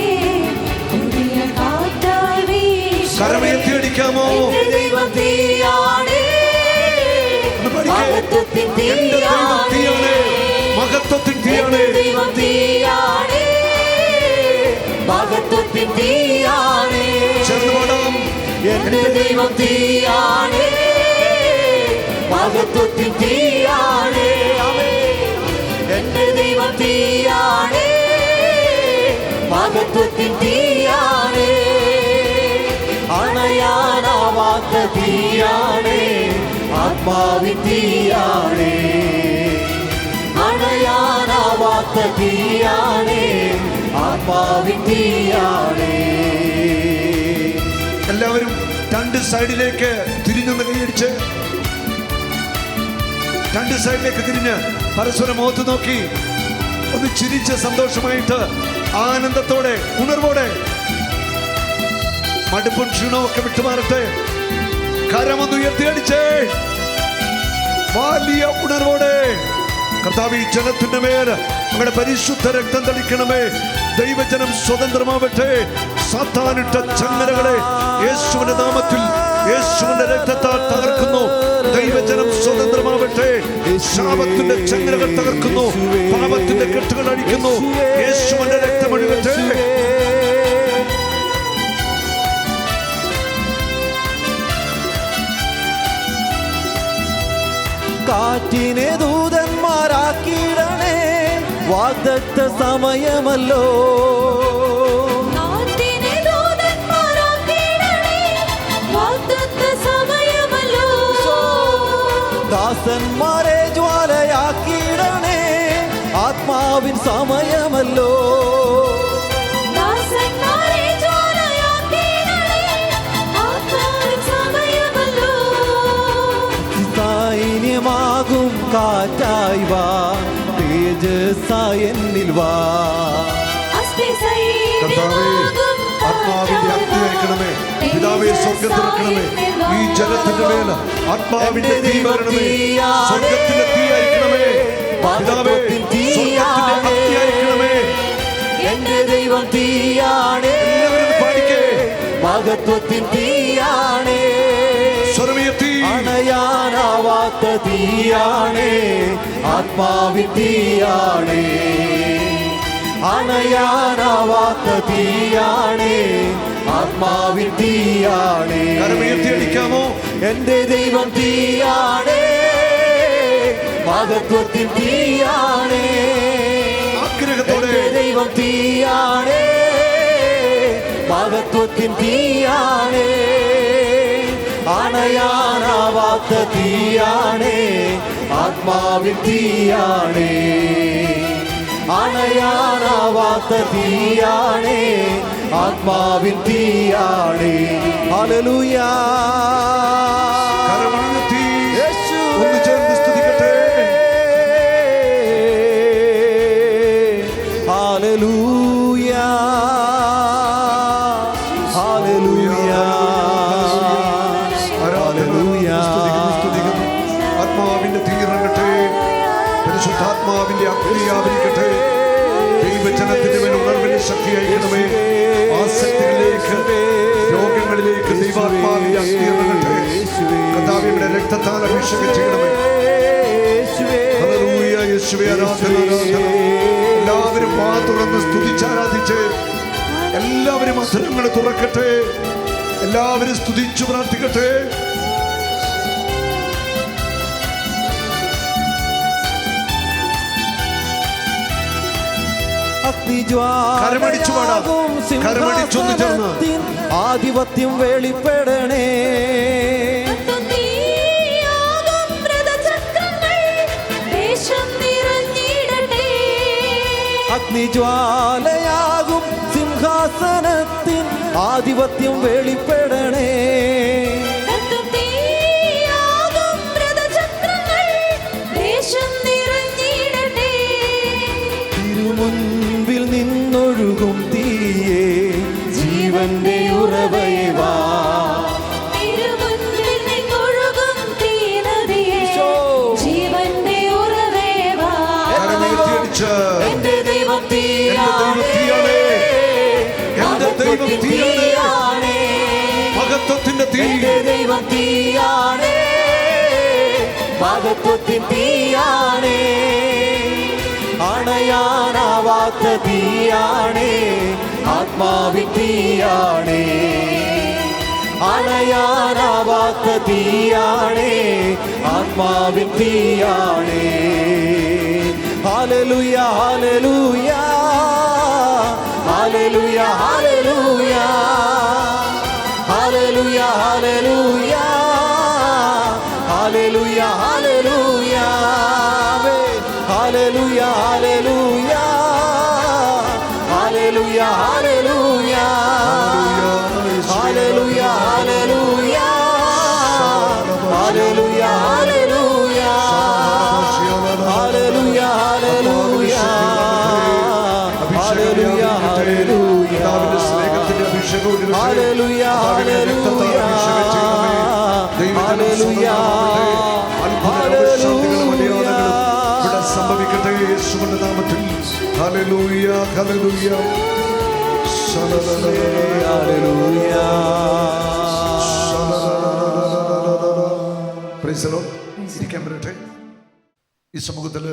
കൊടിയ കാറ്റായി വീശണേ. കരമുയർത്തി അടിക്കാമോ? ദൈവം തീയാണേ, മഹത്വത്തിൻ തീയാണേ, മഹത്വത്തിൻ തീയാണേ. ദൈവം തീയാണേ, മഹത്വത്തിൻ തീയാണേ. ചേർന്ന് പാടാം. എന്റെ ദൈവം തീയാണേ, മഹത്വത്തിൻ തീയാണേ. എന്റെ ദൈവം തീയാണേ, മഹത്വത്തിൻ തീയാണേ. അണയാനാവാത്ത തീയാണേ, ആത്മാവിൻ തീയാണേ. അണയാനാവാത്ത തീയാണേ, ആത്മാവിൻ തീയാണേ. എല്ലാവരും രണ്ട് സൈഡിലേക്ക് തിരിഞ്ഞൊന്ന് കൈയടിച്ച്, രണ്ട് സൈഡിലേക്ക് തിരിഞ്ഞ് പരസ്പരം മുഖത്ത് നോക്കി ഒന്ന് ചിരിച്ച് സന്തോഷമായിട്ട് ആനന്ദത്തോടെ ഉണർവോടെ മടുപ്പും ക്ഷീണവും ഒക്കെ വിട്ടുമാറട്ടെ. കരമൊന്ന് ഉയർത്തിയടിച്ചേ. വലിയ ഉണർവോടെ കർത്താവേ, ഈ ജനത്തിന്റെ മേൽ അങ്ങയുടെ പരിശുദ്ധ രക്തം തളിക്കണമേ. ദൈവജനം സ്വതന്ത്രമാവട്ടെ. സാത്താനിട്ട ചങ്ങലകളെ യേശുവിന്റെ നാമത്തിൽ, യേശുവിന്റെ രക്തത്താൽ തകർക്കുന്നു. ദൈവജനം സ്വതന്ത്രമാവട്ടെ. ശാപത്തിന്റെ ചങ്ങലകൾ തകർക്കുന്നു, പാപത്തിന്റെ കെട്ടുകൾ അഴിക്കുന്നു. യേശുവിന്റെ രക്തം ഒഴുകട്ടെ. കാറ്റിനെ ദൂതന്മാരാക്കിയിടണേ, വാഗ്ദത്ത സമയമല്ലോ. കാറ്റിനെ ദൂതന്മാരാക്കിയിടണേ, വാഗ്ദത്ത സമയമല്ലോ. ദാസന്മാരെ ജ്വാലയാക്കിയിടണേ, ആത്മാവിൻ സമയമല്ലോ. ദാസന്മാരെ ജ്വാലയാക്കിയിടണേ, ആത്മാവിൻ സമയമല്ലോ. സൈന്യമാകും കാറ്റായി വാ, തേജസ്സായി എന്നിൽ വാ. അസ്ഥി സൈന്യമാകും ആത്മാവിൻ പിതാവേ സ്വർഗം തുറക്കണമേ. ഈ ജനത്തിന്റെ മേൽ ആത്മാവിന്റെ തീ വരണമേ. സ്വർഗത്തിന്റെ തീ അയക്കണമേ. പിതാവേ സ്വർഗത്തിന്റെ അഗ്നി അയക്കണമേ. എന്റെ ദൈവം തീയാണേ, എല്ലാവരും പാടിക്കേ. മഹത്വത്തിൻ തീയാണേ, സ്വരമുയർത്തി. അണയാനാവാത്ത തീയാണേ, ആത്മാവിൻ തീയാണേ, അണയാനാവാത്ത തീയാണേ, ആത്മാവിൻ തീയാണേ. കരമുയർത്തി അടിക്കാമോ? എന്റെ ദൈവം തീയാണേ, മഹത്വത്തിൻ തീയാണേ, ആഗ്രഹത്തോടെ എന്റെ ദൈവം തീയാണേ, മഹത്വത്തിൻ തീയാണേ, അണയാനാവാത്ത തീയാണേ, ആത്മാവിൻ തീയാണേ, അണയാനാവാത്ത തീയാണേ, ആത്മാവിൻ തീയാണേ. ഹല്ലേലൂയ. കരമുയർത്തി യേശു ഒന്ന് ചേർന്ന് സ്തുതിക്കട്ടെ. Hallelujah, hallelujah, hallelujah. സ്തുതിക്കുന്നു. ആത്മാവിന്റെ തീ ഇറങ്ങട്ടെ. പരിശുദ്ധാത്മാവിന്റെ അഗ്നി ആവരിക്കട്ടെ. ദൈവജനത്തിന്റെ മേൽ ഉണർവിന്റെ ശക്തി അയക്കണമേ. ആസക്തികളിലേക്ക്, രോഗങ്ങളിലേക്ക് ദൈവാത്മാവിന്റെ അഗ്നി ഇറങ്ങട്ടെ. കർത്താവിന്റെ രക്തത്താൽ അഭിഷേകം ചെയ്യണമേ. ഹല്ലേലൂയ. യേശുവേ ആരാധന, ആരാധന. എല്ലാവരും വാ തുറന്ന് സ്തുതിച്ചാരാധിച്ച്, എല്ലാവരും അധരങ്ങൾ തുറക്കട്ടെ. എല്ലാവരും സ്തുതിച്ചു പ്രാർത്ഥിക്കട്ടെ. കരമടിച്ചു പാടാം. കരമടിച്ചൊന്ന് ചേർന്ന്. ആധിപത്യം വെളിപ്പെടണേ, തീയാകും രഥചക്രങ്ങൾ ദേശം നിറഞ്ഞിടട്ടെ. അഗ്നിജ്വാലയാകും സിംഹാസനത്തിൻ ആധിപത്യം വെളിപ്പെടണേ, തീയാകും രഥചക്രങ്ങൾ ദേശം നിറഞ്ഞിടട്ടെ. തിരുമുൻപിൽ നിന്നൊഴുകും തീയേ, ജീവന്റെ ഉറവയെ വാ. തിരുമുൻപിൽ നിന്നൊഴുകും തീനദിയേ, ജീവന്റെ ഉറവേ വാ. കരമുയർത്തിയടിച്ച് എന്റെ ദൈവം ദൈവം തീയാണേ. എന്റെ ദൈവം തീയാണേ. മഹത്വത്തിന്റെ തീ. എന്റെ ദൈവം തീയാണേ, മഹത്വത്തിൻ തീയാണേ, അണയാനാവാത്ത തീയാണേ, ആത്മാവിൻ തീയാണേ, അണയാനാവാത്ത തീയാണേ, ആത്മാവിൻ തീയാണേ. Hallelujah, hallelujah, hallelujah, hallelujah, hallelujah, hallelujah, hallelujah, hallelujah, hallelujah, hallelujah, hallelujah, hallelujah, hallelujah, hallelujah, hallelujah, hallelujah, hallelujah, hallelujah, hallelujah, പിതാവിന്റെ സ്നേഹത്തിന്റെ അഭിഷേകം ഇടട്ടെ. ഹല്ലേലൂയ, കർത്താവിന്റെ രക്തത്താൽ അഭിഷേകം ചെയ്യണമേ. ദൈവത്തിന്റെ സ്വന്തമാകട്ടെ. അത്ഭുതങ്ങളും ശക്തികളും അടയാളങ്ങളും ഇവിടെ സംഭവിക്കട്ടെ. യേശുവിന്റെ നാമത്തിൽ hallelujah, hallelujah. Praise the Lord. ഇരിക്കാൻ പറ്റട്ടെ. ഈ സമൂഹത്തിൽ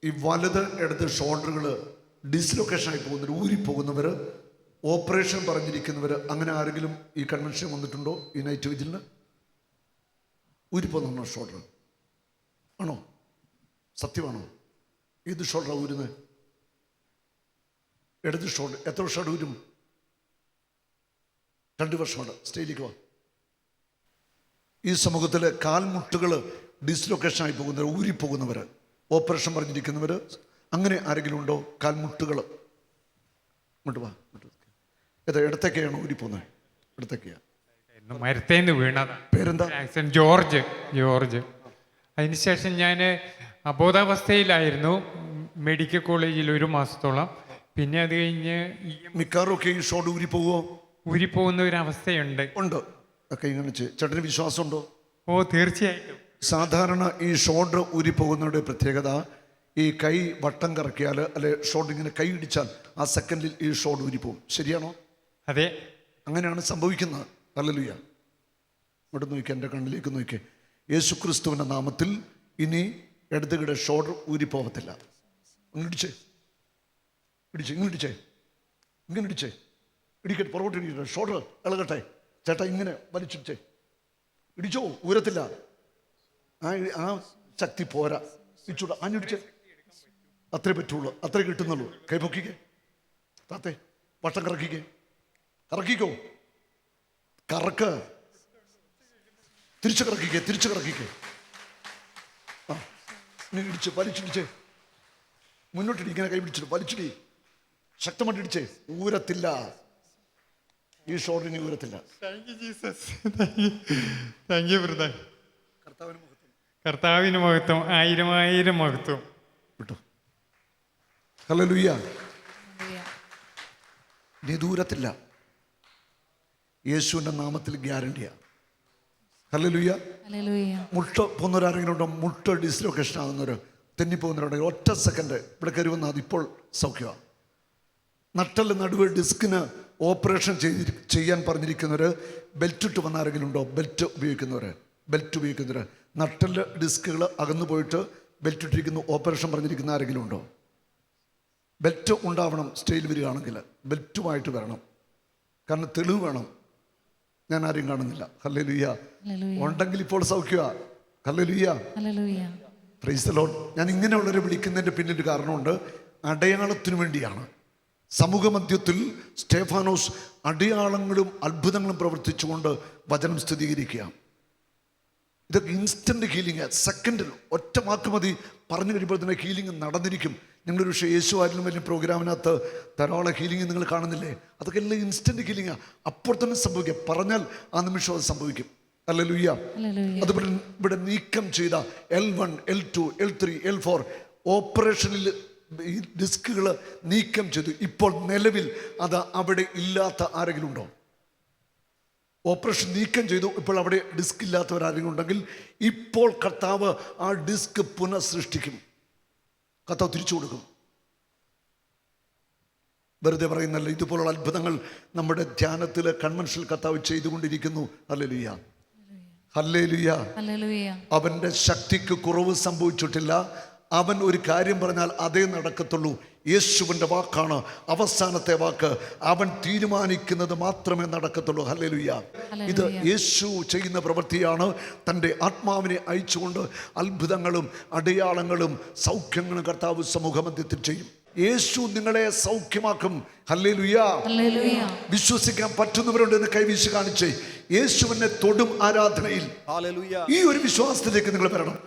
ഈ വലത് ഇടത് ഷോൾഡറുകൾ ഡിസ്ലൊക്കേഷനായി പോകുന്നവർ, ഊരിപ്പോകുന്നവർ, ഓപ്പറേഷൻ പറഞ്ഞിരിക്കുന്നവർ, അങ്ങനെ ആരെങ്കിലും ഈ കൺവെൻഷൻ വന്നിട്ടുണ്ടോ? ഈ നൈറ്റ് വിജിലിന് ഊരിപ്പോകുന്നോ ഷോൾഡർ? ആണോ? സത്യമാണോ? ഏത് ഷോൾഡറാണ് ഊരുന്നത്? ഇടത് ഷോൾഡർ. എത്ര വർഷമാണ് ഊരും? 2 വർഷമാണ്. സ്റ്റേജിലേക്ക് വാ. ഈ സമൂഹത്തിൽ കാൽമുട്ടുകൾ ഡിസ്ലൊക്കേഷനായി പോകുന്നവർ, ഊരിപ്പോകുന്നവർ, ഓപ്പറേഷൻ പറഞ്ഞിരിക്കുന്നവർ, അങ്ങനെ ആരെങ്കിലും ഉണ്ടോ? കാൽമുട്ടുകൾ ഇങ്ങോട്ട് വാ. ഏതാ? ഇടത്തേക്കാണോ ഊരിപ്പോകുന്നത്? ഇടത്തേക്കാണ്. മരത്തേന്ന് വീണത്. പേരെന്താ? ജോർജ്. അതിനുശേഷം ഞാൻ അബോധാവസ്ഥയിലായിരുന്നു മെഡിക്കൽ കോളേജിൽ 1 മാസത്തോളം. പിന്നെ അത് കഴിഞ്ഞ് മിക്കാറും ഒക്കെ ഈ ഷോൾഡർ ഊരിപ്പോകുമോ? ഊരിപ്പോകുന്ന ഒരു അവസ്ഥയുണ്ട്. ഉണ്ട്. ഒക്കെ ഇങ്ങനെ ചേട്ടന് വിശ്വാസമുണ്ടോ? ഓ, തീർച്ചയായിട്ടും. സാധാരണ ഈ ഷോൾഡർ ഊരിപ്പോകുന്നവരുടെ പ്രത്യേകത, ഈ കൈ വട്ടം കറക്കിയാൽ അല്ലെ ഷോൾഡർ ഇങ്ങനെ കൈ ഇടിച്ചാൽ ആ സെക്കൻഡിൽ ഈ ഷോൾഡർ ഊരിപ്പോകും. ശരിയാണോ? അതെ. അങ്ങനെയാണ് സംഭവിക്കുന്നത്. ഹല്ലേലൂയ. ഇവിടെ നോക്കി, എൻ്റെ കണ്ണിലേക്ക് നോക്കി. യേശു ക്രിസ്തുവിൻ്റെ നാമത്തിൽ ഇനി ഇടതുകിടെ ഷോൾഡർ ഊരിപ്പോകത്തില്ല. ഇടിച്ചേ, ഇടിച്ചേ, ഇങ്ങനെ ഇടിച്ചേ, ഇങ്ങനെ ഇടിച്ചേ, ഇടിക്കട്ടെ, പുറകോട്ട് ഇടിക്കട്ടെ, ഷോൾഡർ ഇളകട്ടെ. ചേട്ടാ ഇങ്ങനെ വലിച്ചിടിച്ചേ, ഇടിച്ചോ, ഊരത്തില്ല. ആ ശക്തി പോരാ, ഇടിച്ചൂടാ, ആഞ്ഞിടിച്ചേ. അത്രേ പറ്റുള്ളൂ, അത്രേ കിട്ടുന്നുള്ളൂ. കൈ പൊക്കിക്കേ, താത്തേ, വട്ടം കറക്കിക്കേ, കറക്കിക്കോ, കറക്ക്, തിരിച്ചു കറക്കിക്കേ, തിരിച്ചു കറക്കിക്കേ. ആ, ഇനി ഇടിച്ച് വലിച്ചിടിച്ചേ, മുന്നോട്ടിടി, ഇങ്ങനെ കൈ പിടിച്ചിട്ട് വലിച്ചിടി, ശക്തമായിട്ട് ഇടിച്ചേ. ഊരത്തില്ല, ഈ ഷോൾഡറിന് ഊരത്തില്ല. Thank you brother. കർത്താവിന് മഹത്വം, ആയിരം ആയിരം മഹത്വം. കേട്ടോ? ഹല്ലേലൂയ. നീ ദൂരത്തില്ല, യേശുവിൻ്റെ നാമത്തിൽ ഗ്യാരണ്ടിയാ. ഹല്ലേലൂയ. മുട്ട പോകുന്നവരാരെങ്കിലും ഉണ്ടോ? മുട്ട ഡിസ്ലൊക്കേഷൻ ആകുന്നവർ, തെന്നിപ്പോകുന്നവരുണ്ടെങ്കിൽ ഒറ്റ സെക്കൻഡ് ഇവിടെ കയറി വന്നാൽ അതിപ്പോൾ സൗഖ്യമാണ്. നട്ടല് നടുവ് ഡിസ്കിന് ഓപ്പറേഷൻ ചെയ്യാൻ പറഞ്ഞിരിക്കുന്നവർ, ബെൽറ്റ് ഇട്ട് വന്ന ആരെങ്കിലും ഉണ്ടോ? ബെൽറ്റ് ഉപയോഗിക്കുന്നവർ, നട്ടല് ഡിസ്കുകൾ അകന്നു പോയിട്ട് ബെൽറ്റ് ഇട്ടിരിക്കുന്നു, ഓപ്പറേഷൻ പറഞ്ഞിരിക്കുന്ന ആരെങ്കിലും ഉണ്ടോ? ബെൽറ്റ് ഉണ്ടാവണം. സ്റ്റേയിൽ വരികയാണെങ്കിൽ ബെൽറ്റുമായിട്ട് വരണം, കാരണം തെളിവ് വേണം. ഞാൻ ആരെയും കാണുന്നില്ല. ഹല്ലേലൂയ. ഉണ്ടെങ്കിൽ ഇപ്പോൾ സൗഖ്യമാണ്. ഹല്ലേലൂയ. Praise the Lord. ഞാൻ ഇങ്ങനെയുള്ളവരെ വിളിക്കുന്നതിൻ്റെ പിന്നിൽ കാരണമുണ്ട്. അടയാളത്തിനു വേണ്ടിയാണ്. സമൂഹമധ്യത്തിൽ സ്റ്റേഫാനോസ് അടയാളങ്ങളും അത്ഭുതങ്ങളും പ്രവർത്തിച്ചുകൊണ്ട് വചനം സ്ഥിരീകരിക്കുക. ഇതൊക്കെ ഇൻസ്റ്റന്റ് ഹീലിംഗ്. സെക്കൻഡിൽ ഒറ്റ വാക്ക് മതി പറഞ്ഞു കഴിയുമ്പോൾ തന്നെ ഹീലിംഗ് നടന്നിരിക്കും. നിങ്ങളൊരു പക്ഷേ യേശു ആയാലും വലിയ പ്രോഗ്രാമിനകത്ത് ധാരാളം ഹീലിംഗ് നിങ്ങൾ കാണുന്നില്ലേ? അതൊക്കെ എല്ലാം ഇൻസ്റ്റന്റ് ഹീലിംഗാണ്. അപ്പോൾ തന്നെ സംഭവിക്കുക. പറഞ്ഞാൽ ആ നിമിഷം അത് സംഭവിക്കും. ഹല്ലേലൂയ. അതുപോലെ ഇവിടെ നീക്കം ചെയ്ത L1, L2, L3, L4 ഓപ്പറേഷനിൽ ഈ ഡിസ്കുകൾ നീക്കം ചെയ്തു. ഇപ്പോൾ നിലവിൽ അത് അവിടെ ഇല്ലാത്ത ആരെങ്കിലും ഉണ്ടോ? ഓപ്പറേഷൻ നീക്കം ചെയ്തു, ഇപ്പോൾ അവിടെ ഡിസ്ക് ഇല്ലാത്തവരാരെങ്കിലും ഉണ്ടെങ്കിൽ ഇപ്പോൾ കർത്താവ് ആ ഡിസ്ക് പുനഃസൃഷ്ടിക്കും. കർത്താവ് തിരിച്ചു കൊടുക്കും. വെറുതെ പറയുന്നല്ല, ഇതുപോലുള്ള അത്ഭുതങ്ങൾ നമ്മുടെ ധ്യാനത്തിൽ കൺവെൻഷനിൽ കർത്താവ് ചെയ്തുകൊണ്ടിരിക്കുന്നു. Hallelujah, hallelujah. അവൻ്റെ ശക്തിക്ക് കുറവ് സംഭവിച്ചിട്ടില്ല. അവൻ ഒരു കാര്യം പറഞ്ഞാൽ അതേ നടക്കത്തുള്ളൂ. യേശുവിൻ്റെ വാക്കാണ് അവസാനത്തെ വാക്ക്. അവൻ തീരുമാനിക്കുന്നത് മാത്രമേ നടക്കത്തുള്ളൂ. ഹല്ലേലൂയ. ഇത് യേശു ചെയ്യുന്ന പ്രവൃത്തിയാണ്. തൻ്റെ ആത്മാവിനെ അയച്ചുകൊണ്ട് അത്ഭുതങ്ങളും അടയാളങ്ങളും സൗഖ്യങ്ങളും കർത്താവ് സമൂഹമധ്യത്തിൽ ചെയ്യും. യേശു നിങ്ങളെ സൗഖ്യമാക്കും. ഹല്ലേലൂയ. വിശ്വസിക്കാൻ പറ്റുന്നവരുണ്ടെന്ന് കൈവീശി കാണിച്ചേ. യേശുവിനെ തൊടും ആരാധനയിൽ. ഈ ഒരു വിശ്വാസത്തിലേക്ക് നിങ്ങൾ വരണം.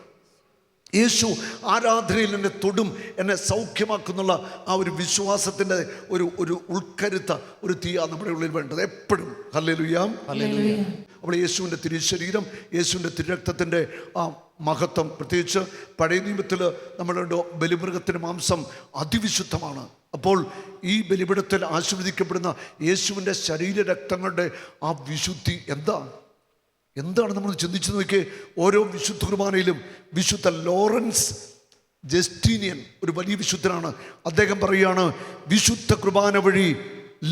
യേശു ആരാധനയിൽ എന്നെ തൊടും, എന്നെ സൗഖ്യമാക്കുന്നുള്ള ആ ഒരു വിശ്വാസത്തിൻ്റെ ഒരു ഉൾക്കരുത്ത ഒരു തീയാണ് നമ്മുടെ ഉള്ളിൽ വേണ്ടത് എപ്പോഴും. ഹല്ലേലൂയ. അപ്പോൾ യേശുവിൻ്റെ തിരുശരീരം, യേശുവിൻ്റെ തിരുരക്തത്തിൻ്റെ ആ മഹത്വം, പ്രത്യേകിച്ച് പഴയ നിയമത്തിൽ നമ്മളുടെ ബലിമൃഗത്തിൻ്റെ മാംസം അതിവിശുദ്ധമാണ്. അപ്പോൾ ഈ ബലിപീഠത്തിൽ ആശീർവദിക്കപ്പെടുന്ന യേശുവിൻ്റെ ശരീരരക്തങ്ങളുടെ ആ വിശുദ്ധി എന്താണ് നമ്മൾ ചിന്തിച്ചു നോക്കിയേ. ഓരോ വിശുദ്ധ കുർബാനയിലും വിശുദ്ധ ലോറൻസ് ജസ്റ്റീനിയൻ ഒരു വലിയ വിശുദ്ധനാണ്. അദ്ദേഹം പറയുകയാണ്, വിശുദ്ധ കുർബാന വഴി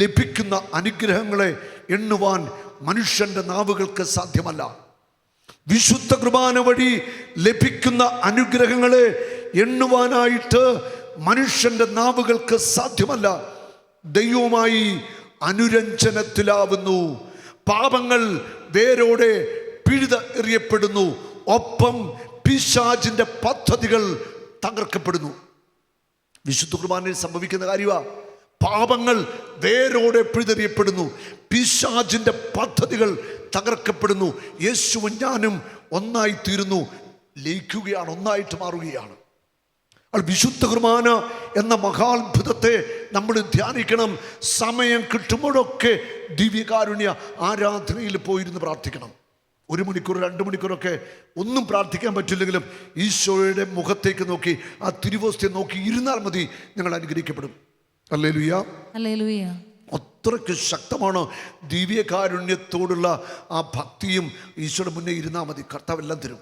ലഭിക്കുന്ന അനുഗ്രഹങ്ങളെ എണ്ണുവാൻ മനുഷ്യൻ്റെ നാവുകൾക്ക് സാധ്യമല്ല. വിശുദ്ധ കുർബാന വഴി ലഭിക്കുന്ന അനുഗ്രഹങ്ങളെ എണ്ണുവാനായിട്ട് മനുഷ്യൻ്റെ നാവുകൾക്ക് സാധ്യമല്ല. ദൈവവുമായി അനുരഞ്ജനത്തിലാവുന്നു. പാപങ്ങൾ വേരോടെ പിഴുത എറിയപ്പെടുന്നു. ഒപ്പം പിശാചിന്റെ പദ്ധതികൾ തകർക്കപ്പെടുന്നു. വിശുദ്ധ കുർബാനയിൽ സംഭവിക്കുന്ന കാര്യമാണ്. പാപങ്ങൾ വേരോടെ പിഴുതെറിയപ്പെടുന്നു. പിശാചിന്റെ പദ്ധതികൾ തകർക്കപ്പെടുന്നു. യേശുവും ഞാനും ഒന്നായി തീരുന്നു, ലയിക്കുകയാണ്, ഒന്നായിട്ട് മാറുകയാണ്. വിശുദ്ധ കുർബാന എന്ന മഹാത്ഭുതത്തെ നമ്മൾ ധ്യാനിക്കണം. സമയം കിട്ടുമ്പോഴൊക്കെ ദിവ്യകാരുണ്യ ആരാധനയിൽ പോയിരുന്ന് പ്രാർത്ഥിക്കണം. 1 മണിക്കൂർ 2 മണിക്കൂറൊക്കെ ഒന്നും പ്രാർത്ഥിക്കാൻ പറ്റില്ലെങ്കിലും ഈശോയുടെ മുഖത്തേക്ക് നോക്കി ആ തിരുവോസ്തിയെ നോക്കി ഇരുന്നാൽ മതി, നിങ്ങൾ അനുഗ്രഹിക്കപ്പെടും. ഹല്ലേലൂയ. അത്രയ്ക്ക് ശക്തമാണ് ദിവ്യകാരുണ്യത്തോടുള്ള ആ ഭക്തിയും. ഈശോയുടെ മുന്നേ ഇരുന്നാൽ മതി, കർത്താവ് എല്ലാം തരും.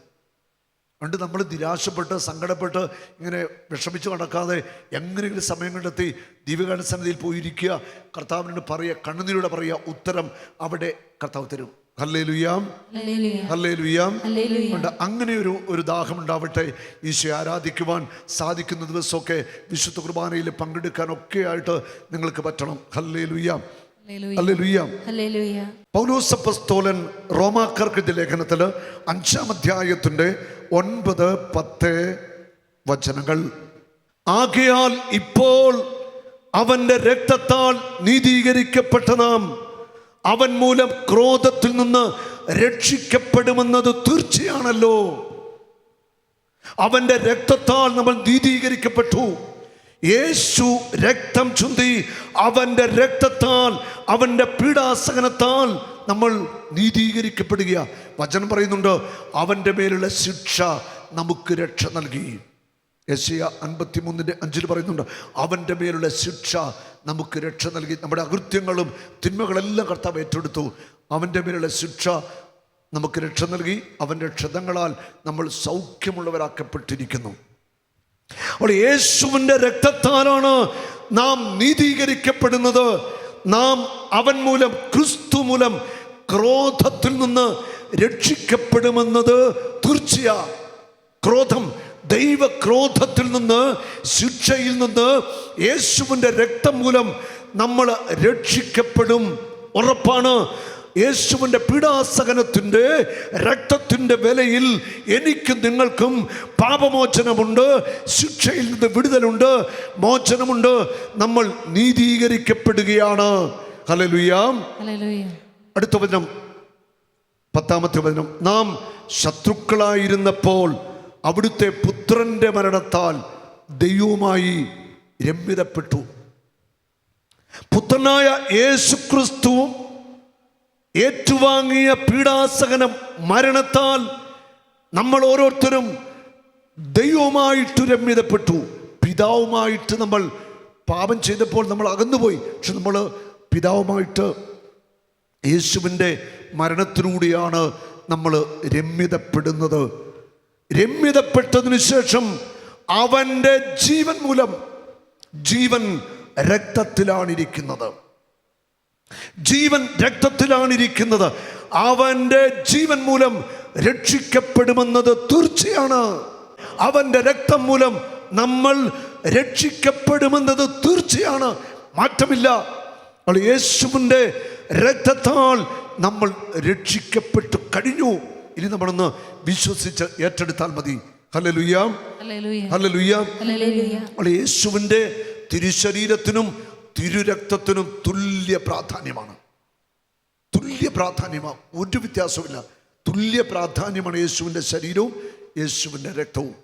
അതുകൊണ്ട് നമ്മൾ നിരാശപ്പെട്ട് സങ്കടപ്പെട്ട് ഇങ്ങനെ വിഷമിച്ച് നടക്കാതെ എങ്ങനെയെങ്കിലും സമയം കണ്ടെത്തി ദിവ്യകാരുണ്യസന്നിധിയിൽ പോയിരിക്കുക, കർത്താവിനോട് പറയുക, കണ്ണുനീരോടെ പറയുക, ഉത്തരം അവിടെ കർത്താവ് തരും. ഹല്ലേലൂയാം, ഹല്ലേലൂയാം. അതുകൊണ്ട് അങ്ങനെ ഒരു ദാഹം ഉണ്ടാവട്ടെ. ഈശോയെ ആരാധിക്കുവാൻ സാധിക്കുന്ന ദിവസമൊക്കെ വിശുദ്ധ കുർബാനയിൽ പങ്കെടുക്കാനൊക്കെ ആയിട്ട് നിങ്ങൾക്ക് പറ്റണം. ഹല്ലേലൂയാം, ഹല്ലേലൂയാം. പൗലോസ് അപ്പോസ്തലൻ റോമാക്കാർക്ക് ലേഖനത്തിൽ 5-ാം അധ്യായത്തിന്റെ 9-10 വചനങ്ങൾ. ആകയാൽ ഇപ്പോൾ അവന്റെ രക്തത്താൽ നീതീകരിക്കപ്പെട്ട നാം അവൻ മൂലം ക്രോധത്തിൽ നിന്ന് രക്ഷിക്കപ്പെടുമെന്നത് തീർച്ചയാണല്ലോ. അവന്റെ രക്തത്താൽ നമ്മൾ നീതീകരിക്കപ്പെട്ടു. യേശു രക്തം ചുന്തി, അവന്റെ രക്തത്താൽ, അവന്റെ പീഡാസഹനത്താൽ നമ്മൾ നീതീകരിക്കപ്പെടുക. വചനം പറയുന്നുണ്ട്, അവന്റെ മേലുള്ള ശിക്ഷ നമുക്ക് രക്ഷ നൽകി. യെശയ്യാ 53:5 പറയുന്നുണ്ട്, അവന്റെ മേലുള്ള ശിക്ഷ നമുക്ക് രക്ഷ നൽകി. നമ്മുടെ അകൃത്യങ്ങളും തിന്മകളെല്ലാം കർത്താവ് ഏറ്റെടുത്തു. അവന്റെ മേലുള്ള ശിക്ഷ നമുക്ക് രക്ഷ നൽകി. അവന്റെ ക്ഷതങ്ങളാൽ നമ്മൾ സൗഖ്യമുള്ളവരാക്കപ്പെട്ടിരിക്കുന്നു. അപ്പോൾ യേശുവിൻ്റെ രക്തത്താലാണ് നാം നീതീകരിക്കപ്പെടുന്നത്. നാം അവൻ മൂലം, ക്രിസ്തു മൂലം ക്രോധത്തിൽ നിന്ന് രക്ഷിക്കപ്പെടുമെന്നത് തീർച്ചയാ. ക്രോധം, ദൈവക്രോധത്തിൽ നിന്ന്, ശിക്ഷയിൽ നിന്ന് യേശുവിൻ്റെ രക്തം മൂലം നമ്മൾ രക്ഷിക്കപ്പെടും, ഉറപ്പാണ്. യേശുവിൻ്റെ പീഡാസഹനത്തിൻ്റെ രക്തത്തിൻ്റെ വിലയിൽ എനിക്കും നിങ്ങൾക്കും പാപമോചനമുണ്ട്, ശിക്ഷയിൽ നിന്ന് വിടുതലുണ്ട്, മോചനമുണ്ട്. നമ്മൾ നീതീകരിക്കപ്പെടുകയാണ്. ഹല്ലേലൂയ. അടുത്ത വചനം, 10-ാമത്തെ വചനം. നാം ശത്രുക്കളായിരുന്നപ്പോൾ അവിടുത്തെ പുത്രന്റെ മരണത്താൽ ദൈവവുമായി രമ്യതപ്പെട്ടു. പുത്രനായ യേശുക്രിസ്തു ഏറ്റുവാങ്ങിയ പീഡാസഹനം, മരണത്താൽ നമ്മൾ ഓരോരുത്തരും ദൈവവുമായിട്ട് രമ്യതപ്പെട്ടു. പിതാവുമായിട്ട് നമ്മൾ പാപം ചെയ്തപ്പോൾ നമ്മൾ അകന്നുപോയി. പക്ഷെ നമ്മൾ പിതാവുമായിട്ട് യേശുവിൻ്റെ മരണത്തിലൂടെയാണ് നമ്മൾ രമ്യതപ്പെടുന്നത്. രമ്യതപ്പെട്ടതിനു ശേഷം അവൻ്റെ ജീവൻ മൂലം, ജീവൻ രക്തത്തിലാണിരിക്കുന്നത്, ജീവൻ രക്തത്തിലാണിരിക്കുന്നത്. അവൻ്റെ ജീവൻ മൂലം രക്ഷിക്കപ്പെടുമെന്നത് തീർച്ചയാണ്. അവൻ്റെ രക്തം മൂലം നമ്മൾ രക്ഷിക്കപ്പെടുമെന്നത് തീർച്ചയാണ്, മാറ്റമില്ല. യേശുവിൻ്റെ രക്തത്താൽ നമ്മൾ രക്ഷിക്കപ്പെട്ടു കഴിഞ്ഞു. ഇനി നമ്മളൊന്ന് വിശ്വസിച്ച് ഏറ്റെടുത്താൽ മതി. Hallelujah, hallelujah. യേശുവിൻ്റെ തിരുശരീരത്തിനും തിരുരക്തത്തിനും തുല്യ പ്രാധാന്യമാണ്. തുല്യ പ്രാധാന്യമാണ്, ഒരു വ്യത്യാസവുമില്ല. തുല്യ പ്രാധാന്യമാണ് യേശുവിൻ്റെ ശരീരവും യേശുവിൻ്റെ രക്തവും.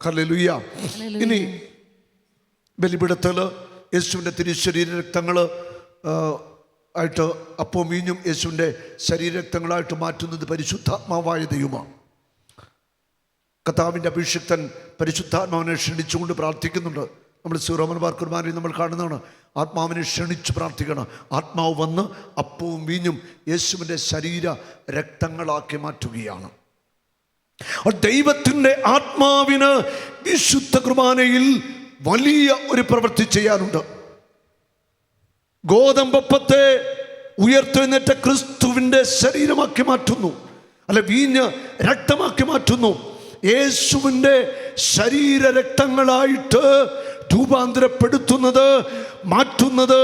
ഹല്ലേലൂയ. ഇനി ബലിപീഠത്തിൽ യേശുവിൻ്റെ തിരുശരീര രക്തങ്ങൾ ആയിട്ട് അപ്പവും വീഞ്ഞും യേശുവിൻ്റെ ശരീരരക്തങ്ങളായിട്ട് മാറ്റുന്നത് പരിശുദ്ധാത്മാവായ ദൈവമാണ്. കർത്താവിൻ്റെ അഭിഷിക്തൻ പരിശുദ്ധാത്മാവിനെ ക്ഷണിച്ചുകൊണ്ട് പ്രാർത്ഥിക്കുന്നുണ്ട്. നമ്മൾ സീറോമലബാർ കുർബാനയിൽ നമ്മൾ കാണുന്നതാണ്. ആത്മാവിനെ ക്ഷണിച്ച് പ്രാർത്ഥിക്കണം. ആത്മാവ് വന്ന് അപ്പവും വീഞ്ഞും യേശുവിൻ്റെ ശരീര രക്തങ്ങളാക്കി മാറ്റുകയാണ്. ദൈവത്തിൻ്റെ ആത്മാവിന് വിശുദ്ധ കുർബാനയിൽ വലിയ ഒരു പ്രവൃത്തി ചെയ്യാനുണ്ട്. ഗോതമ്പപ്പത്തെ ഉയർത്തെഴുന്നേറ്റ ക്രിസ്തുവിൻ്റെ ശരീരമാക്കി മാറ്റുന്നു, അല്ല വീഞ്ഞ് രക്തമാക്കി മാറ്റുന്നു. യേശുവിൻ്റെ ശരീര രക്തങ്ങളായിട്ട് രൂപാന്തരപ്പെടുത്തുന്നത്, മാറ്റുന്നത്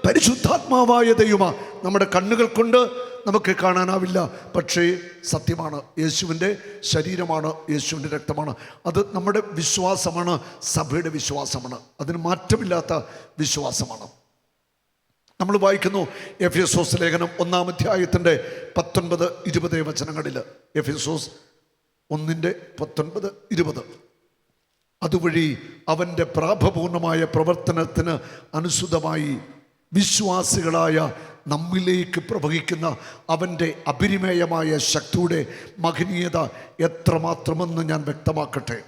പരിശുദ്ധാത്മാവായ ദൈവമാണ്. നമ്മുടെ കണ്ണുകൾ കൊണ്ട് നമുക്ക് കാണാനാവില്ല, പക്ഷേ സത്യമാണ്. യേശുവിൻ്റെ ശരീരമാണ്, യേശുവിൻ്റെ രക്തമാണ്. അത് നമ്മുടെ വിശ്വാസമാണ്, സഭയുടെ വിശ്വാസമാണ്. അതിന് മാറ്റമില്ലാത്ത വിശ്വാസമാണ്. നമ്മൾ വായിക്കുന്നു എഫെസോസ് ലേഖനം 1-ാം അധ്യായത്തിൻ്റെ 19-20 വചനങ്ങളിൽ. എഫെസോസ് 1:19-20. അതുവഴി അവൻ്റെ പ്രാപപൂർണമായ പ്രവർത്തനത്തിന് അനുസൃതമായി വിശ്വാസികളായ നമ്മിലേക്ക് പ്രവഹിക്കുന്ന അവൻ്റെ അപരിമേയമായ ശക്തിയുടെ മഹനീയത എത്രമാത്രമെന്ന് ഞാൻ വ്യക്തമാക്കട്ടെ.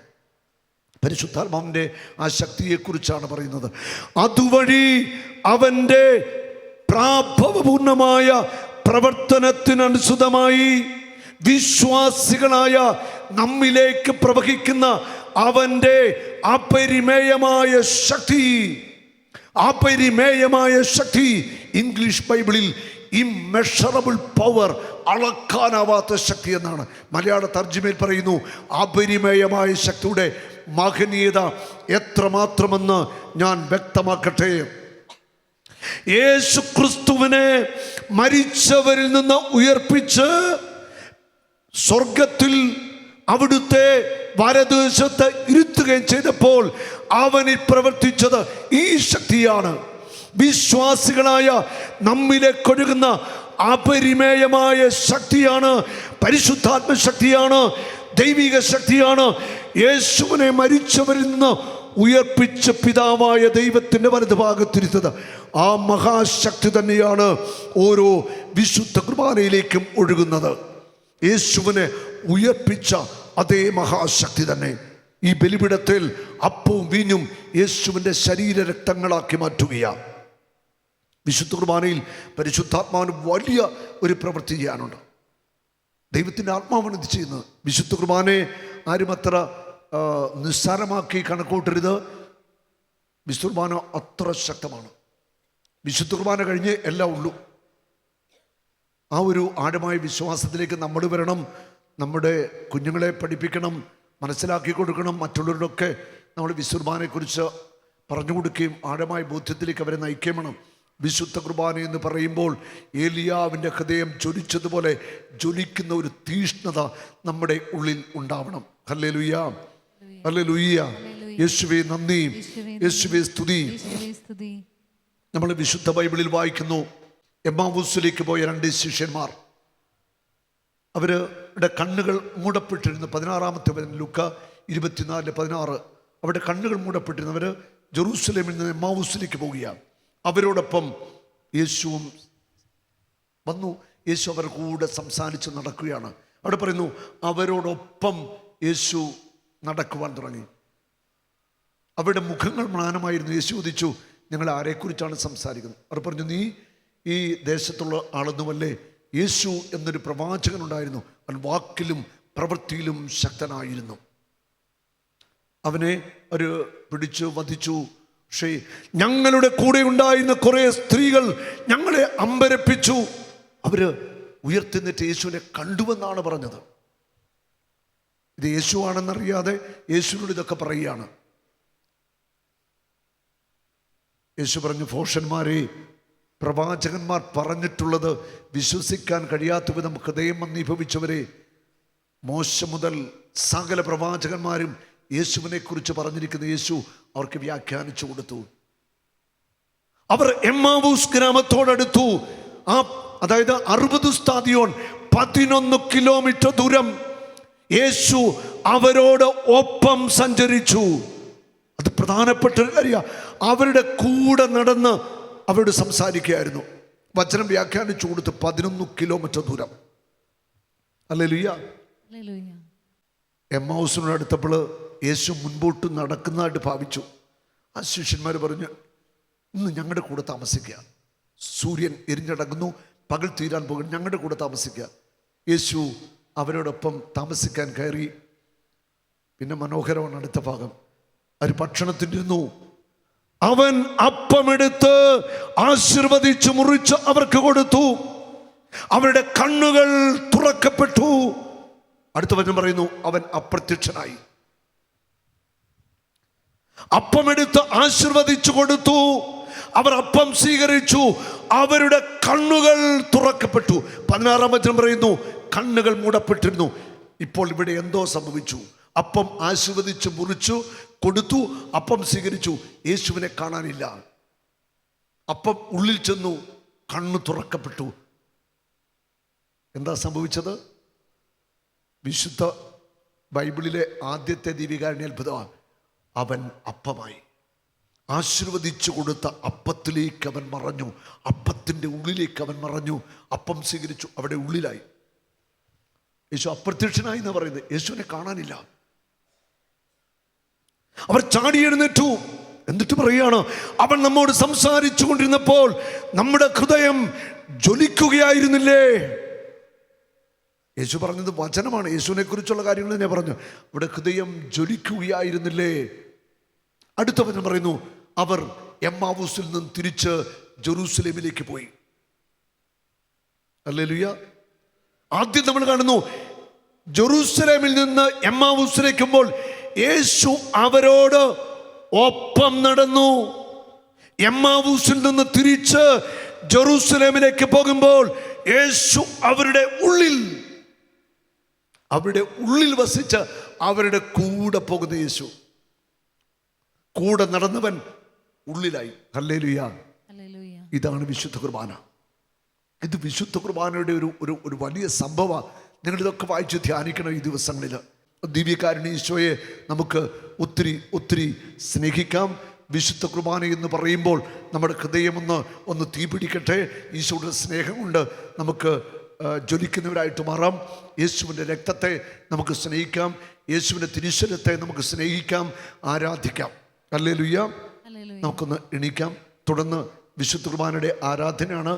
പരിശുദ്ധാത്മാവിൻ്റെ ആ ശക്തിയെക്കുറിച്ചാണ് പറയുന്നത്. അതുവഴി അവൻ്റെ പ്രാഭവപൂർണമായ പ്രവർത്തനത്തിനനുസൃതമായി വിശ്വാസികളായ നമ്മിലേക്ക് പ്രവഹിക്കുന്ന അവന്റെ അപരിമേയമായ ശക്തി, ഇംഗ്ലീഷ് ബൈബിളിൽ ഇമ്മെഷറബിൾ പവർ, അളക്കാനാവാത്ത ശക്തി എന്നാണ്. മലയാള തർജ്ജിമയിൽ പറയുന്നു അപരിമേയമായ ശക്തിയുടെ മഹനീയത എത്രമാത്രമെന്ന് ഞാൻ വ്യക്തമാക്കട്ടെ. യേശു ക്രിസ്തുവിനെ മരിച്ചവരിൽ നിന്ന് ഉയർപ്പിച്ച് സ്വർഗത്തിൽ അവിടുത്തെ വലതുവശത്ത് ഇരുത്തുകയും ചെയ്തപ്പോൾ അവനിൽ പ്രവർത്തിച്ചത് ഈ ശക്തിയാണ്. വിശ്വാസികളായ നമ്മിലേക്ക് ഒഴുകുന്ന അപരിമേയമായ ശക്തിയാണ്, പരിശുദ്ധാത്മ ശക്തിയാണ്, ദൈവിക ശക്തിയാണ്. യേശുവിനെ മരിച്ചവരിൽ നിന്ന് ഉയർപ്പിച്ച പിതാവായ ദൈവത്തിൻ്റെ വലതുഭാഗത്തിരുത്തത് ആ മഹാശക്തി തന്നെയാണ് ഓരോ വിശുദ്ധ കുർബാനയിലേക്കും ഒഴുകുന്നത്. യേശുവിനെ ഉയർപ്പിച്ച അതേ മഹാശക്തി തന്നെ ഈ ബലിപീഠത്തിൽ അപ്പവും വീഞ്ഞും യേശുവിൻ്റെ ശരീരരക്തങ്ങളാക്കി മാറ്റുകയാണ്. വിശുദ്ധ കുർബാനയിൽ പരിശുദ്ധാത്മാവിന് വലിയ ഒരു പ്രവൃത്തി ചെയ്യാനുണ്ട്. ദൈവത്തിൻ്റെ ആത്മാവാണ് ഇത് ചെയ്യുന്നത്. വിശുദ്ധ കുർബാനയെ ആരും അത്ര നിസ്സാരമാക്കി കണക്കൂട്ടരുത്. വിശുദ്ധ കുർബാന അത്ര ശക്തമാണ്. വിശുദ്ധ കുർബാന കഴിഞ്ഞ് എല്ലാം ഉള്ളൂ. ആ ഒരു ആഴമായ വിശ്വാസത്തിലേക്ക് നമ്മൾ വരണം. നമ്മുടെ കുഞ്ഞുങ്ങളെ പഠിപ്പിക്കണം, മനസ്സിലാക്കി കൊടുക്കണം. മറ്റുള്ളവരോടൊക്കെ നമ്മൾ വിശുദ്ധ കുർബാനയെക്കുറിച്ച് പറഞ്ഞു കൊടുക്കുകയും ആഴമായ ബോധ്യത്തിലേക്ക് അവരെ നയിക്കുകയും വേണം. വിശുദ്ധ കുർബാന എന്ന് പറയുമ്പോൾ ഏലിയാവിൻ്റെ ഹൃദയം ജ്വലിച്ചതുപോലെ ജ്വലിക്കുന്ന ഒരു തീഷ്ണത നമ്മുടെ ഉള്ളിൽ ഉണ്ടാവണം. Hallelujah, hallelujah. യേശുവേ നന്ദി, യേശുവേ സ്തുതി. നമ്മൾ വിശുദ്ധ ബൈബിളിൽ വായിക്കുന്നു, എമ്മാവൂസിലേക്ക് പോയ 2 ശിഷ്യന്മാർ, അവരുടെ കണ്ണുകൾ മൂടപ്പെട്ടിരുന്നു. 16-ാമത്തെ ലൂക്ക 24:16. അവരുടെ കണ്ണുകൾ മൂടപ്പെട്ടിരുന്നു. അവർ ജെറൂസലേമിൽ നിന്ന് എമ്മാവൂസിലേക്ക് പോവുകയാണ്. അവരോടൊപ്പം യേശുവും വന്നു. യേശു അവരുടെ കൂടെ സംസാരിച്ച് നടക്കുകയാണ്. അവിടെ പറയുന്നു, അവരോടൊപ്പം യേശു നടക്കുവാൻ തുടങ്ങി. അവരുടെ മുഖങ്ങൾ മ്ലാനമായിരുന്നു. യേശു ചോദിച്ചു, ഞങ്ങൾ ആരെക്കുറിച്ചാണ് സംസാരിക്കുന്നത്? അവർ പറഞ്ഞു, നീ ഈ ദേശത്തുള്ള ആളൊന്നുമല്ലേ? യേശു എന്നൊരു പ്രവാചകനുണ്ടായിരുന്നു. അവൻ വാക്കിലും പ്രവൃത്തിയിലും ശക്തനായിരുന്നു. അവനെ ഒരു പിടിച്ചു വധിച്ചു. പക്ഷേ ഞങ്ങളുടെ കൂടെ ഉണ്ടായിരുന്ന കുറേ സ്ത്രീകൾ ഞങ്ങളെ അമ്പരപ്പിച്ചു. അവര് ഉയർത്തിന്നിട്ട് യേശുവിനെ കണ്ടുവെന്നാണ് പറഞ്ഞത്. ഇത് യേശു ആണെന്നറിയാതെ യേശുവിനോട് ഇതൊക്കെ പറയുകയാണ്. യേശു പറഞ്ഞു, ഭോഷന്മാരെ, പ്രവാചകന്മാർ പറഞ്ഞിട്ടുള്ളത് വിശ്വസിക്കാൻ കഴിയാത്ത വിധം ഹൃദയം മന്ദീഭവിച്ചവരെ, മോശ മുതൽ സകല പ്രവാചകന്മാരും യേശുവിനെ കുറിച്ച് പറഞ്ഞിരിക്കുന്ന യേശു അവർക്ക് വ്യാഖ്യാനിച്ചു കൊടുത്തു. അവർ എമ്മാവൂസ് ഗ്രാമത്തോടടുത്തു. അതായത് 60 സ്താദിയോൻ, 11 കിലോമീറ്റർ ദൂരം യേശു അവരോട് ഒപ്പം സഞ്ചരിച്ചു. അത് പ്രധാനപ്പെട്ട ഒരു കാര്യമാണ്. അവരുടെ കൂടെ നടന്ന് അവരോട് സംസാരിക്കുകയായിരുന്നു. വചനം വ്യാഖ്യാനിച്ചു കൊടുത്ത് 11 കിലോമീറ്റർ ദൂരം. ഹല്ലേലൂയ. എമ്മാവൂസിനോട് അടുത്തപ്പോൾ യേശു മുൻപോട്ട് നടക്കുന്നതായിട്ട് ഭാവിച്ചു. ആ ശിഷ്യന്മാർ പറഞ്ഞു, ഇന്ന് ഞങ്ങളുടെ കൂടെ താമസിക്കുക. സൂര്യൻ എരിഞ്ഞടങ്ങുന്നു, പകൽ തീരാൻ പോകും, ഞങ്ങളുടെ കൂടെ താമസിക്കുക. യേശു അവരോടൊപ്പം താമസിക്കാൻ കയറി. പിന്നെ മനോഹരമാണ് അടുത്ത ഭാഗം. അവർ ഭക്ഷണത്തിനിരുന്നു. അവൻ അപ്പമെടുത്ത് ആശീർവദിച്ച് മുറിച്ച് അവർക്ക് കൊടുത്തു. അവരുടെ കണ്ണുകൾ തുറക്കപ്പെട്ടു. അടുത്ത വചനം പറയുന്നു, അവൻ അപ്രത്യക്ഷനായി. അപ്പമെടുത്ത് ആശീർവദിച്ചു കൊടുത്തു. അവർ അപ്പം സ്വീകരിച്ചു. അവരുടെ കണ്ണുകൾ തുറക്കപ്പെട്ടു. 16-ാം വചനം പറയുന്നു, കണ്ണുകൾ മൂടപ്പെട്ടിരുന്നു. ഇപ്പോൾ ഇവിടെ എന്തോ സംഭവിച്ചു. അപ്പം ആശീർവദിച്ച് മുറിച്ചു കൊടുത്തു, അപ്പം സ്വീകരിച്ചു. യേശുവിനെ കാണാനില്ല. അപ്പം ഉള്ളിൽ ചെന്നു, കണ്ണു തുറക്കപ്പെട്ടു. എന്താ സംഭവിച്ചത്? വിശുദ്ധ ബൈബിളിലെ ആദ്യത്തെ ദൈവികാരുണ്യ അത്ഭുതമാണ്. അവൻ അപ്പമായി. ആശീർവദിച്ചു കൊടുത്ത അപ്പത്തിലേക്ക് അവൻ മറഞ്ഞു. അപ്പത്തിൻ്റെ ഉള്ളിലേക്ക് അവൻ മറഞ്ഞു. അപ്പം സ്വീകരിച്ചു, അവിടെ ഉള്ളിലായി. യേശു അപ്രത്യക്ഷനായി എന്ന് പറയുന്നത്. യേശുവിനെ കാണാനില്ല. അവർ ചാടി എഴുന്നേറ്റു. എന്നിട്ട് പറയുകയാണ്, അവൻ നമ്മോട് സംസാരിച്ചു കൊണ്ടിരുന്നപ്പോൾ നമ്മുടെ ഹൃദയം ജ്വലിക്കുകയായിരുന്നില്ലേ? യേശു പറഞ്ഞത് വചനമാണ്. യേശുവിനെ കുറിച്ചുള്ള കാര്യങ്ങൾ ഞാൻ പറഞ്ഞു. ഇവിടെ ഹൃദയം ജ്വലിക്കുകയായിരുന്നില്ലേ? അടുത്ത വചനം പറയുന്നു, അവർ എമ്മാവൂസിൽ നിന്നും തിരിച്ച് ജെറൂസലേമിലേക്ക് പോയി. ഹല്ലേലൂയ. ആദ്യം നമ്മൾ കാണുന്നു, ജെറൂസലേമിൽ നിന്ന് എമ്മാവൂസിലേക്കുമ്പോൾ യേശു അവരോട് ഒപ്പം നടന്നു. എമ്മാവൂസിൽ നിന്ന് തിരിച്ച് ജെറൂസലേമിലേക്ക് പോകുമ്പോൾ യേശു അവരുടെ ഉള്ളിൽ വസിച്ച് അവരുടെ കൂടെ പോകുന്ന യേശു. കൂടെ നടന്നവൻ ഉള്ളിലായി. ഹല്ലേലൂയ. ഇതാണ് വിശുദ്ധ കുർബാന. ഇത് വിശുദ്ധ കുർബാനയുടെ ഒരു വലിയ സംഭവം. നിങ്ങളിതൊക്കെ വായിച്ച് ധ്യാനിക്കണം ഈ ദിവസങ്ങളിൽ. ദിവ്യകാരുണ്യ ഈശോയെ നമുക്ക് ഒത്തിരി ഒത്തിരി സ്നേഹിക്കാം. വിശുദ്ധ കുർബാന എന്ന് പറയുമ്പോൾ നമ്മുടെ ഹൃദയം ഒന്ന് തീപിടിക്കട്ടെ. ഈശോയുടെ സ്നേഹം കൊണ്ട് നമുക്ക് ജ്വലിക്കുന്നവരായിട്ട് മാറാം. യേശുവിൻ്റെ രക്തത്തെ നമുക്ക് സ്നേഹിക്കാം. യേശുവിൻ്റെ തിരുശരീരത്തെ നമുക്ക് സ്നേഹിക്കാം, ആരാധിക്കാം. ഹല്ലേലൂയ. നമുക്കൊന്ന് എണീക്കാം. തുടർന്ന് വിശുദ്ധ കുർബാനയുടെ ആരാധനയാണ്.